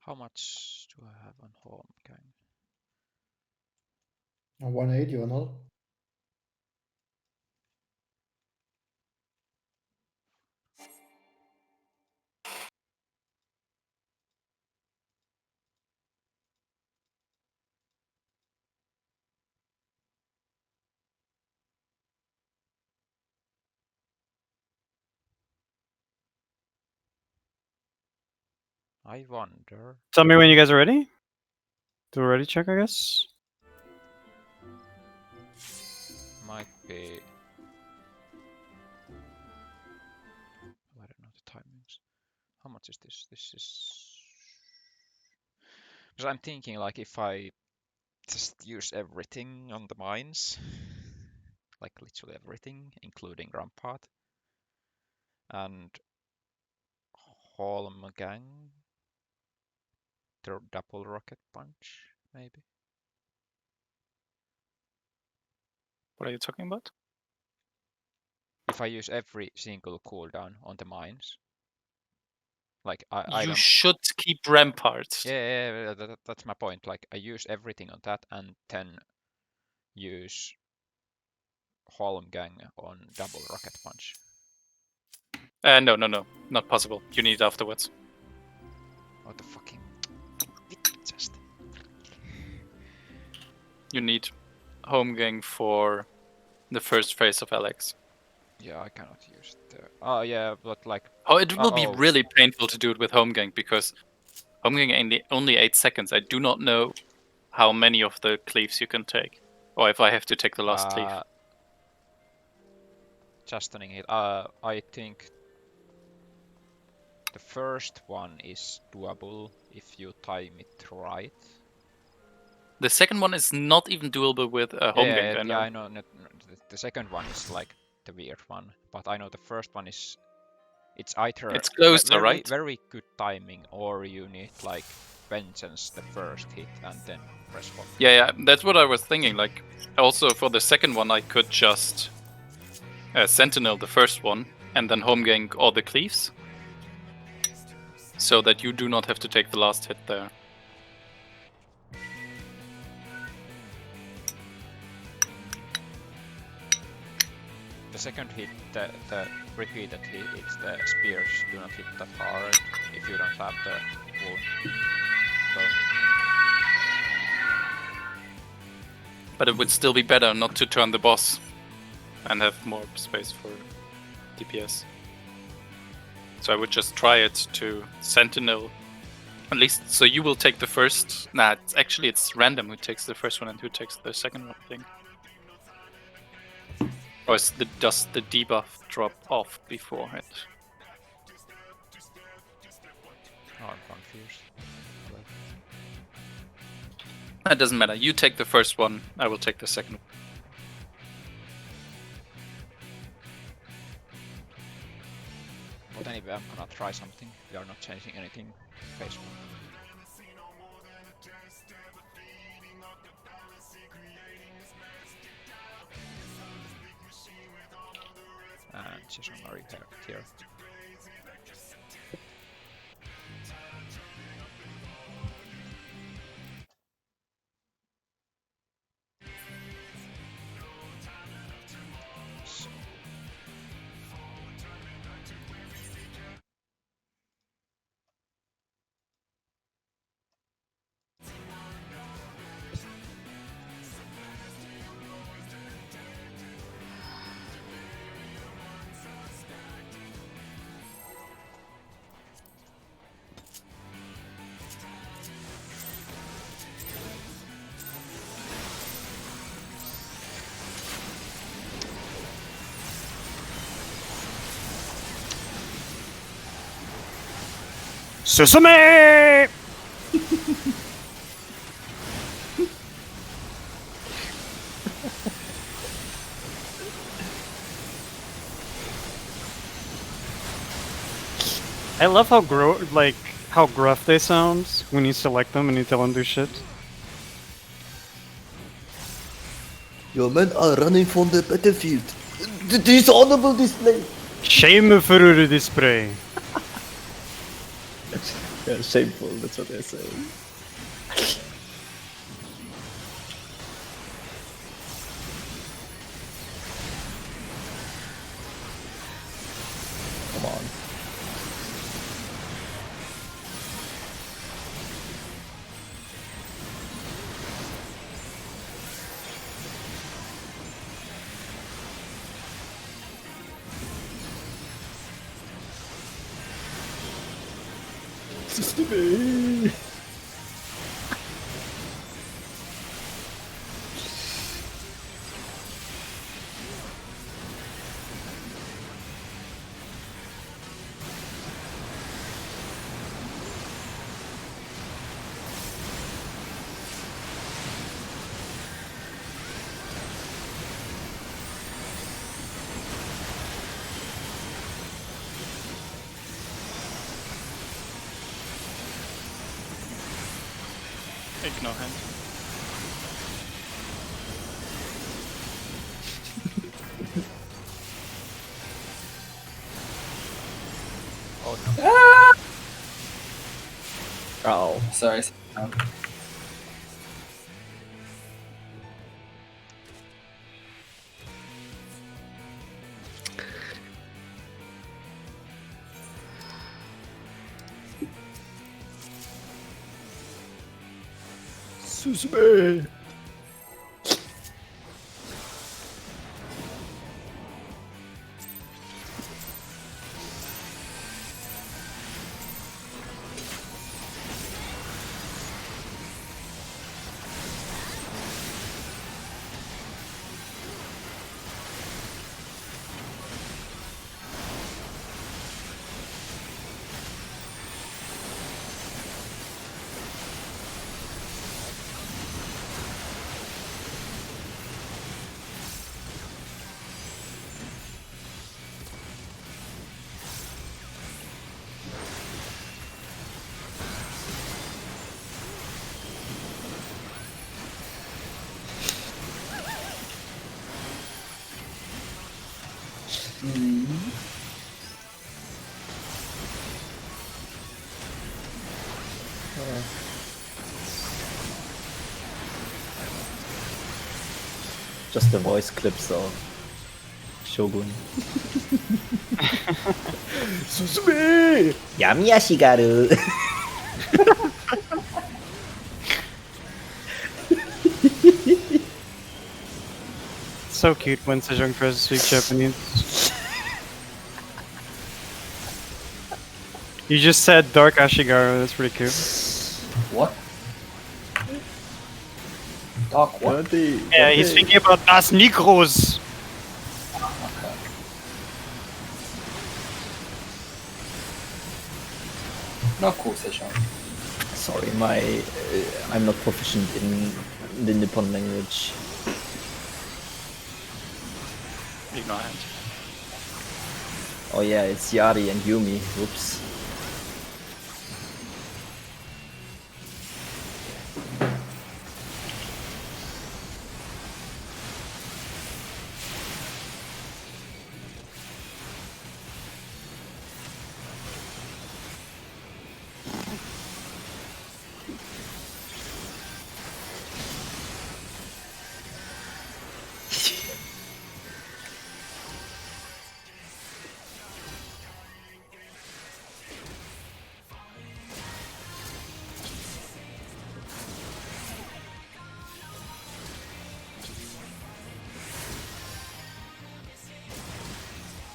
How much do I have on home gang? 180 or not? I wonder. Tell me when you guys are ready. Do a ready check, I guess. Might be. I don't know the timings. How much is this? This is. Because I'm thinking like if I just use everything on the mines, like literally everything, including Rampart and Holmgang, the double rocket punch, maybe. What are you talking about? If I use every single cooldown on the mines, like I You don't. should keep Rampart. Yeah, that's my point. Like I use everything on that and then use Holmgang on double rocket punch. No, not possible. You need it afterwards. What the fucking just. You need home gang for the first phase of Alex. Yeah, I cannot use it there. Oh yeah, but like. Oh, it will be oh. really painful to do it with home gang because home gang only 8 seconds. I do not know how many of the cleaves you can take, or if I have to take the last cleave. Chastening it. I think the first one is doable if you time it right. The second one is not even doable with a home gang. I know. The second one is like the weird one, but I know the first one is. It's either It's closer, right? Very good timing, or you need like vengeance the first hit and then press lock. Yeah, that's what I was thinking. Like, also for the second one, I could just sentinel the first one and then home gang all the cleaves, so that you do not have to take the last hit there. The second hit, the repeated hit, it's the spears do not hit that hard if you don't have the wound. So. But it would still be better not to turn the boss and have more space for DPS. So I would just try it to sentinel At least, so you will take the first. Nah, it's random who takes the first one and who takes the second one, I think. Or does the debuff drop off beforehand? Oh, I'm confused. That doesn't matter. You take the first one, I will take the second one. But anyway, I'm gonna try something. We are not changing anything. Phase 1. And Seasonary here. So. Susume! I love how how gruff they sound when you select them and you tell them to do shit. Your men are running from the battlefield. The dishonorable display. Shame for the display. Yeah, shameful, that's what they're saying. Come on. Susume! Ignore him. Oh no. Oh. Sorry. Susume! Just the voice clips of Shogun. Susume! Yamiya Shigaru! So cute when Sejong tries to speak Japanese. You just said Dark Ashigaru, that's pretty cute. What? Dark what? Yeah, he's thinking about Das Negros. Okay. No, cool, Session. Sorry, I'm not proficient in the Nippon language. Ignorant. Oh yeah, it's Yari and Yumi. Whoops.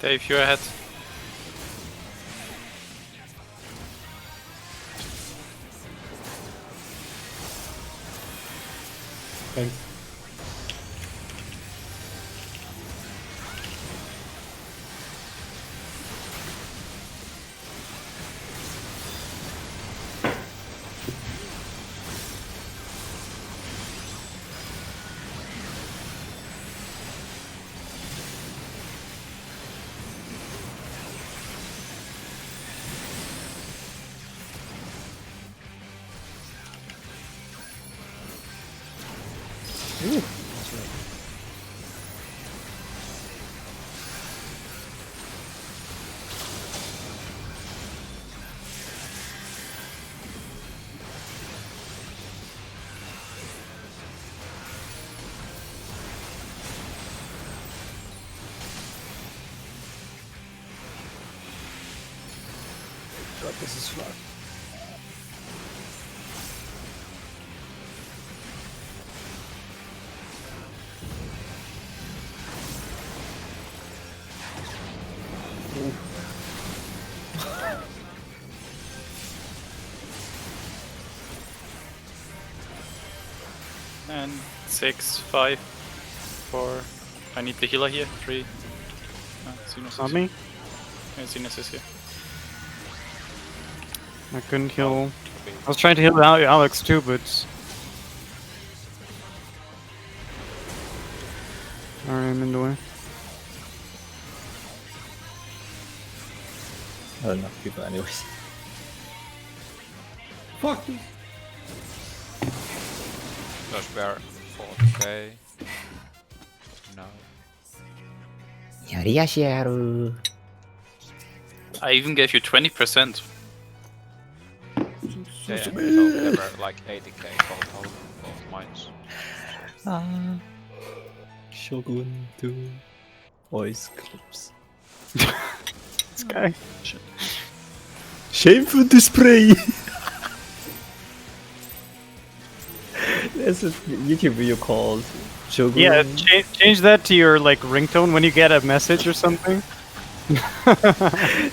Dave, you're ahead. Thanks. God, this is fun. And 6, 5, 4. I need the healer here. 3. Xenos Not is me. Yeah, Xenos is here. I couldn't heal. I was trying to heal Alex too, but I'm in the way. Not enough people, anyways. Fuck this. Those were 40k. No. Yariashiaru. I even gave you 20%. Yeah, so there were like 80k total of mines. Shogun 2. Voice clips. This guy. Shameful display! There's a YouTube video called Shogun. Yeah, change that to your like ringtone when you get a message or something.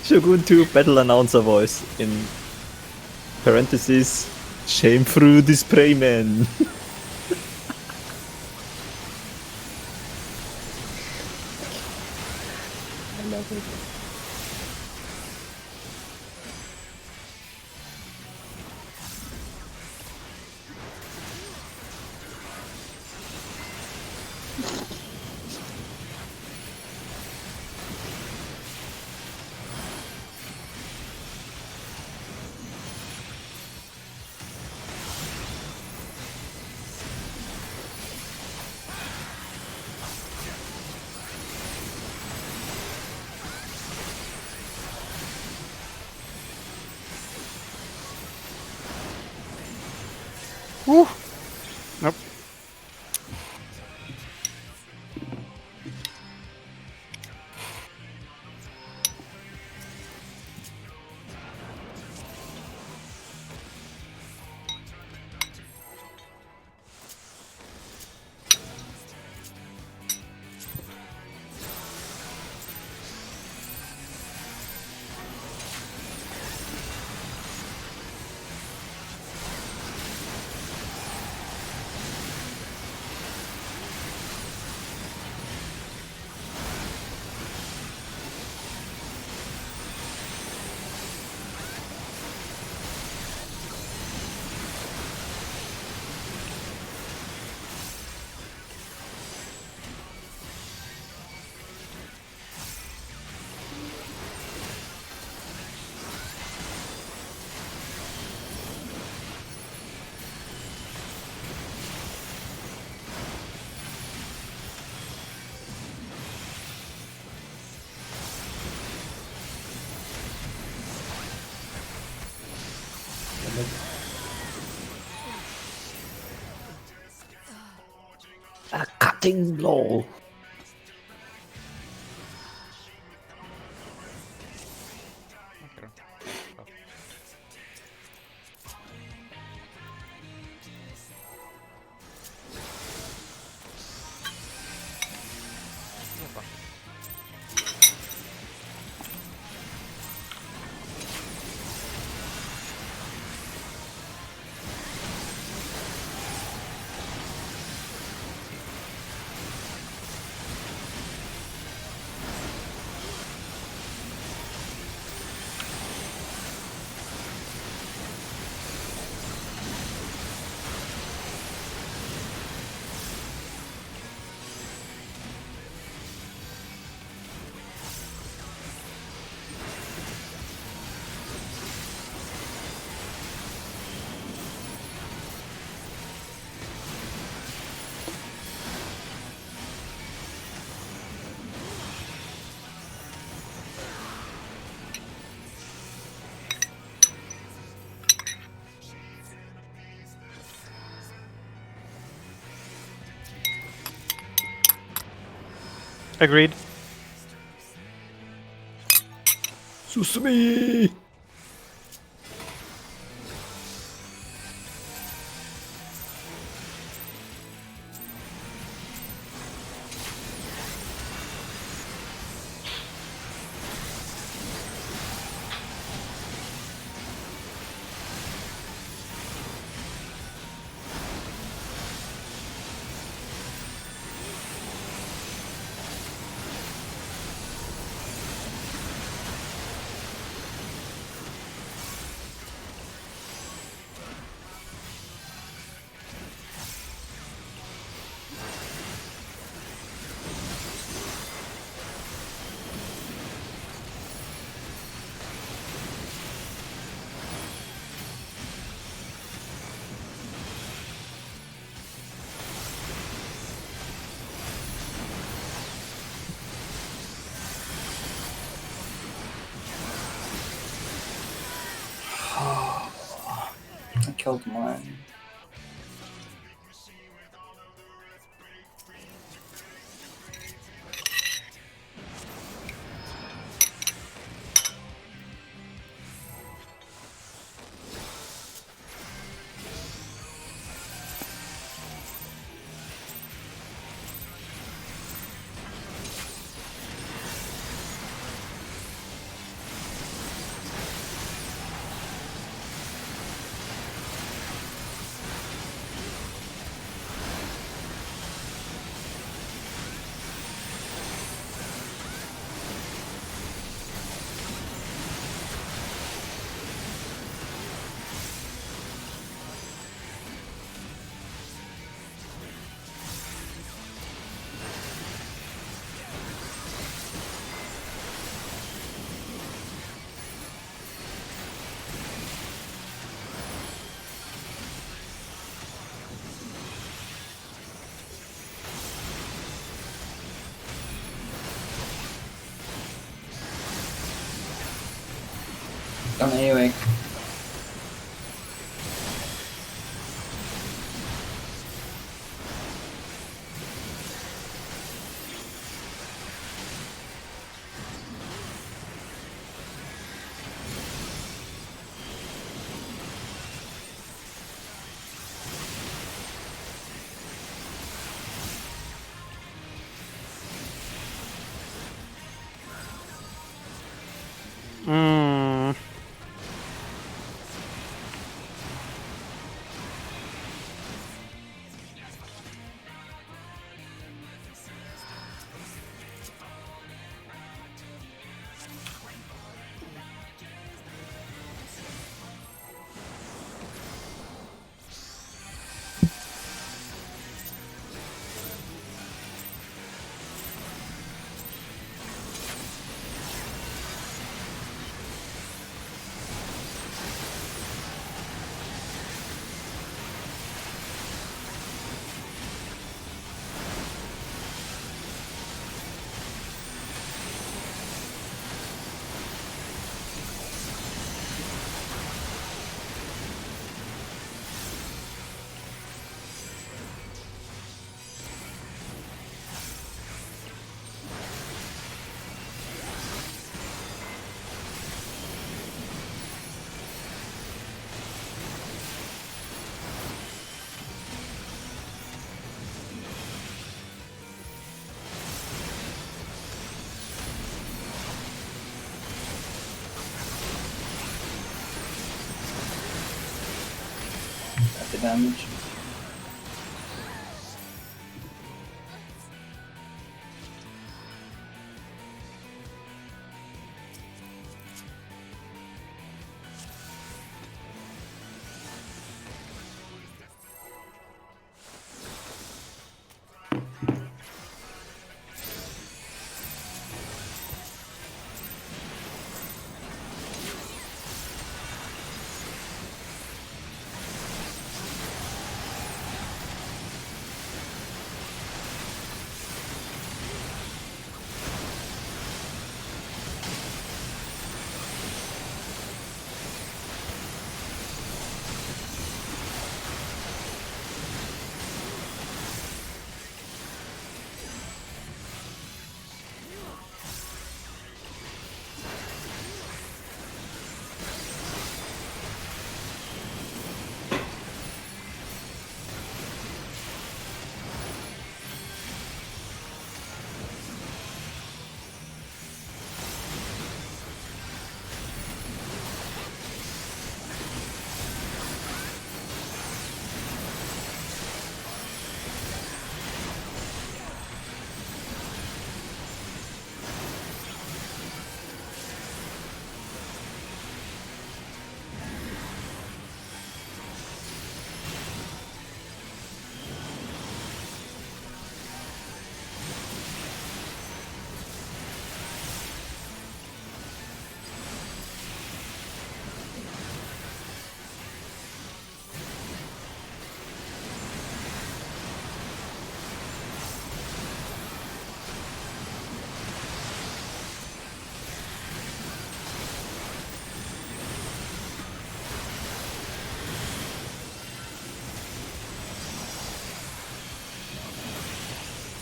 Shogun 2 battle announcer voice in parentheses. Shameful display man. I love it. Woo. Nope. Cutting blow. Okay. Oh. Jopa. Agreed. Susumi! I killed mine. Done anyway. Mm. basic damage.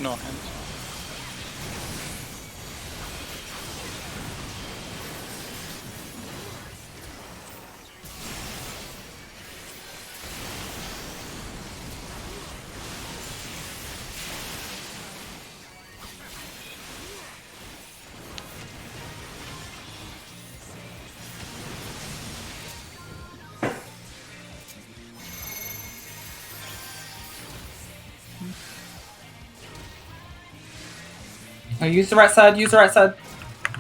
No hands. Oh, use the right side, use the right side.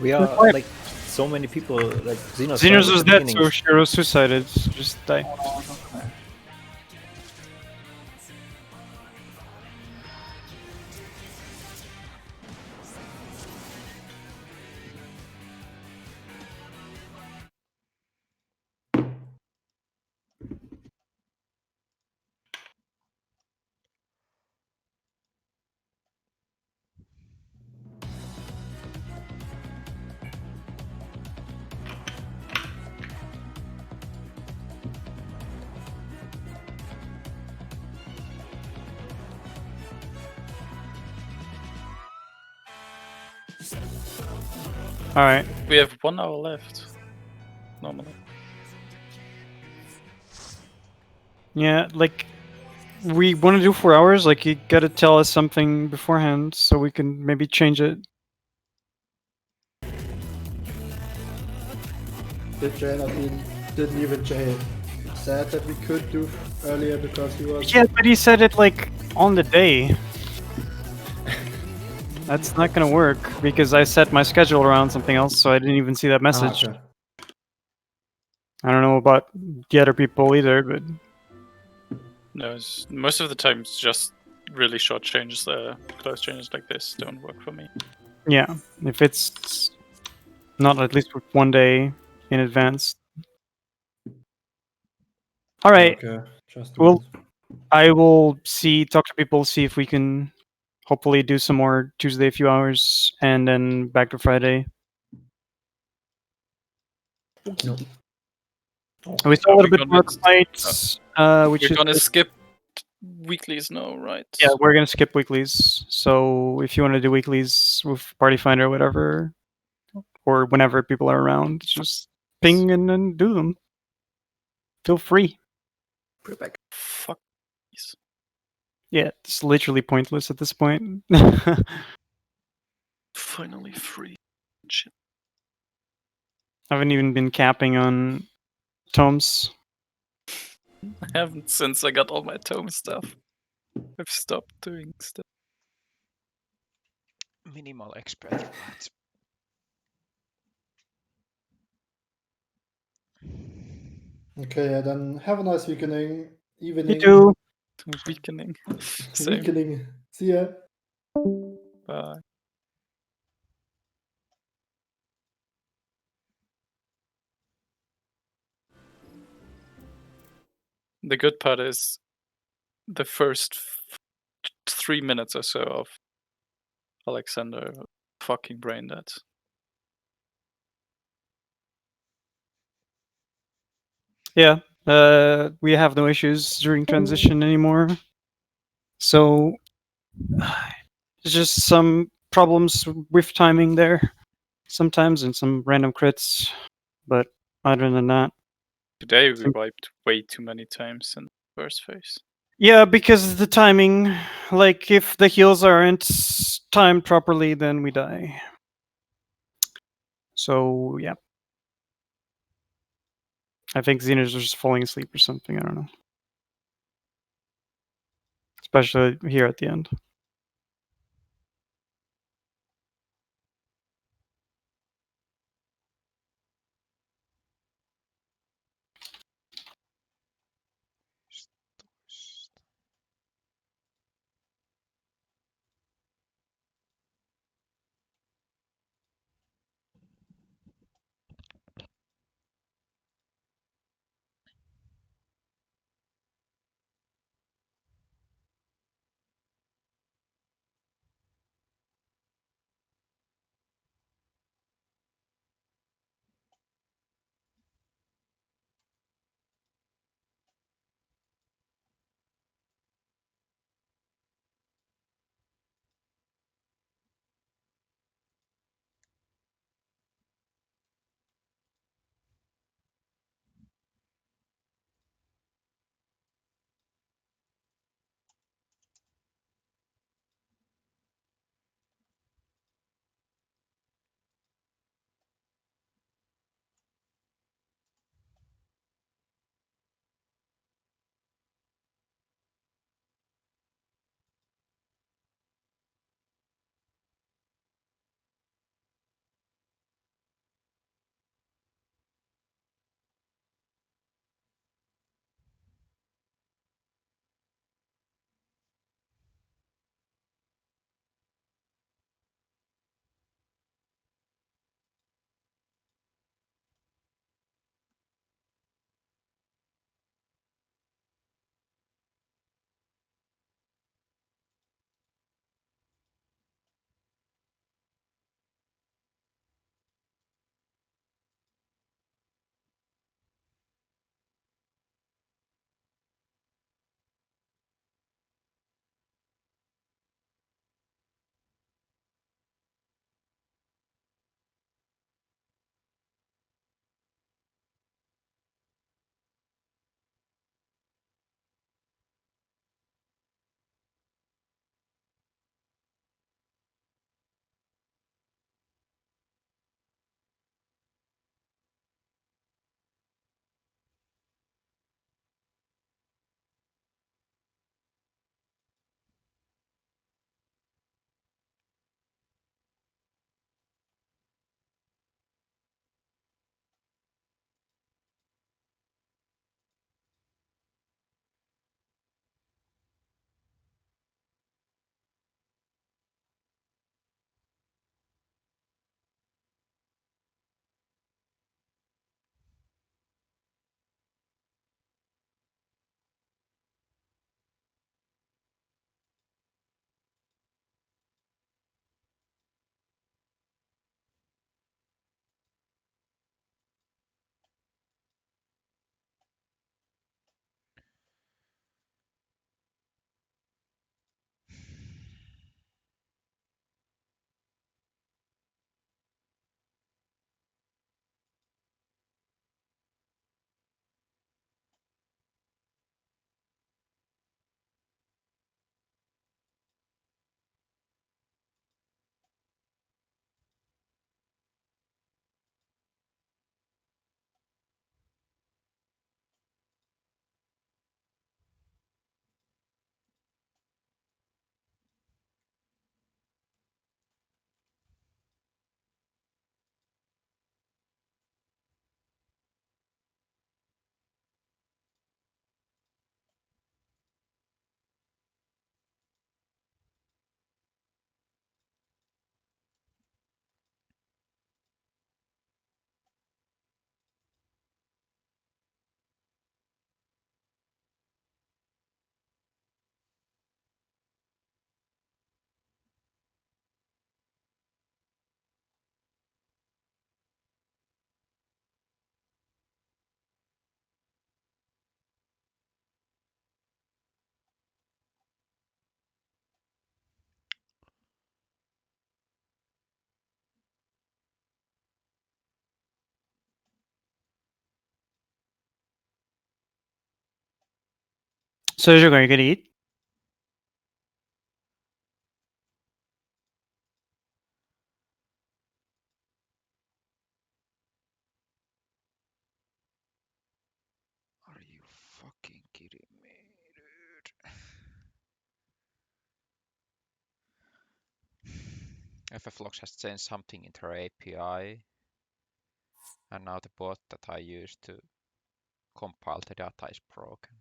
We are like so many people. Like Xenos was dead, so Shiro suicided. Just die. Oh, okay. All right. We have 1 hour left. Normally. Yeah, like we want to do 4 hours. Like you gotta tell us something beforehand so we can maybe change it. Didn't even say said that we could do earlier because he was. Yeah, but he said it like on the day. That's not gonna work because I set my schedule around something else, so I didn't even see that message. Okay. I don't know about the other people either, but No, most of the time it's just really short changes. Close changes like this don't work for me. yeah, if it's not at least with 1 day in advance. All right. Okay. Just Well, I will talk to people, see if we can hopefully do some more Tuesday, a few hours, and then back to Friday. No. We saw a Are little we bit more gonna- fights, which We're is gonna skip weeklies now, right? yeah, we're gonna skip weeklies. So if you want to do weeklies with Party Finder or whatever, or whenever people are around, just ping and then do them. Feel free. Put it back. Fuck. these. Yeah, it's literally pointless at this point. Finally free. Shit. I haven't even been capping on tomes. I haven't since I got all my tome stuff. I've stopped doing stuff. Minimal expert, right? Okay, yeah, then have a nice You evening. too. Weakening. Same. Weakening. See ya. Bye. The good part is the first 3 minutes or so of Alexander fucking brain dead. Yeah, we have no issues during transition anymore. So it's just some problems with timing there sometimes and some random crits. But other than that, Today we wiped way too many times in the first phase. yeah, because the timing, like if the heals aren't timed properly, then we die. So yeah, I think Xenos are just falling asleep or something. I don't know. Especially here at the end. So you're going to eat? Are you fucking kidding me, dude? FFlux has changed something in their API, and now the bot that I use to compile the data is broken.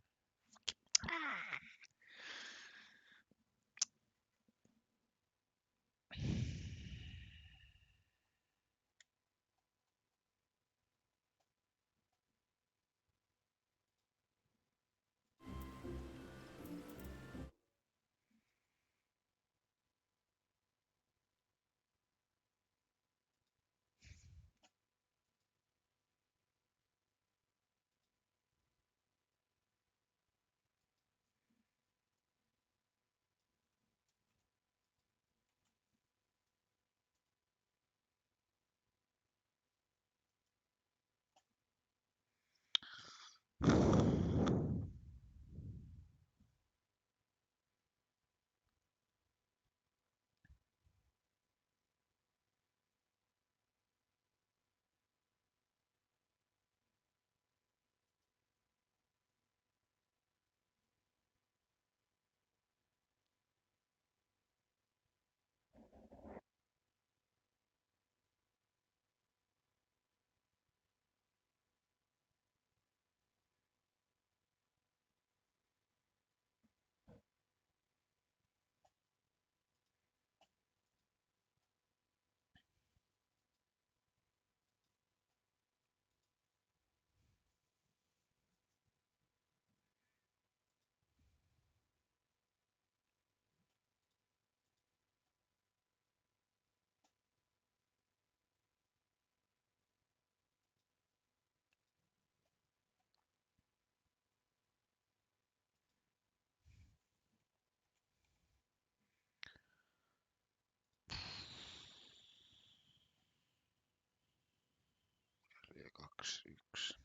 Neljä, 2, 1.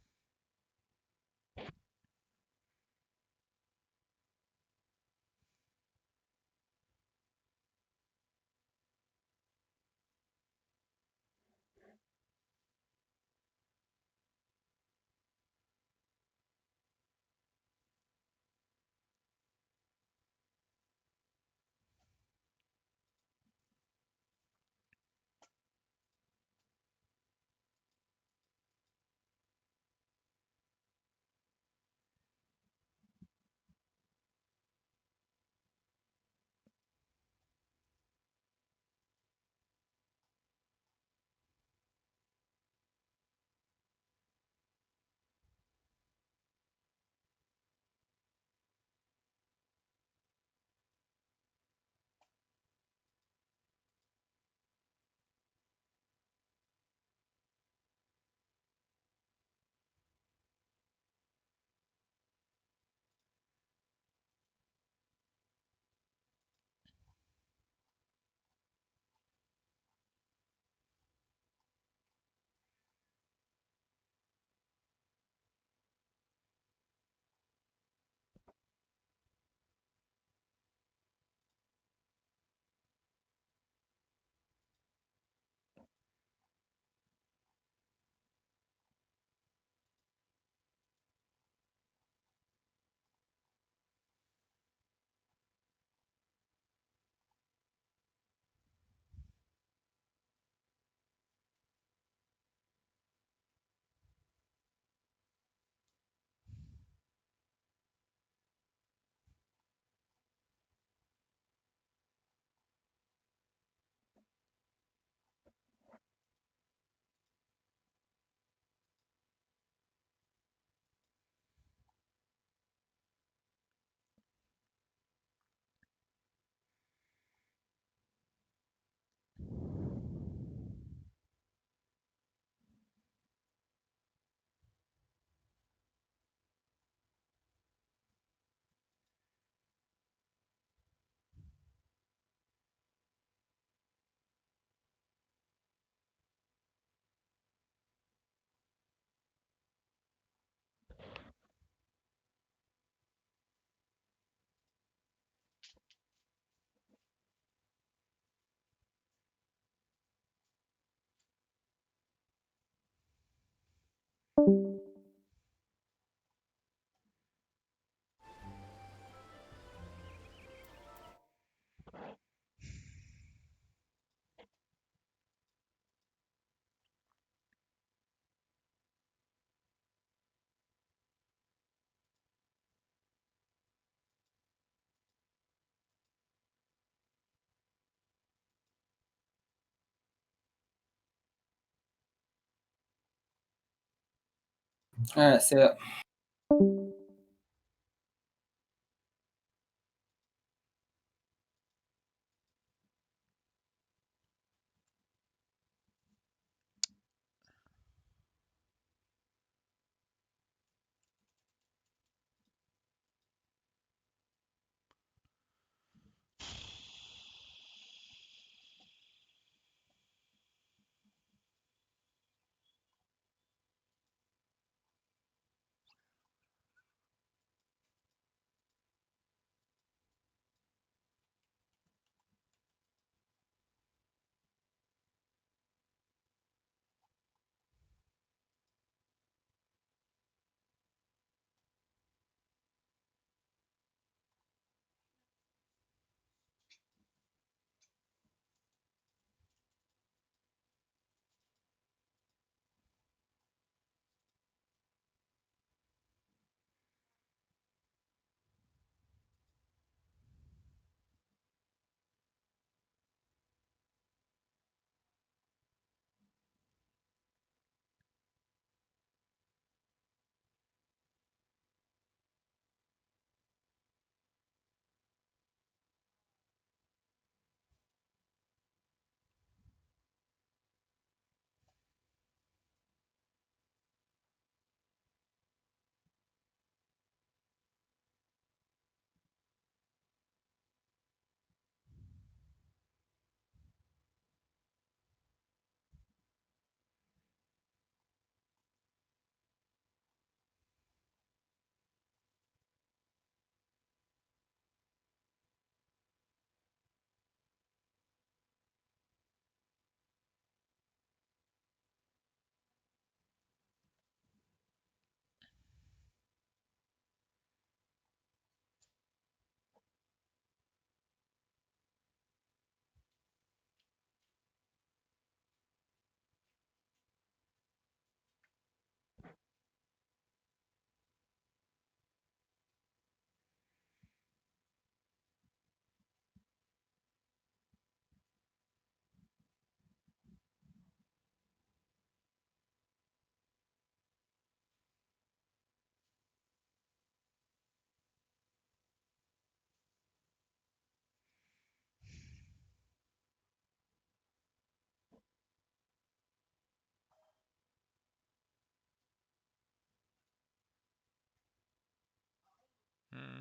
Alright, see ya. Hmm.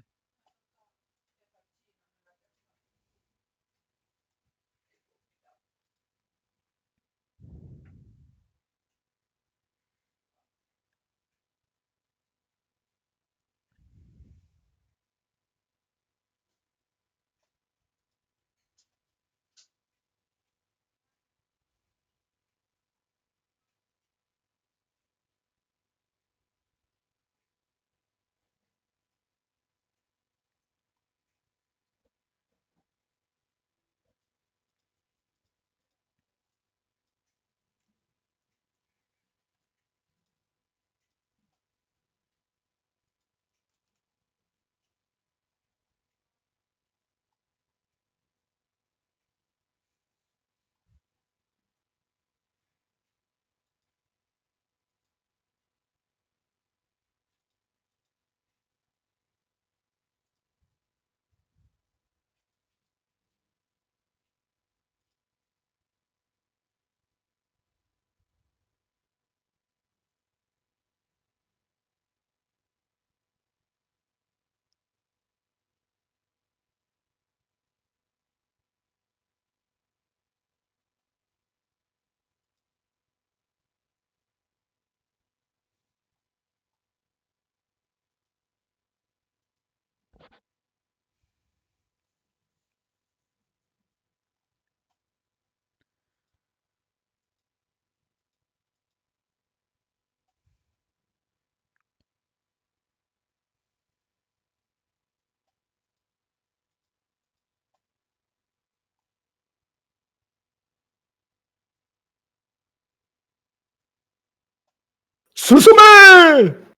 Susume!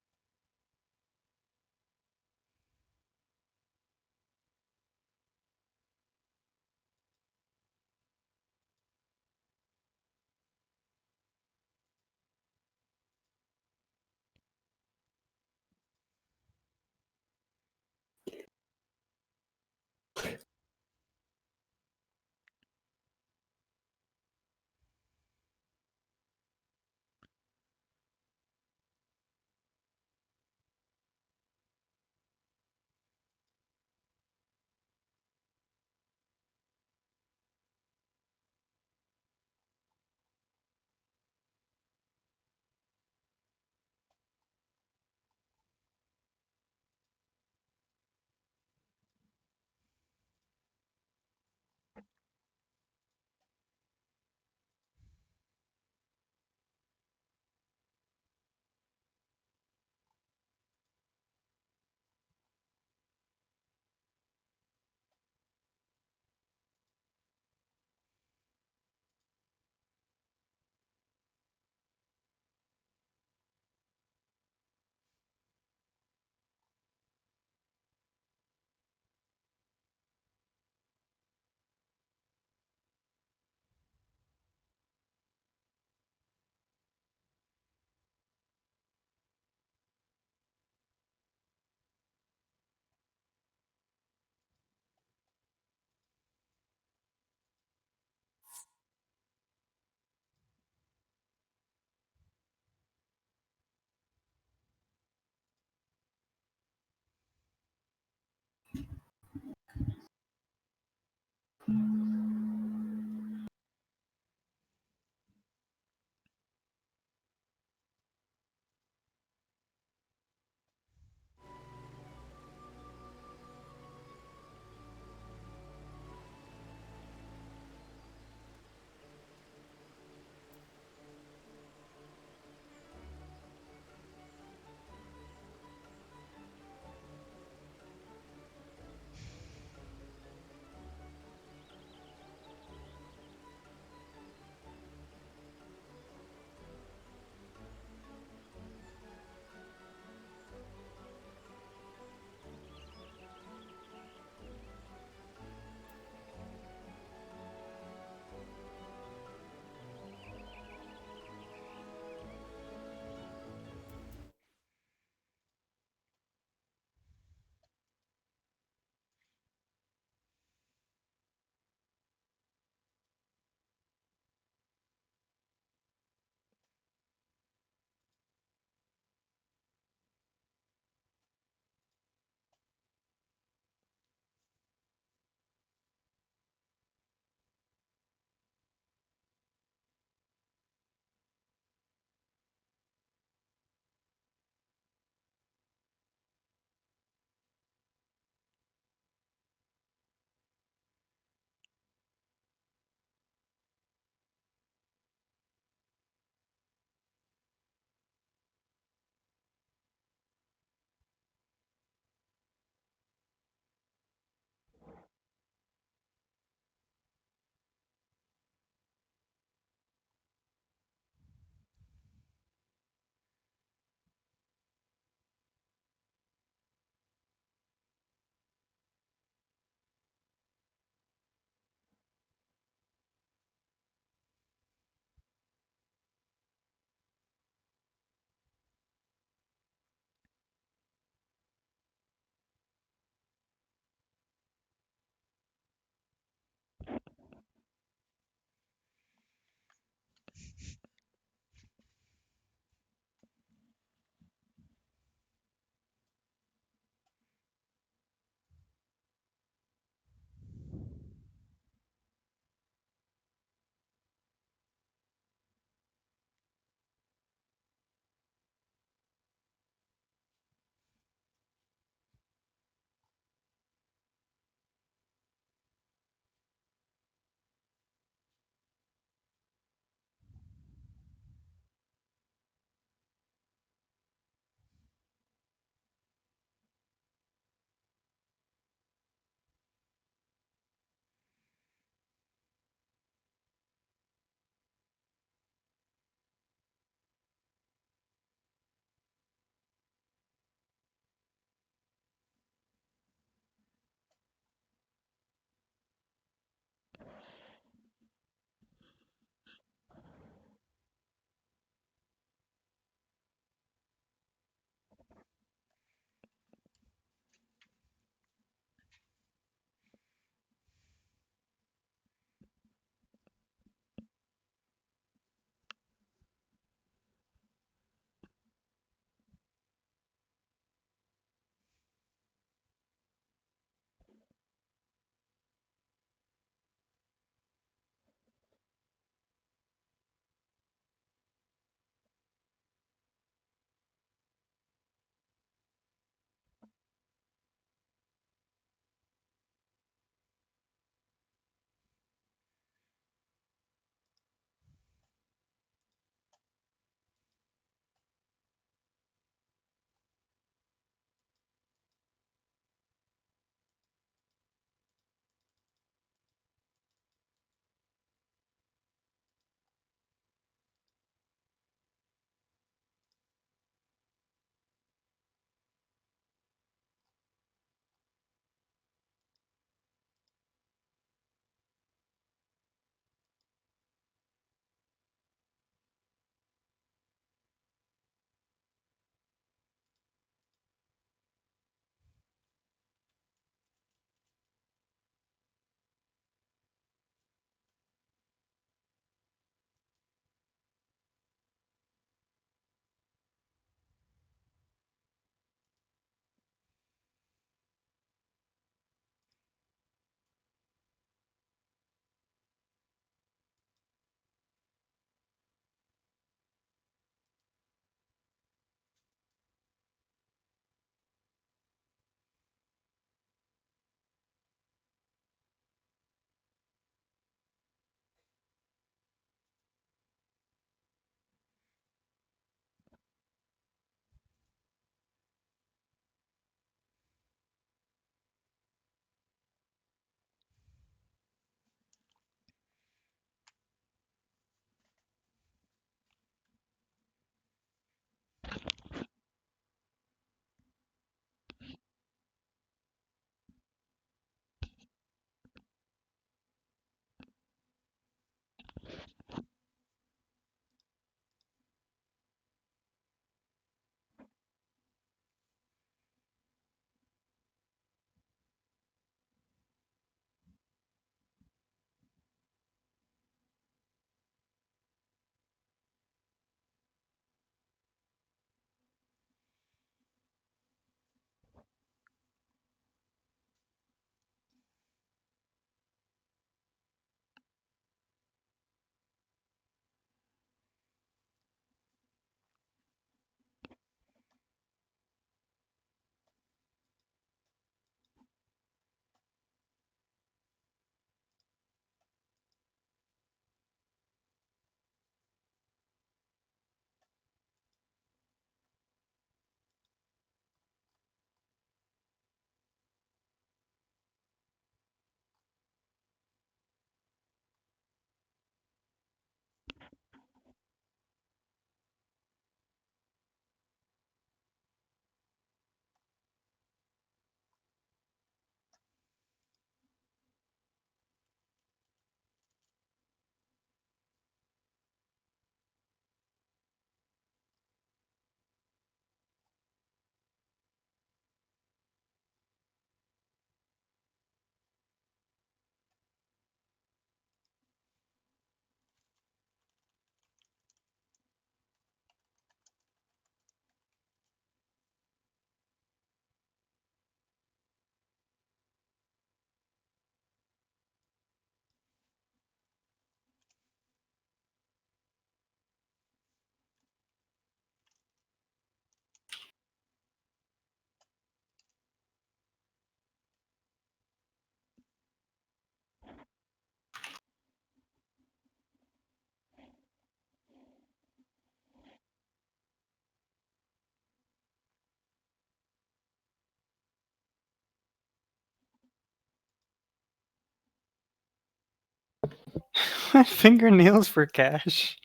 Fingernails for cash.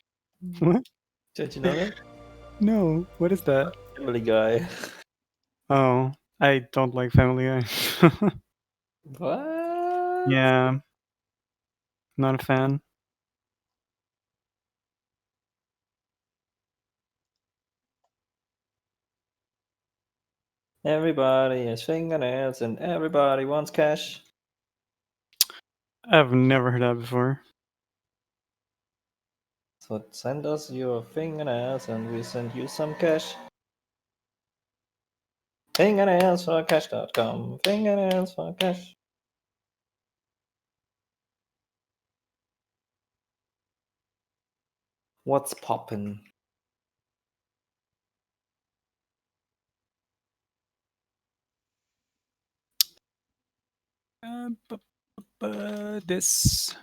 What? Did you know that? No. What is that? Family Guy. Oh, I don't like Family Guy. What? Yeah, not a fan. Everybody has fingernails and everybody wants cash. I've never heard that before. So send us your fingernails and we send you some cash. Fingernails for cash.com. Fingernails for cash. What's poppin'? This.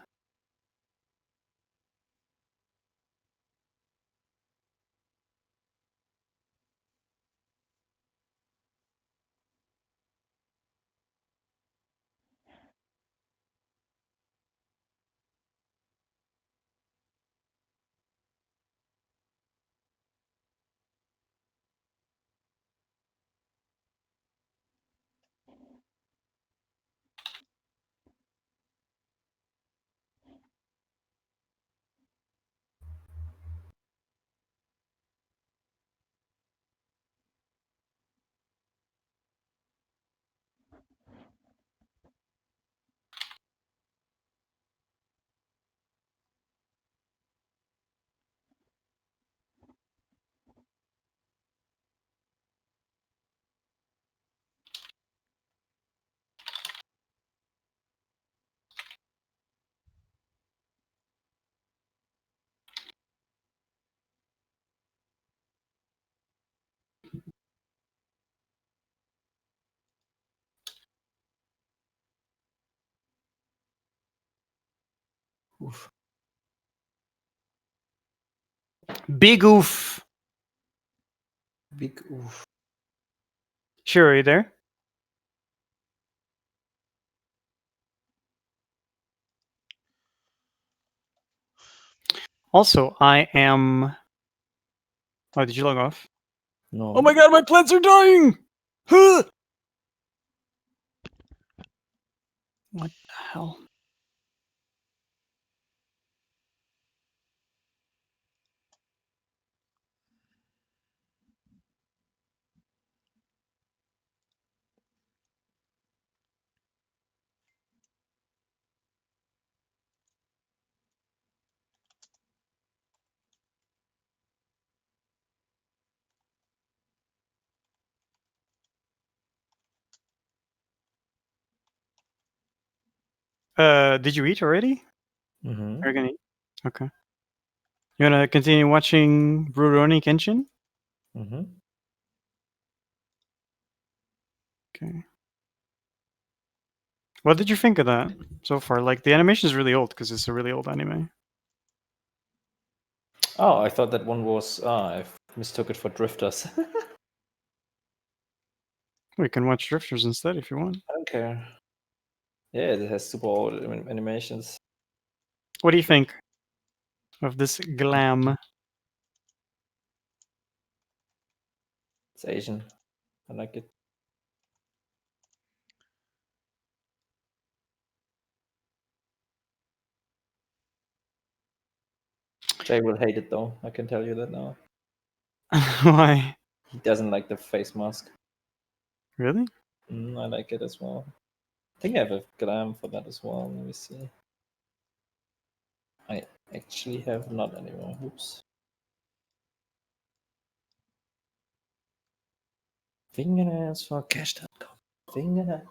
Oof. Big oof. Big oof. Sure, are you there? Also, I am. Oh, did you log off? No. Oh my god, my plants are dying! Huh! What the hell? Did you eat already? Mm-hmm. Are you gonna eat? Okay. You wanna continue watching Rurouni Kenshin? Mm-hmm. Okay. What did you think of that so far? Like, the animation is really old because it's a really old anime. Oh, I thought that one was. I mistook it for Drifters. We can watch Drifters instead if you want. I don't care. Yeah, it has super old animations. What do you think of this glam? It's Asian. I like it. Jay will hate it though. I can tell you that now. Why? He doesn't like the face mask. Really? I like it as well. I think I have a glam for that as well. Let me see. I actually have not anymore. Oops. Fingernails for cash.com. Fingernails.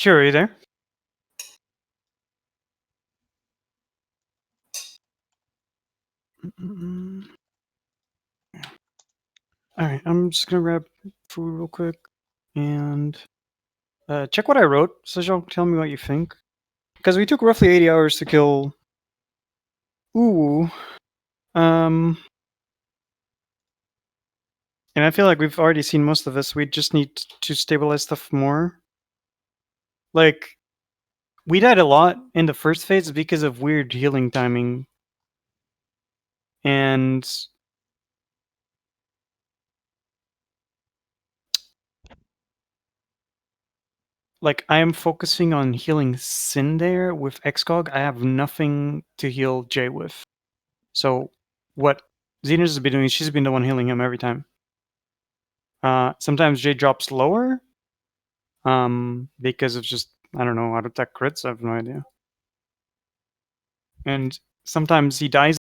Sure, are you there? Alright, I'm just gonna grab food real quick and check what I wrote. Sejong, tell me what you think. Because we took roughly 80 hours to kill Ooh. And I feel like we've already seen most of this. We just need to stabilize stuff more. Like, we died a lot in the first phase because of weird healing timing. And like, I am focusing on healing Sin there with Xcog. I have nothing to heal Jay with. So what Xenos has been doing is she's been the one healing him every time. Sometimes Jay drops lower because of just, I don't know, auto attack crits. I have no idea. And sometimes he dies